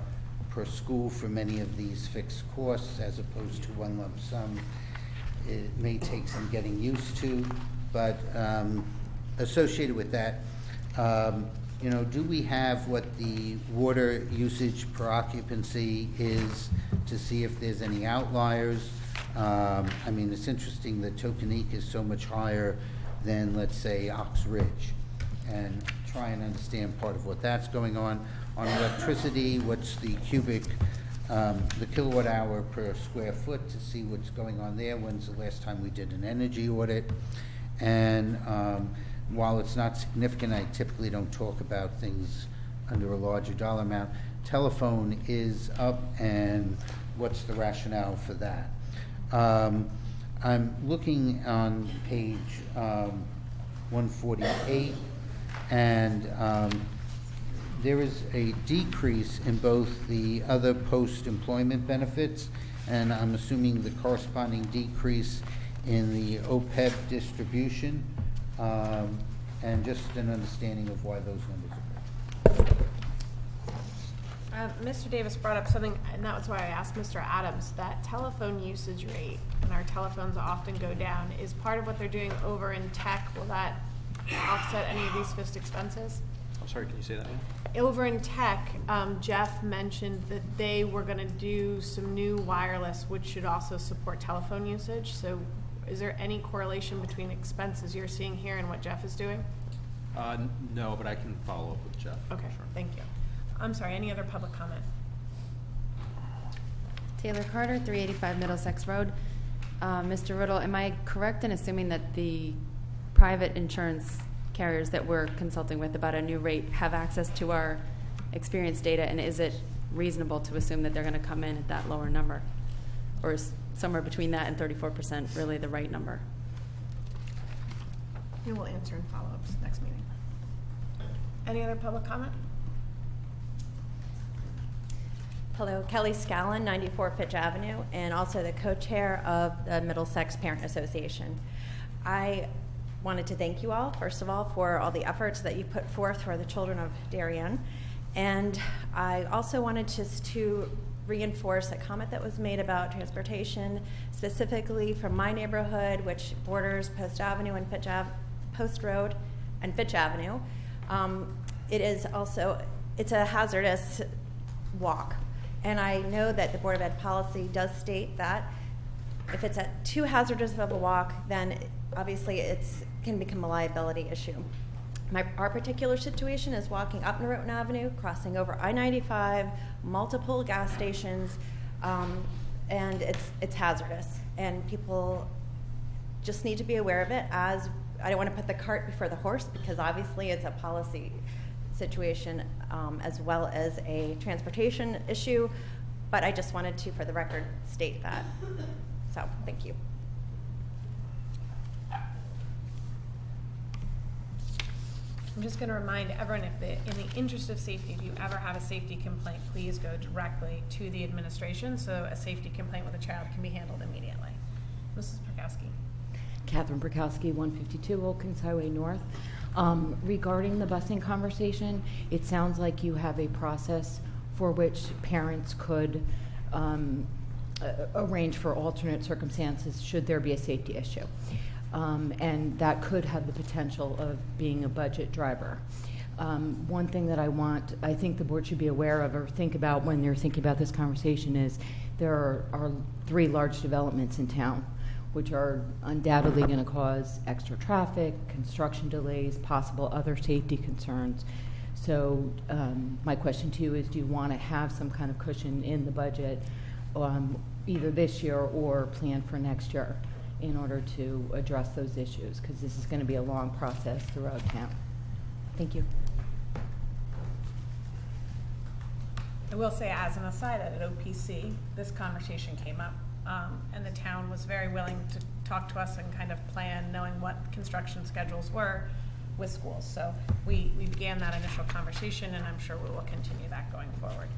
[SPEAKER 15] per school for many of these fixed costs as opposed to one lump sum, it may take some getting used to, but associated with that, do we have what the water usage per occupancy is to see if there's any outliers? I mean, it's interesting that Tokenique is so much higher than, let's say, Ox Ridge, and try and understand part of what that's going on. On electricity, what's the the kilowatt hour per square foot, to see what's going on there. When's the last time we did an energy audit? And while it's not significant, I typically don't talk about things under a larger dollar amount. Telephone is up, and what's the rationale for that? I'm looking on page 148. And there is a decrease in both the other post-employment benefits, and I'm assuming the corresponding decrease in the OPEB distribution, and just an understanding of why those numbers are there.
[SPEAKER 1] Mr. Davis brought up something, and that was why I asked Mr. Adams, that telephone usage rate, and our telephones often go down, is part of what they're doing over in tech. Will that offset any of these fixed expenses?
[SPEAKER 10] I'm sorry, can you say that again?
[SPEAKER 1] Over in tech, Jeff mentioned that they were going to do some new wireless, which should also support telephone usage. So is there any correlation between expenses you're seeing here and what Jeff is doing?
[SPEAKER 10] No, but I can follow up with Jeff.
[SPEAKER 1] Okay,
[SPEAKER 10] Sure.
[SPEAKER 1] thank you. I'm sorry, any other public comment?
[SPEAKER 25] Taylor Carter, 385 Middlesex Road. Mr. Riddle, am I correct in assuming that the private insurance carriers that we're consulting with about a new rate have access to our experience data, and is it reasonable to assume that they're going to come in at that lower number? Or is somewhere between that and 34% really the right number?
[SPEAKER 1] You will answer in follow-ups next meeting. Any other public comment?
[SPEAKER 16] Hello, Kelly Scallon, 94 Fitch Avenue, and also the co-chair of the Middlesex Parent Association. I wanted to thank you all, first of all, for all the efforts that you put forth for the children of Darien. And I also wanted just to reinforce a comment that was made about transportation, specifically from my neighborhood, which borders Post Avenue and Post Road and Fitch Avenue. It's a hazardous walk. And I know that the Board of Ed policy does state that if it's at too hazardous of a walk, then obviously it can become a liability issue. Our particular situation is walking up Norotan Avenue, crossing over I-95, multiple gas stations, and it's hazardous. And people just need to be aware of it. As I don't want to put the cart before the horse, because obviously it's a policy situation as well as a transportation issue, but I just wanted to, for the record, state that. So, thank you.
[SPEAKER 1] I'm just going to remind everyone, in the interest of safety, if you ever have a safety complaint, please go directly to the administration so a safety complaint with a child can be handled immediately. Mrs. Prokowski.
[SPEAKER 8] Catherine Brokowski, 152 Old Kings Highway North. Regarding the busing conversation, it sounds like you have a process for which parents could arrange for alternate circumstances should there be a safety issue. And that could have the potential of being a budget driver. One thing that I think the board should be aware of or think about when they're thinking about this conversation is there are 3 large developments in town, which are undoubtedly going to cause extra traffic, construction delays, possible other safety concerns. So my question to you is, do you want to have some kind of cushion in the budget either this year or plan for next year in order to address those issues? Because this is going to be a long process throughout town. Thank you.
[SPEAKER 1] I will say, as an aside, at OPC, this conversation came up, and the town was very willing to talk to us and kind of plan, knowing what construction schedules were with schools. So we began that initial conversation, and I'm sure we will continue that going forward.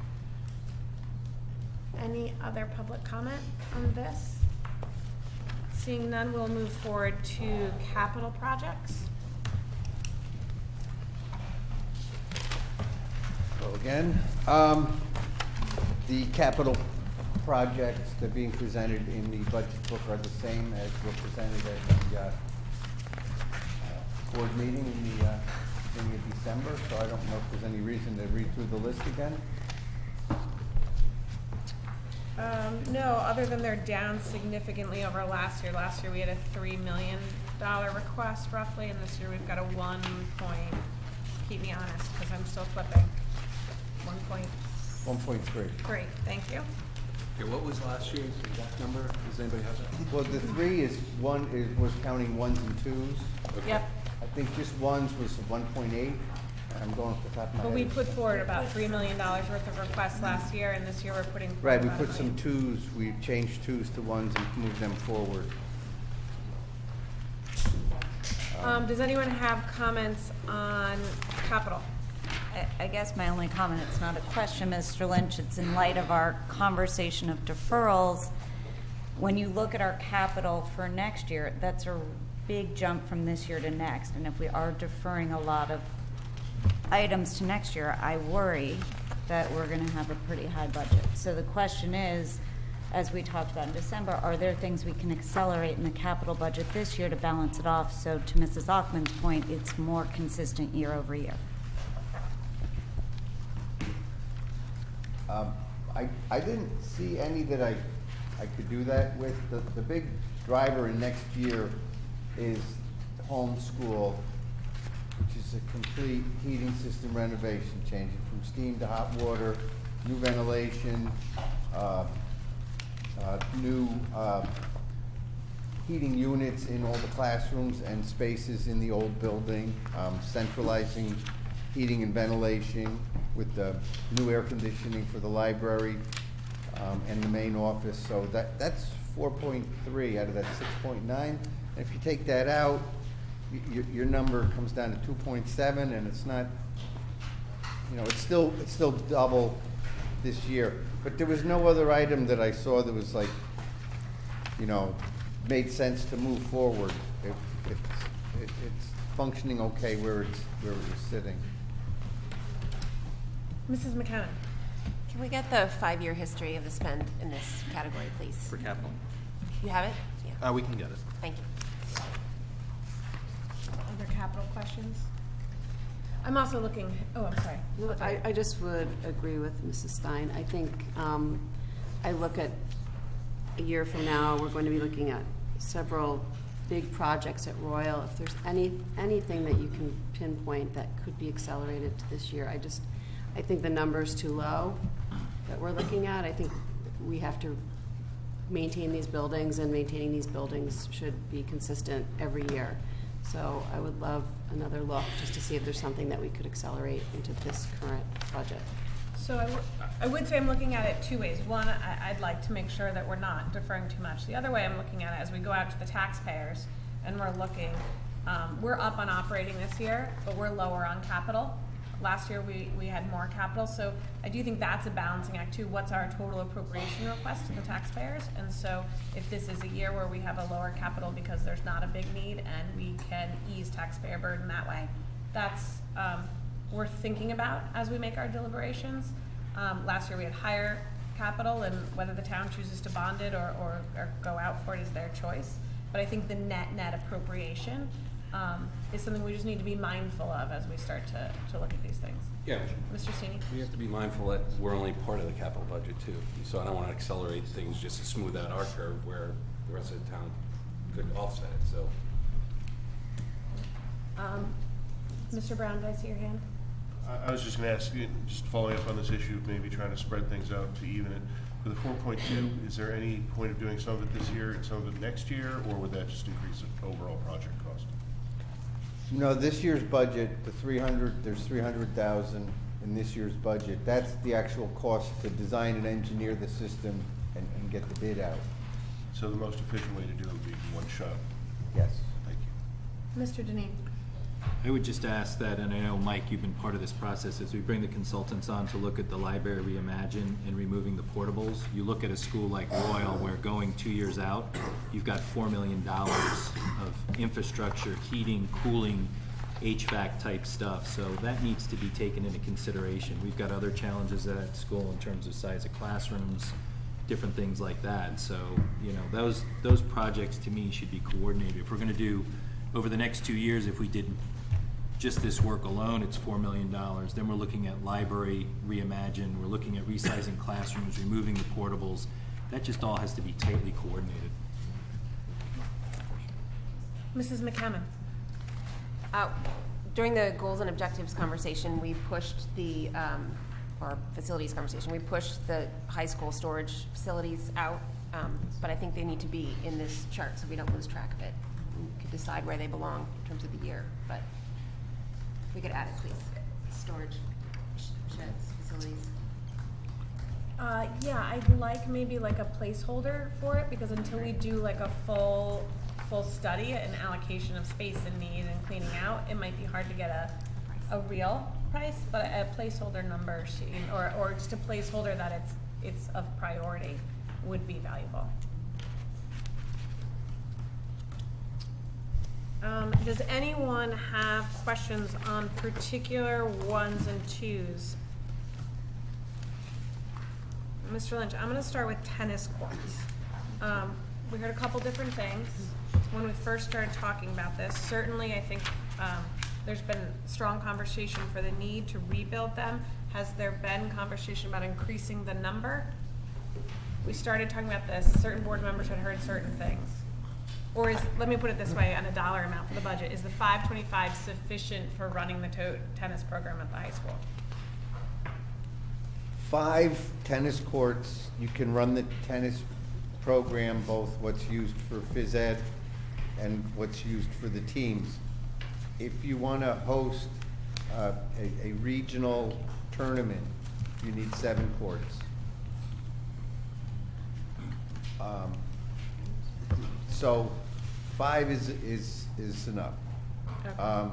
[SPEAKER 1] Any other public comment on this? Seeing none, we'll move forward to capital projects.
[SPEAKER 4] So again, the capital projects that are being presented in the budget book are the same as were presented at the board meeting in the beginning of December, so I don't know if there's any reason to read through the list again.
[SPEAKER 1] No, other than they're down significantly over last year. Last year we had a $3 million request roughly, and this year we've got a keep me honest because I'm still flipping,
[SPEAKER 4] 1.3.
[SPEAKER 1] Great, thank you.
[SPEAKER 14] Okay, what was last year's exact number? Does anybody have that?
[SPEAKER 4] Well, the 3 was counting 1s and 2s.
[SPEAKER 1] Yep.
[SPEAKER 4] I think just 1s was 1.8. I'm going off the top of my head.
[SPEAKER 1] But we put forward about $3 million worth of requests last year, and this year we're putting forward
[SPEAKER 4] Right, we
[SPEAKER 1] about
[SPEAKER 4] put
[SPEAKER 1] $1
[SPEAKER 4] some
[SPEAKER 1] million.
[SPEAKER 4] 2s, we changed 2s to 1s and moved them forward.
[SPEAKER 1] Does anyone have comments on capital?
[SPEAKER 9] I guess my only comment, it's not a question, Mr. Lynch, it's in light of our conversation of deferrals. When you look at our capital for next year, that's a big jump from this year to next. And if we are deferring a lot of items to next year, I worry that we're going to have a pretty high budget. So the question is, as we talked about in December, are there things we can accelerate in the capital budget this year to balance it off? So to Mrs. Ockman's point, it's more consistent year over year.
[SPEAKER 4] I didn't see any that I could do that with. The big driver in next year is homeschool, which is a complete heating system renovation, changing from steam to hot water, new ventilation, new heating units in all the classrooms and spaces in the old building, centralizing heating and ventilation with the new air conditioning for the library and the main office. So that's 4.3 out of that 6.9. And if you take that out, your number comes down to 2.7, and it's not, it's still double this year. But there was no other item that I saw that was like, made sense to move forward. It's functioning okay where it was sitting.
[SPEAKER 1] Mrs. McCann.
[SPEAKER 5] Can we get the 5-year history of the spend in this category, please?
[SPEAKER 10] For capital.
[SPEAKER 5] You have it? Yeah.
[SPEAKER 10] We can get it.
[SPEAKER 5] Thank you.
[SPEAKER 1] Other capital questions? I'm also looking, I'm sorry.
[SPEAKER 6] I just would agree with Mrs. Stein. I think I look at a year from now, we're going to be looking at several big projects at Royal. If there's anything that you can pinpoint that could be accelerated to this year, I think the number's too low that we're looking at. I think we have to maintain these buildings, and maintaining these buildings should be consistent every year. So I would love another look just to see if there's something that we could accelerate into this current budget.
[SPEAKER 1] So I would say I'm looking at it two ways. One, I'd like to make sure that we're not deferring too much. The other way I'm looking at it, as we go out to the taxpayers and we're looking, we're up on operating this year, but we're lower on capital. Last year we had more capital, so I do think that's a balancing act too. What's our total appropriation request to the taxpayers? And so if this is a year where we have a lower capital because there's not a big need and we can ease taxpayer burden that way, that's worth thinking about as we make our deliberations. Last year we had higher capital, and whether the town chooses to bond it or go out for it is their choice. But I think the net appropriation is something we just need to be mindful of as we start to look at these things.
[SPEAKER 14] Yeah.
[SPEAKER 1] Mr. Steeny?
[SPEAKER 14] We have to be mindful that we're only part of the capital budget too. So I don't want to accelerate things just to smooth out our curve where the rest of the town could offset it, so.
[SPEAKER 1] Mr. Brown, did I see your hand?
[SPEAKER 2] I was just going to ask you, just following up on this issue of maybe trying to spread things out to even it. For the 4.2, is there any point of doing some of it this year and some of it next year, or would that just increase the overall project cost?
[SPEAKER 4] This year's budget, there's 300,000 in this year's budget. That's the actual cost to design and engineer the system and get the bid out.
[SPEAKER 2] So the most efficient way to do it would be one shot?
[SPEAKER 4] Yes.
[SPEAKER 2] Thank you.
[SPEAKER 1] Mr. Deneen?
[SPEAKER 11] I would just ask that, and I know, Mike, you've been part of this process, as we bring the consultants on to look at the library reimagine and removing the portables. You look at a school like Royal, where going 2 years out, you've got $4 million of infrastructure, heating, cooling, HVAC type stuff. So that needs to be taken into consideration. We've got other challenges at that school in terms of size of classrooms, different things like that. So, those projects to me should be coordinated. If we're going to do over the next 2 years, if we did just this work alone, it's $4 million. Then we're looking at library reimagine. We're looking at resizing classrooms, removing the portables. That just all has to be tightly coordinated.
[SPEAKER 1] Mrs. McCammon?
[SPEAKER 5] During the goals and objectives conversation, we pushed or facilities conversation, we pushed the high school storage facilities out, but I think they need to be in this chart so we don't lose track of it. We could decide where they belong in terms of the year, but if we could add it, please. Storage, sheds, facilities.
[SPEAKER 1] Yeah, I'd like maybe like a placeholder for it, because until we do like a full full study and allocation of space and need and cleaning out, it might be hard to get a real price, but a placeholder number, or just a placeholder that it's of priority would be valuable. Does anyone have questions on particular ones and twos? Mr. Lynch, I'm going to start with tennis courts. We heard a couple different things when we first started talking about this. Certainly, I think there's been strong conversation for the need to rebuild them. Has there been conversation about increasing the number? We started talking about this. Certain board members had heard certain things. Or let me put it this way, on a dollar amount for the budget, is the $525 sufficient for running the tennis program at the high school?
[SPEAKER 4] 5 tennis courts, you can run the tennis program, both what's used for phys ed and what's used for the teams. If you want to host a regional tournament, you need 7 courts. So 5 is enough.
[SPEAKER 1] Okay.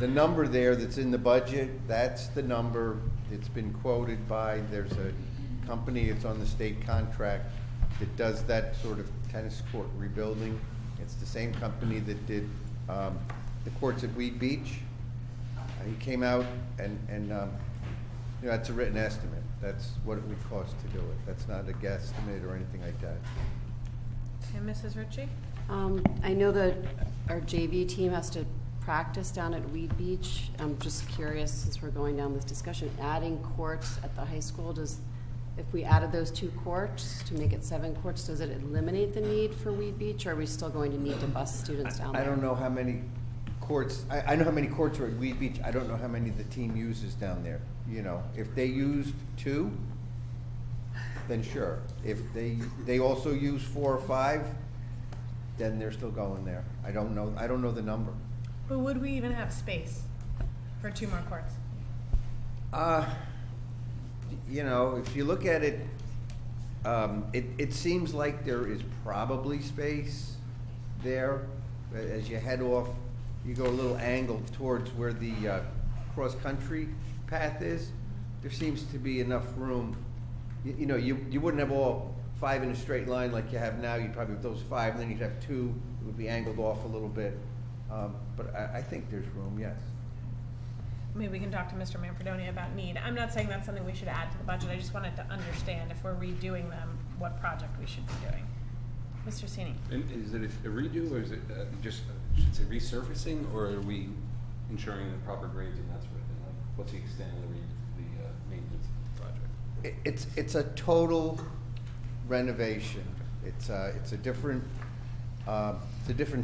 [SPEAKER 4] The number there that's in the budget, that's the number it's been quoted by. There's a company, it's on the state contract, that does that sort of tennis court rebuilding. It's the same company that did the courts at Weed Beach. He came out and you know, that's a written estimate. That's what it would cost to do it. That's not a guesstimate or anything like that.
[SPEAKER 1] And Mrs. Ritchie?
[SPEAKER 6] I know that our JV team has to practice down at Weed Beach. I'm just curious, since we're going down this discussion, adding courts at the high school, if we added those 2 courts to make it 7 courts, does it eliminate the need for Weed Beach, or are we still going to need to bus students down there?
[SPEAKER 4] I don't know how many courts, I know how many courts are at Weed Beach. I don't know how many the team uses down there. You know, if they used 2, then sure. If they also use 4 or 5, then they're still going there. I don't know the number.
[SPEAKER 1] But would we even have space for 2 more courts?
[SPEAKER 4] You know, if you look at it, it seems like there is probably space there. As you head off, you go a little angled towards where the cross-country path is. There seems to be enough room. You know, you wouldn't have all 5 in a straight line like you have now. You'd probably have those 5, and then you'd have 2. It would be angled off a little bit. But I think there's room, yes.
[SPEAKER 1] Maybe we can talk to Mr. Manfredoni about need. I'm not saying that's something we should add to the budget. I just wanted to understand if we're redoing them, what project we should be doing. Mr. Cini.
[SPEAKER 14] And is it a redo, or is it just, should say resurfacing, or are we ensuring the proper grades and that sort of thing? Like, what's the extent of the maintenance project?
[SPEAKER 4] It's a total renovation. It's a different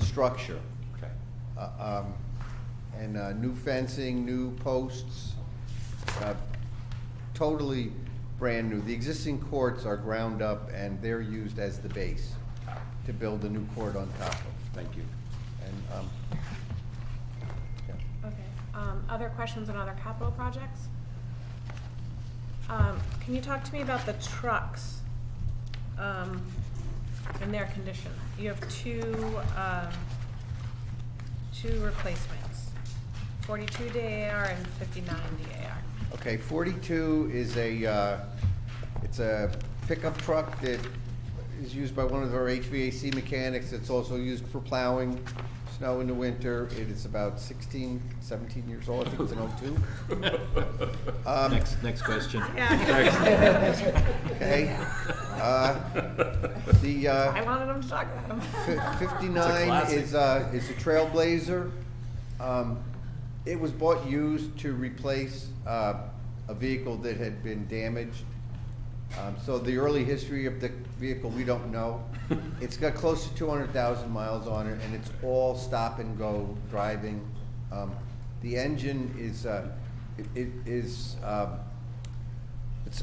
[SPEAKER 4] structure.
[SPEAKER 14] Okay.
[SPEAKER 4] And new fencing, new posts, totally brand new. The existing courts are ground up and they're used as the base to build a new court on top of.
[SPEAKER 14] Thank you.
[SPEAKER 4] And yeah.
[SPEAKER 1] Okay. Other questions on other capital projects? Can you talk to me about the trucks and their condition? You have two replacements, 42 DAR and 59 DAR.
[SPEAKER 4] Okay, 42 is it's a pickup truck that is used by one of our HVAC mechanics. It's also used for plowing snow in the winter. It is about 16, 17 years old. I think it's an 02.
[SPEAKER 11] Next question.
[SPEAKER 4] Okay.
[SPEAKER 1] I wanted them to talk about them.
[SPEAKER 4] 59 is a Trailblazer. It was bought used to replace a vehicle that had been damaged. So the early history of the vehicle, we don't know. It's got close to 200,000 miles on it, and it's all stop and go driving. The engine is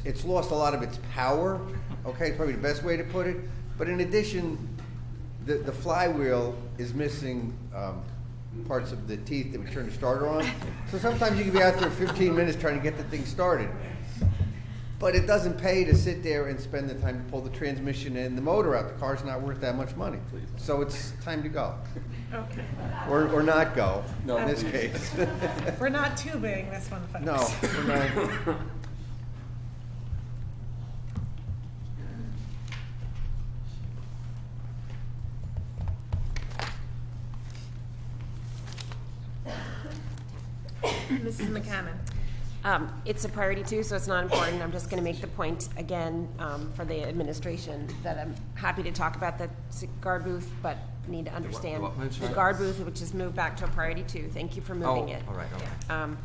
[SPEAKER 4] it's lost a lot of its power. Okay, it's probably the best way to put it. But in addition, the flywheel is missing parts of the teeth that we turn the starter on. So sometimes you can be out there 15 minutes trying to get the thing started. But it doesn't pay to sit there and spend the time to pull the transmission and the motor out. The car's not worth that much money. So it's time to go.
[SPEAKER 1] Okay.
[SPEAKER 4] Or not go,
[SPEAKER 14] No,
[SPEAKER 4] in this
[SPEAKER 14] please.
[SPEAKER 4] case.
[SPEAKER 1] We're not tubing this one, folks.
[SPEAKER 4] No, we're not.
[SPEAKER 1] Mrs. McCammon.
[SPEAKER 5] It's a priority too, so it's not important. I'm just going to make the point again for the administration that I'm happy to talk about the guard booth, but need to understand
[SPEAKER 7] What move,
[SPEAKER 5] the
[SPEAKER 7] sorry?
[SPEAKER 5] guard booth, which is moved back to a priority two. Thank you for moving it.
[SPEAKER 7] All right, okay.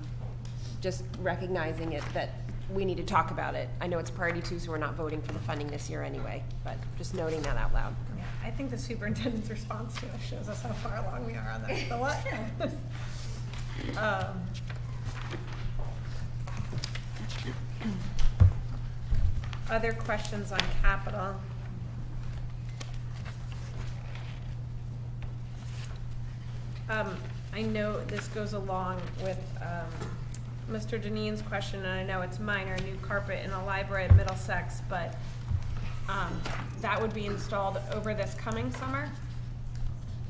[SPEAKER 5] Just recognizing it that we need to talk about it. I know it's priority two, so we're not voting for the funding this year anyway, but just noting that out loud.
[SPEAKER 1] Yeah, I think the superintendent's response to it shows us how far along we are on that. The what? Other questions on capital? I know this goes along with Mr. Deneen's question, and I know it's minor, new carpet in a library at Middlesex, but that would be installed over this coming summer?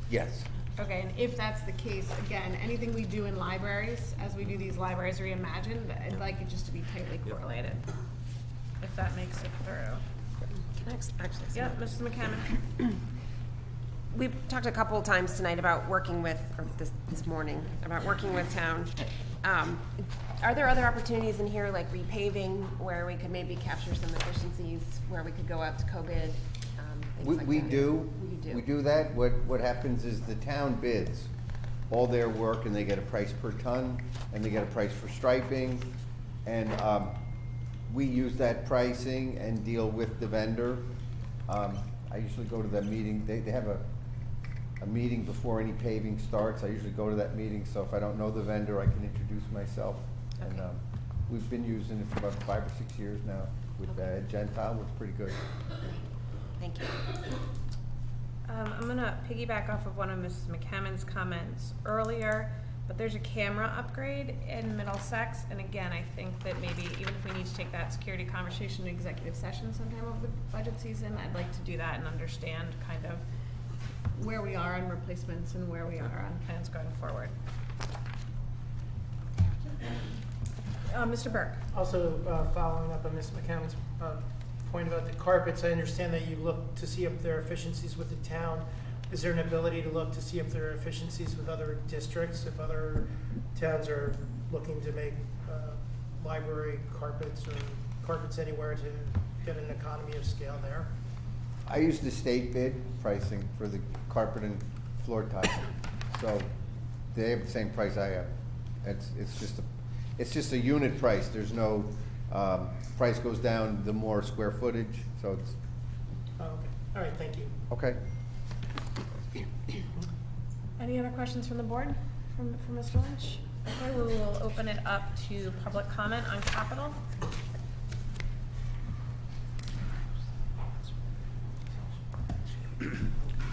[SPEAKER 4] Yes.
[SPEAKER 1] Okay, and if that's the case, again, anything we do in libraries, as we do these libraries reimagined, I'd like it just to be tightly correlated, if that makes it through.
[SPEAKER 5] Can I actually say
[SPEAKER 1] Yeah,
[SPEAKER 5] that?
[SPEAKER 1] Mrs. McCammon.
[SPEAKER 5] We've talked a couple of times tonight about working with, or this morning, about working with town. Are there other opportunities in here, like repaving, where we could maybe capture some efficiencies, where we could go out to co-bid?
[SPEAKER 4] We do that. What happens is the town bids all their work, and they get a price per ton, and they get a price for striping, and we use that pricing and deal with the vendor. I usually go to that meeting. They have a meeting before any paving starts. I usually go to that meeting, so if I don't know the vendor, I can introduce myself. And we've been using it for about 5 or 6 years now with Gentile. It's pretty good.
[SPEAKER 5] Thank you.
[SPEAKER 1] I'm gonna piggyback off of one of Mrs. McCammon's comments earlier, but there's a camera upgrade in Middlesex, and again, I think that maybe even if we need to take that security conversation in executive session sometime over the budget season, I'd like to do that and understand kind of where we are on replacements and where we are on plans going forward. Mr. Burke.
[SPEAKER 13] Also, following up on Ms. McCann's point about the carpets, I understand that you look to see if there are efficiencies with the town. Is there an ability to look to see if there are efficiencies with other districts, if other towns are looking to make library carpets or carpets anywhere to get an economy of scale there?
[SPEAKER 4] I use the state bid pricing for the carpet and floor tile, so they have the same price I have. It's just a unit price. There's no price goes down the more square footage. So it's
[SPEAKER 13] Oh, okay. All right. Thank you.
[SPEAKER 4] okay.
[SPEAKER 1] Any other questions from the board, from Mr. Lynch? Okay, we will open it up to public comment on capital.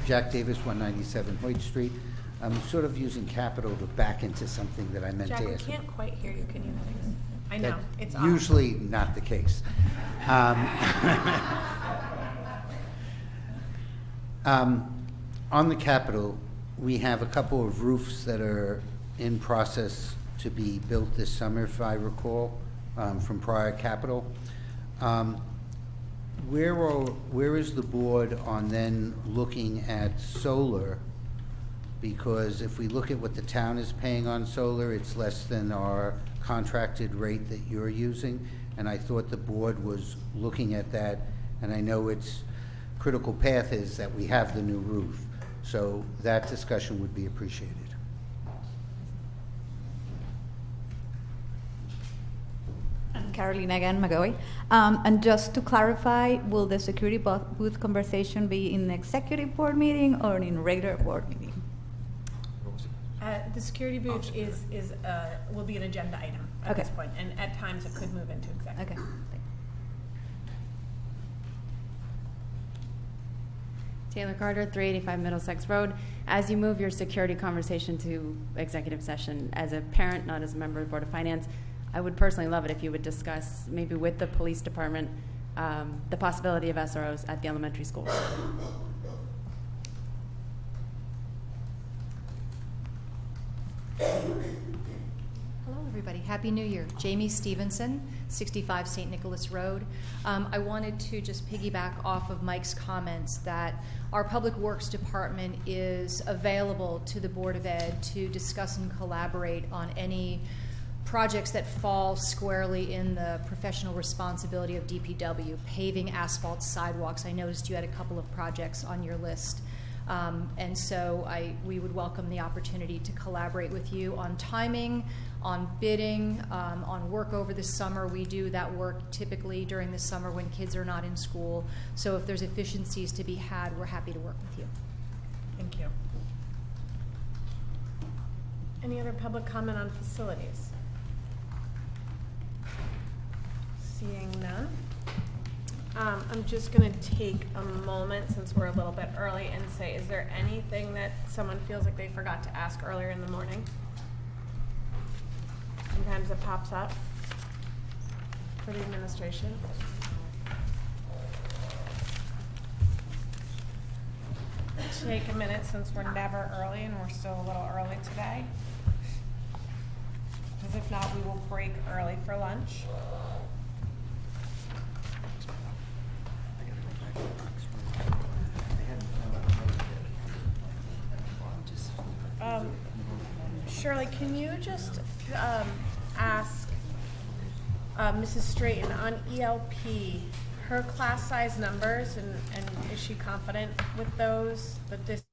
[SPEAKER 15] Jack Davis, 197 Hoyt Street. I'm sort of using capital to back into something that I meant
[SPEAKER 1] Jack,
[SPEAKER 15] to
[SPEAKER 1] we
[SPEAKER 15] ask.
[SPEAKER 1] can't quite hear you, can you? I know,
[SPEAKER 15] That's
[SPEAKER 1] it's on.
[SPEAKER 15] usually not the case. On the Capitol, we have a couple of roofs that are in process to be built this summer, if I recall, from prior Capitol. Where is the board on then looking at solar? Because if we look at what the town is paying on solar, it's less than our contracted rate that you're using. And I thought the board was looking at that, and I know its critical path is that we have the new roof. So that discussion would be appreciated.
[SPEAKER 24] Carolina again, McGoey. And just to clarify, will the security booth conversation be in the executive board meeting or in regular board meeting?
[SPEAKER 1] The security booth will be an agenda item at this point, and at times it could move into executive.
[SPEAKER 24] Okay.
[SPEAKER 19] Taylor Carter, 385 Middlesex Road. As you move your security conversation to executive session, as a parent, not as a member of the Board of Finance, I would personally love it if you would discuss, maybe with the police department, the possibility of SROs at the elementary schools.
[SPEAKER 17] Hello, everybody. Happy New Year. Jamie Stevenson, 65 St. Nicholas Road. I wanted to just piggyback off of Mike's comments that our Public Works Department is available to the Board of Ed to discuss and collaborate on any projects that fall squarely in the professional responsibility of DPW, paving, asphalt, sidewalks. I noticed you had a couple of projects on your list. And so we would welcome the opportunity to collaborate with you on timing, on bidding, on work over the summer. We do that work typically during the summer when kids are not in school. So if there's efficiencies to be had, we're happy to work with you.
[SPEAKER 1] Thank you. Any other public comment on facilities? Seeing none. I'm just going to take a moment, since we're a little bit early, and say, is there anything that someone feels like they forgot to ask earlier in the morning? Sometimes it pops up for the administration. Take a minute, since we're never early and we're still a little early today. Because if not, we will break early for lunch. Shirley, can you just ask Mrs. Straighten on ELP, her class size numbers, and is she confident with those, that this